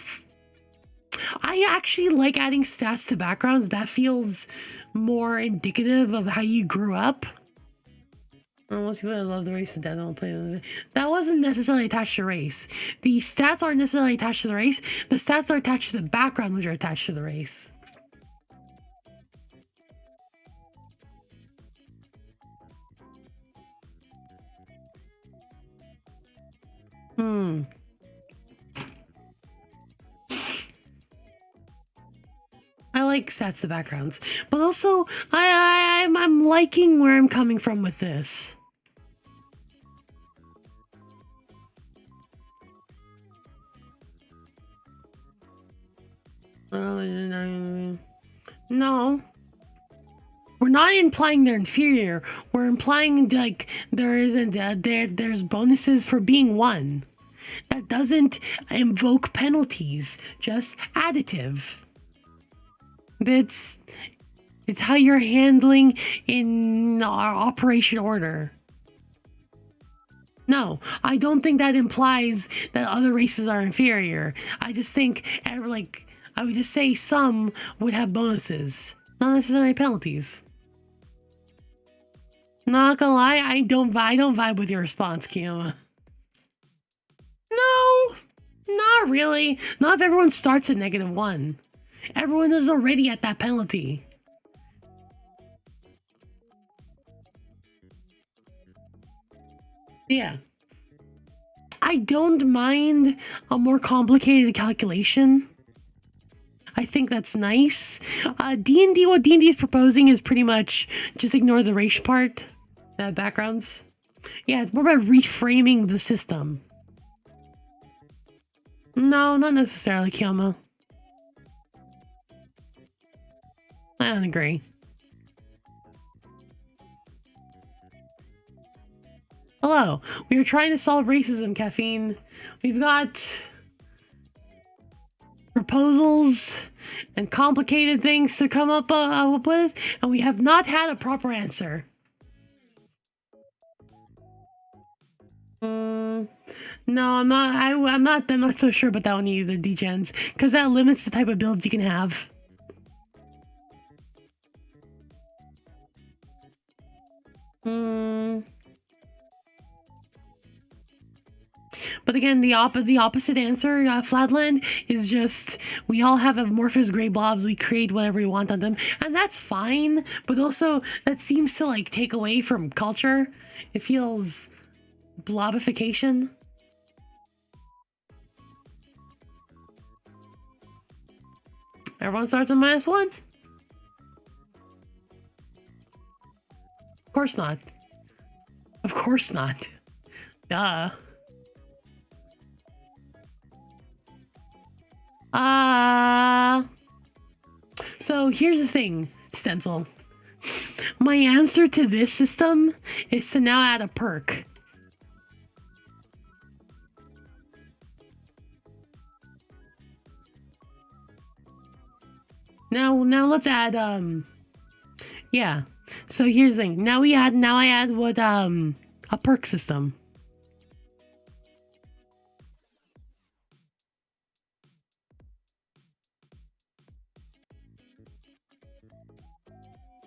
I actually like adding stats to backgrounds. That feels more indicative of how you grew up. Most people love the race and that don't play. That wasn't necessarily attached to race. The stats aren't necessarily attached to the race. The stats are attached to the background, which are attached to the race. I like stats to backgrounds, but also I'm liking where I'm coming from with this. No. We're not implying they're inferior. We're implying like there's bonuses for being 1. That doesn't invoke penalties, just additive. It's how you're handling in our operation order. No, I don't think that implies that other races are inferior. I just think, I would just say some would have bonuses, not necessarily penalties. Not gonna lie, I don't vibe with your response, Kioma. No, not really. Not if everyone starts at -1. Everyone is already at that penalty. Yeah. I don't mind a more complicated calculation. I think that's nice. D&D, what D&D is proposing is pretty much just ignore the race part. Backgrounds. Yeah, it's more about reframing the system. No, not necessarily, Kiyomo. I don't agree. Hello, we are trying to solve racism, Caffeine. We've got proposals and complicated things to come up with, and we have not had a proper answer. No, I'm not. I'm not. I'm not so sure about that one either, Degens, because that limits the type of builds you can have. But again, the opposite answer, Flatland, is just we all have amorphous gray blobs. We create whatever we want on them, and that's fine. But also, that seems to like take away from culture. It feels blobification. Everyone starts on -1? Of course not. Of course not. Duh. So here's the thing, Stencil. My answer to this system is to now add a perk. Now let's add yeah. So here's the thing. Now I add what a perk system.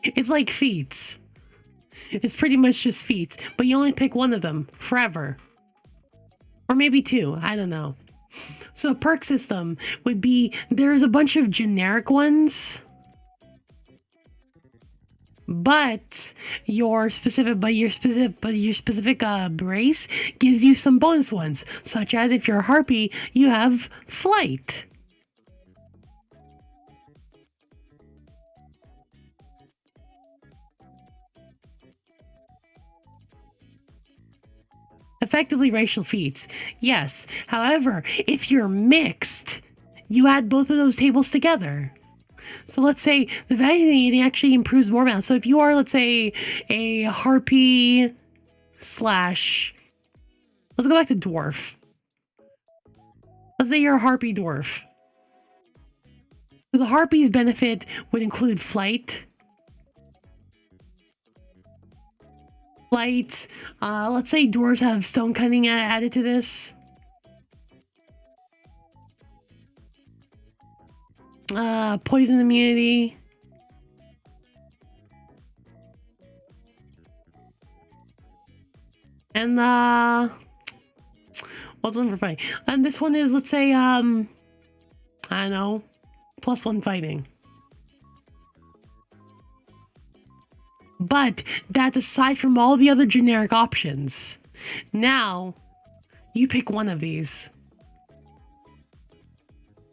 It's like feats. It's pretty much just feats, but you only pick one of them forever. Or maybe two, I don't know. So a perk system would be, there's a bunch of generic ones, but your specific brace gives you some bonus ones, such as if you're a harpy, you have flight. Effectively racial feats, yes. However, if you're mixed, you add both of those tables together. So let's say the value actually improves more balance. So if you are, let's say, a harpy slash... Let's go back to dwarf. Let's say you're a harpy dwarf. So the harpy's benefit would include flight. Let's say dwarves have stone cutting added to this. Poison immunity. And what's one for fighting? And this one is, let's say, I don't know, +1 fighting. But that's aside from all the other generic options. Now, you pick one of these.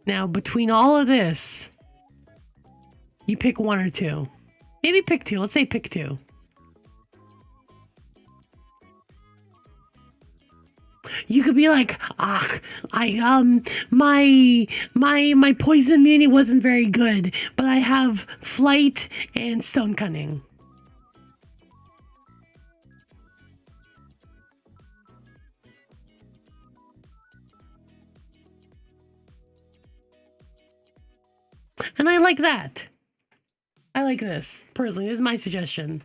Now, between all of this, you pick one or two. Maybe pick two. Let's say pick two. You could be like, my poison immunity wasn't very good, but I have flight and stone cunning. And I like that. I like this. Personally, this is my suggestion.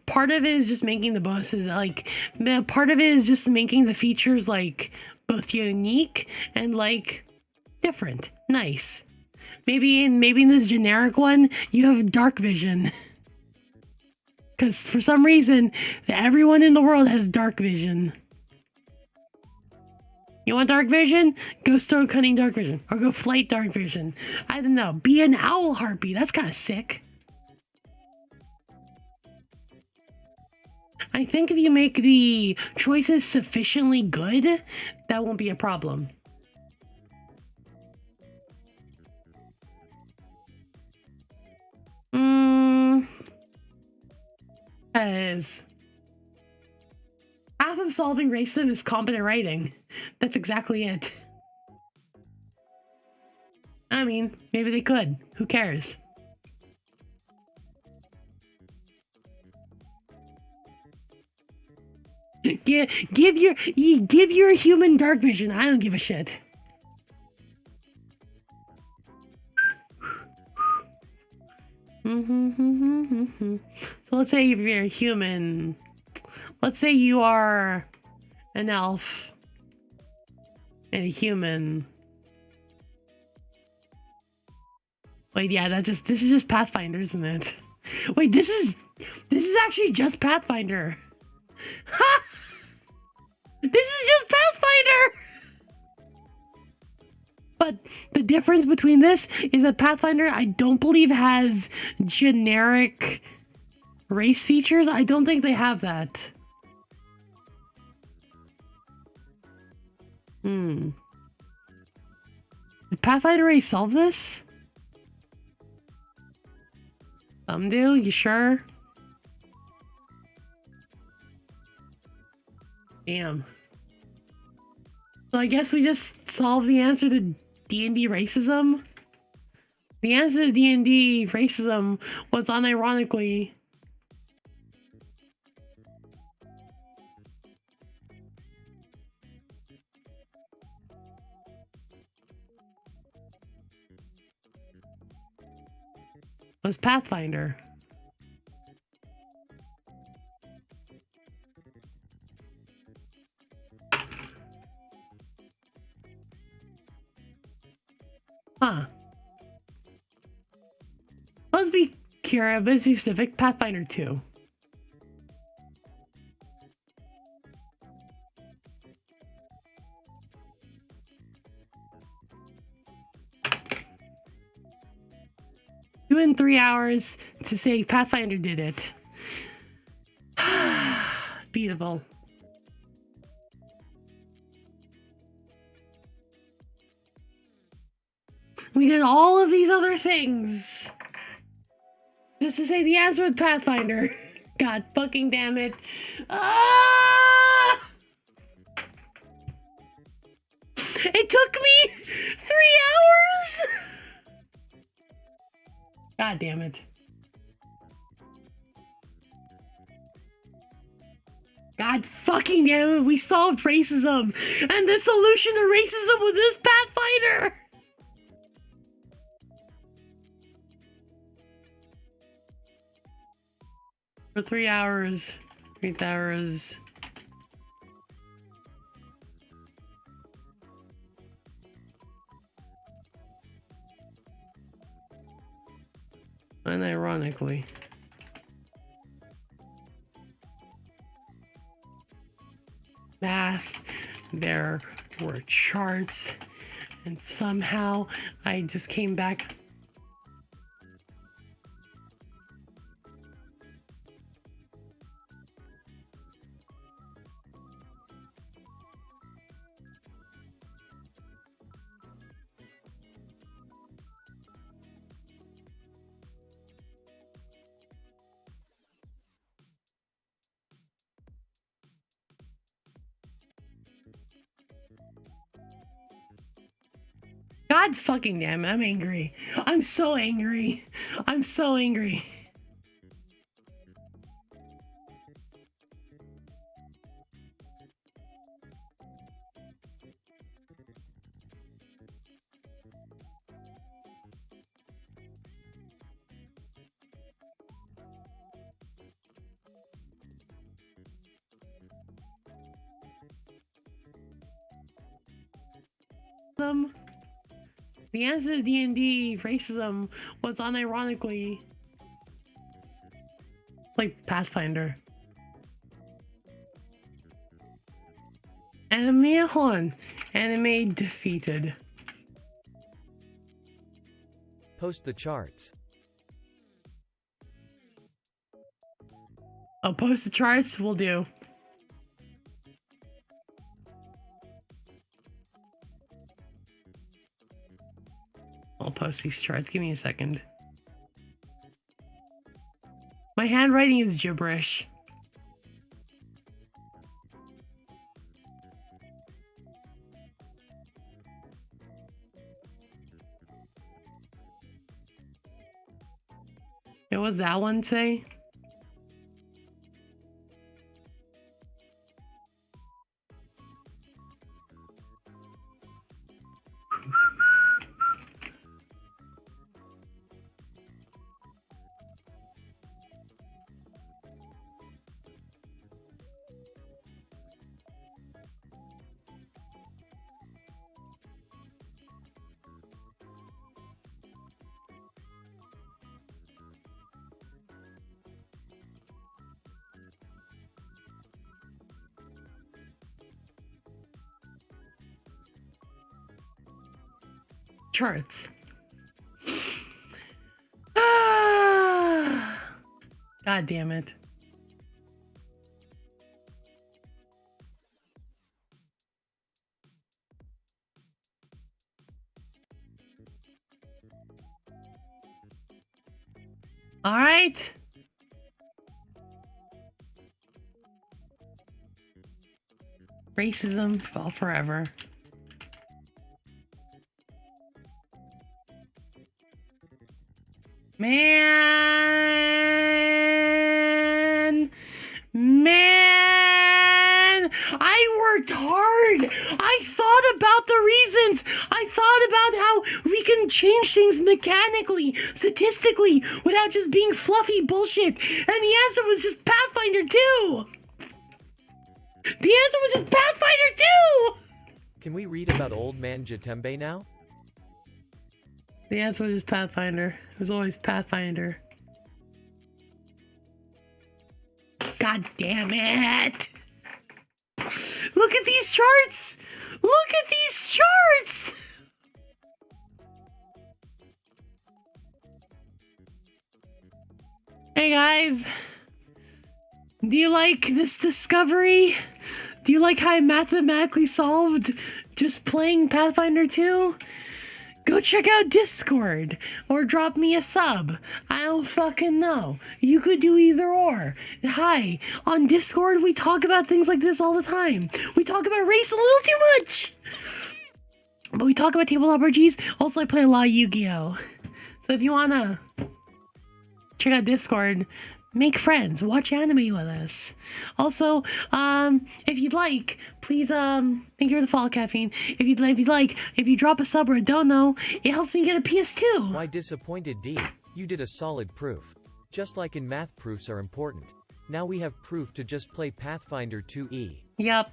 Part of it is just making the bonuses, like, part of it is just making the features, like, both unique and, like, different. Nice. Maybe in this generic one, you have dark vision. Because for some reason, everyone in the world has dark vision. You want dark vision? Go stone cutting dark vision. Or go flight dark vision. I don't know. Be an owl harpy. That's kind of sick. I think if you make the choices sufficiently good, that won't be a problem. As half of solving racism is competent writing. That's exactly it. I mean, maybe they could. Who cares? Give your human dark vision. I don't give a shit. So let's say if you're a human, let's say you are an elf and a human. Wait, yeah, this is just Pathfinder, isn't it? Wait, this is actually just Pathfinder. Ha! This is just Pathfinder! But the difference between this is that Pathfinder, I don't believe, has generic race features. I don't think they have that. Did Pathfinder already solve this? Some do? You sure? Damn. So I guess we just solved the answer to D&D racism? The answer to D&D racism was unironically... was Pathfinder. Huh. Let's be curious, let's be specific. Pathfinder 2. In 3 hours to say Pathfinder did it. Beautiful. We did all of these other things just to say the answer with Pathfinder. God fucking damn it. Ah! It took me 3 hours! God damn it. God fucking damn it, we solved racism! And the solution to racism was this Pathfinder! For 3 hours. 3 hours. Unironically. Math, there were charts, and somehow I just came back. God fucking damn it, I'm angry. I'm so angry. I'm so angry. The answer to D&D racism was unironically like Pathfinder. Anime on. Anime defeated. Post the charts. I'll post the charts, will do. I'll post these charts. Give me a second. My handwriting is gibberish. What was that one say? charts. God damn it. All right. Racism fell forever. Man, I worked hard. I thought about the reasons. I thought about how we can change things mechanically, statistically, without just being fluffy bullshit. And the answer was just Pathfinder 2. The answer was just Pathfinder 2. Can we read about Old Man Jatembe now? The answer was just Pathfinder. It was always Pathfinder. God damn it! Look at these charts! Look at these charts! Hey guys, do you like this discovery? Do you like how I mathematically solved just playing Pathfinder 2? Go check out Discord or drop me a sub. I don't fucking know. You could do either or. Hi, on Discord we talk about things like this all the time. We talk about race a little too much. But we talk about tabletop RPGs. Also, I play a lot of Yu-Gi-Oh! So if you wanna check out Discord, make friends, watch anime with us. Also, if you'd like, please, thank you for the follow, Caffeine. If you drop a sub or a dono, it helps me get a PS2. Why disappointed, D? You did a solid proof. Just like in math, proofs are important. Now we have proof to just play Pathfinder 2E. Yup.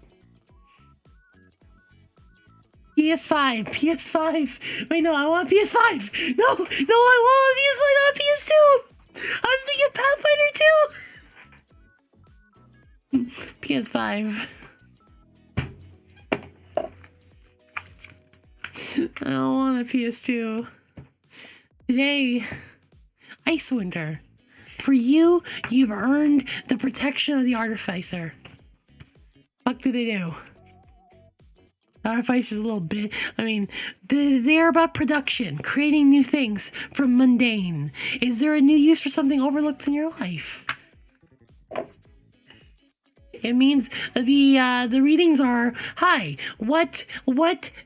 PS5. Wait, no, I want PS5. No, I want PS5, not PS2. I was thinking Pathfinder 2. PS5. I don't want a PS2. Today, Icewinder. For you, you've earned the protection of the Artificer. What do they do? Artificer's a little bit. I mean, they're about production, creating new things from mundane. Is there a new use for something overlooked in your life? It means the readings are, hi, what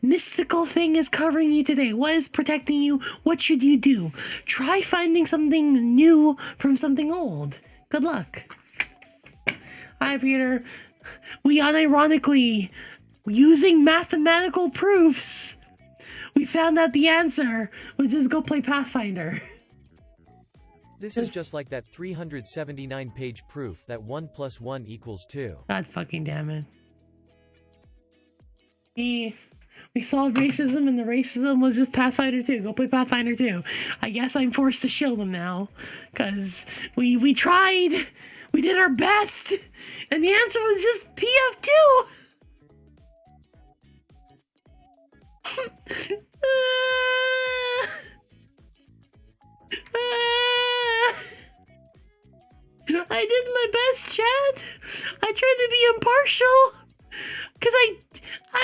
mystical thing is covering you today? What is protecting you? What should you do? Try finding something new from something old. Good luck. Hi, Peter. We unironically, using mathematical proofs, we found out the answer was just go play Pathfinder. This is just like that 379-page proof that 1 + 1 = 2. God fucking damn it. We solved racism, and the racism was just Pathfinder 2. Go play Pathfinder 2. I guess I'm forced to shield them now, because we tried. We did our best, and the answer was just PF2. I did my best, chat. I tried to be impartial. Because I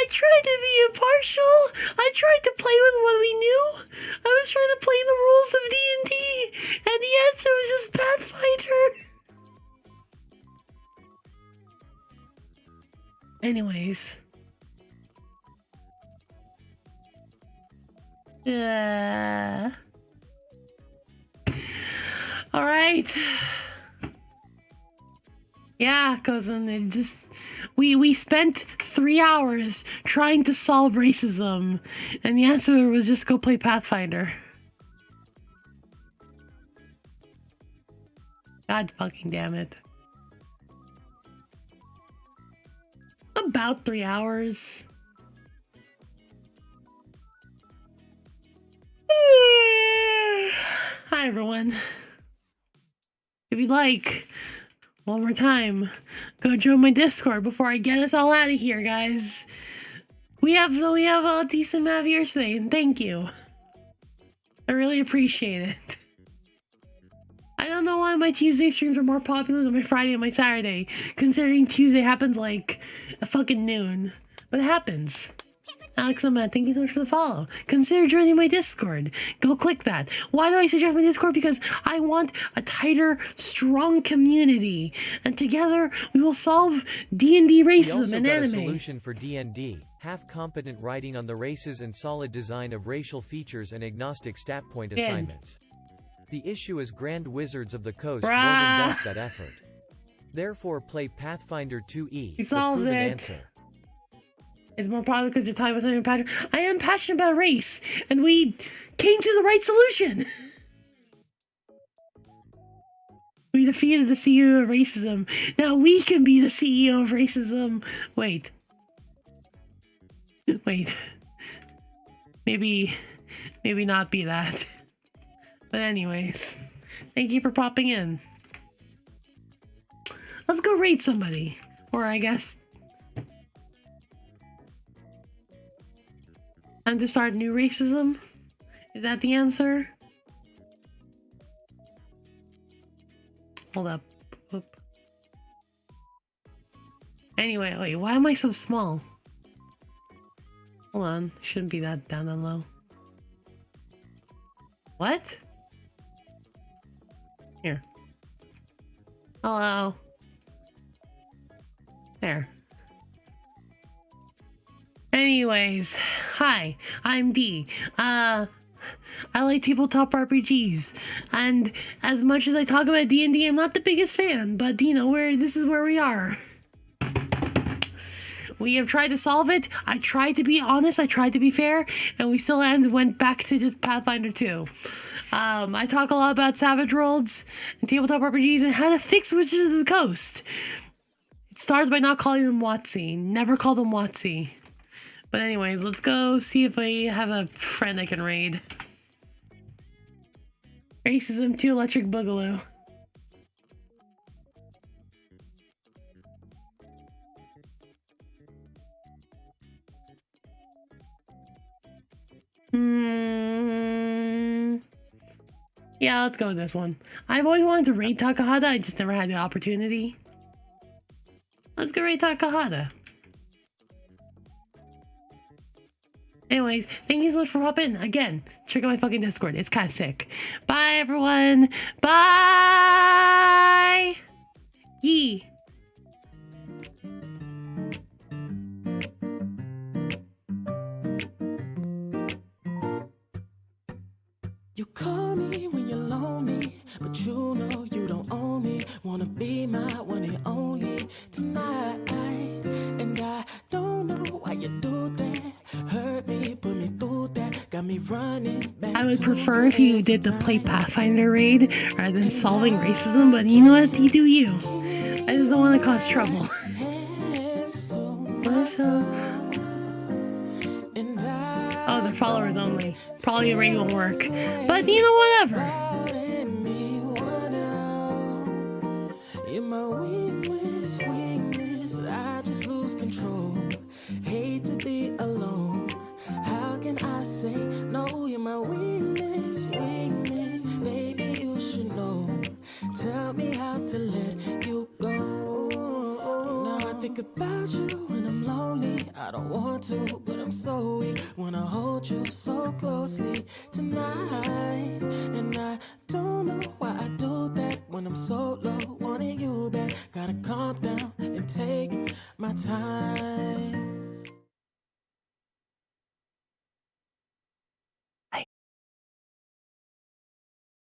tried to be impartial. I tried to play with what we knew. I was trying to play the rules of D&D. And the answer was just Pathfinder. Anyways. All right. Yeah, cousin, it just we spent 3 hours trying to solve racism, and the answer was just go play Pathfinder. God fucking damn it. About 3 hours. Hi everyone. If you'd like, one more time, go join my Discord before I get us all out of here, guys. We have a decent amount of viewers today, and thank you. I really appreciate it. I don't know why my Tuesday streams are more popular than my Friday and my Saturday, considering Tuesday happens like a fucking noon. But it happens. Alex Ahmed, thank you so much for the follow. Consider joining my Discord. Go click that. Why do I suggest my Discord? Because I want a tighter, strong community. And together, we will solve D&D racism and anime. A solution for D&D, half-competent writing on the races and solid design of racial features and agnostic stat point assignments. The issue is Grand Wizards of the Coast won't invest that effort. Therefore play Pathfinder 2E, the proven answer. It's more probably because you're talking with me, Patrick. I am passionate about race, and we came to the right solution. We defeated the CEO of racism. Now we can be the CEO of racism. Wait. Maybe not be that. But anyways, thank you for popping in. Let's go raid somebody. Or I guess... time to start new racism? Is that the answer? Hold up. Oop. Anyway, wait, why am I so small? Hold on, shouldn't be that down that low. What? Here. Hello. There. Anyways, hi, I'm D. I like tabletop RPGs, and as much as I talk about D&D, I'm not the biggest fan, but you know, this is where we are. We have tried to solve it. I tried to be honest, I tried to be fair, and we still went back to just Pathfinder 2. I talk a lot about Savage Worlds and tabletop RPGs and how to fix Wizards of the Coast. It starts by not calling them WotC. Never call them WotC. But anyways, let's go see if I have a friend I can raid. Racism 2 Electric Boogaloo. Yeah, let's go with this one. I've always wanted to raid Takahata, I just never had the opportunity. Let's go raid Takahata. Anyways, thank you so much for popping in. Again, check out my fucking Discord. It's kind of sick. Bye, everyone. Bye! Yee. You call me when you're lonely, but you know you don't own me. Wanna be my one and only tonight. And I don't know why you do that. Hurt me, put me through that. Got me running back. I would prefer if you did the play Pathfinder raid rather than solving racism, but you know what? You do you. I just don't want to cause trouble. Oh, they're followers only. Probably a raid won't work. But you know, whatever. You're my weakness, I just lose control. Hate to be alone. How can I say no? You're my weakness, baby, you should know. Tell me how to let you go. Now I think about you when I'm lonely. I don't want to, but I'm so weak. Wanna hold you so closely tonight. And I don't know why I do that when I'm so low, wanting you back. Gotta come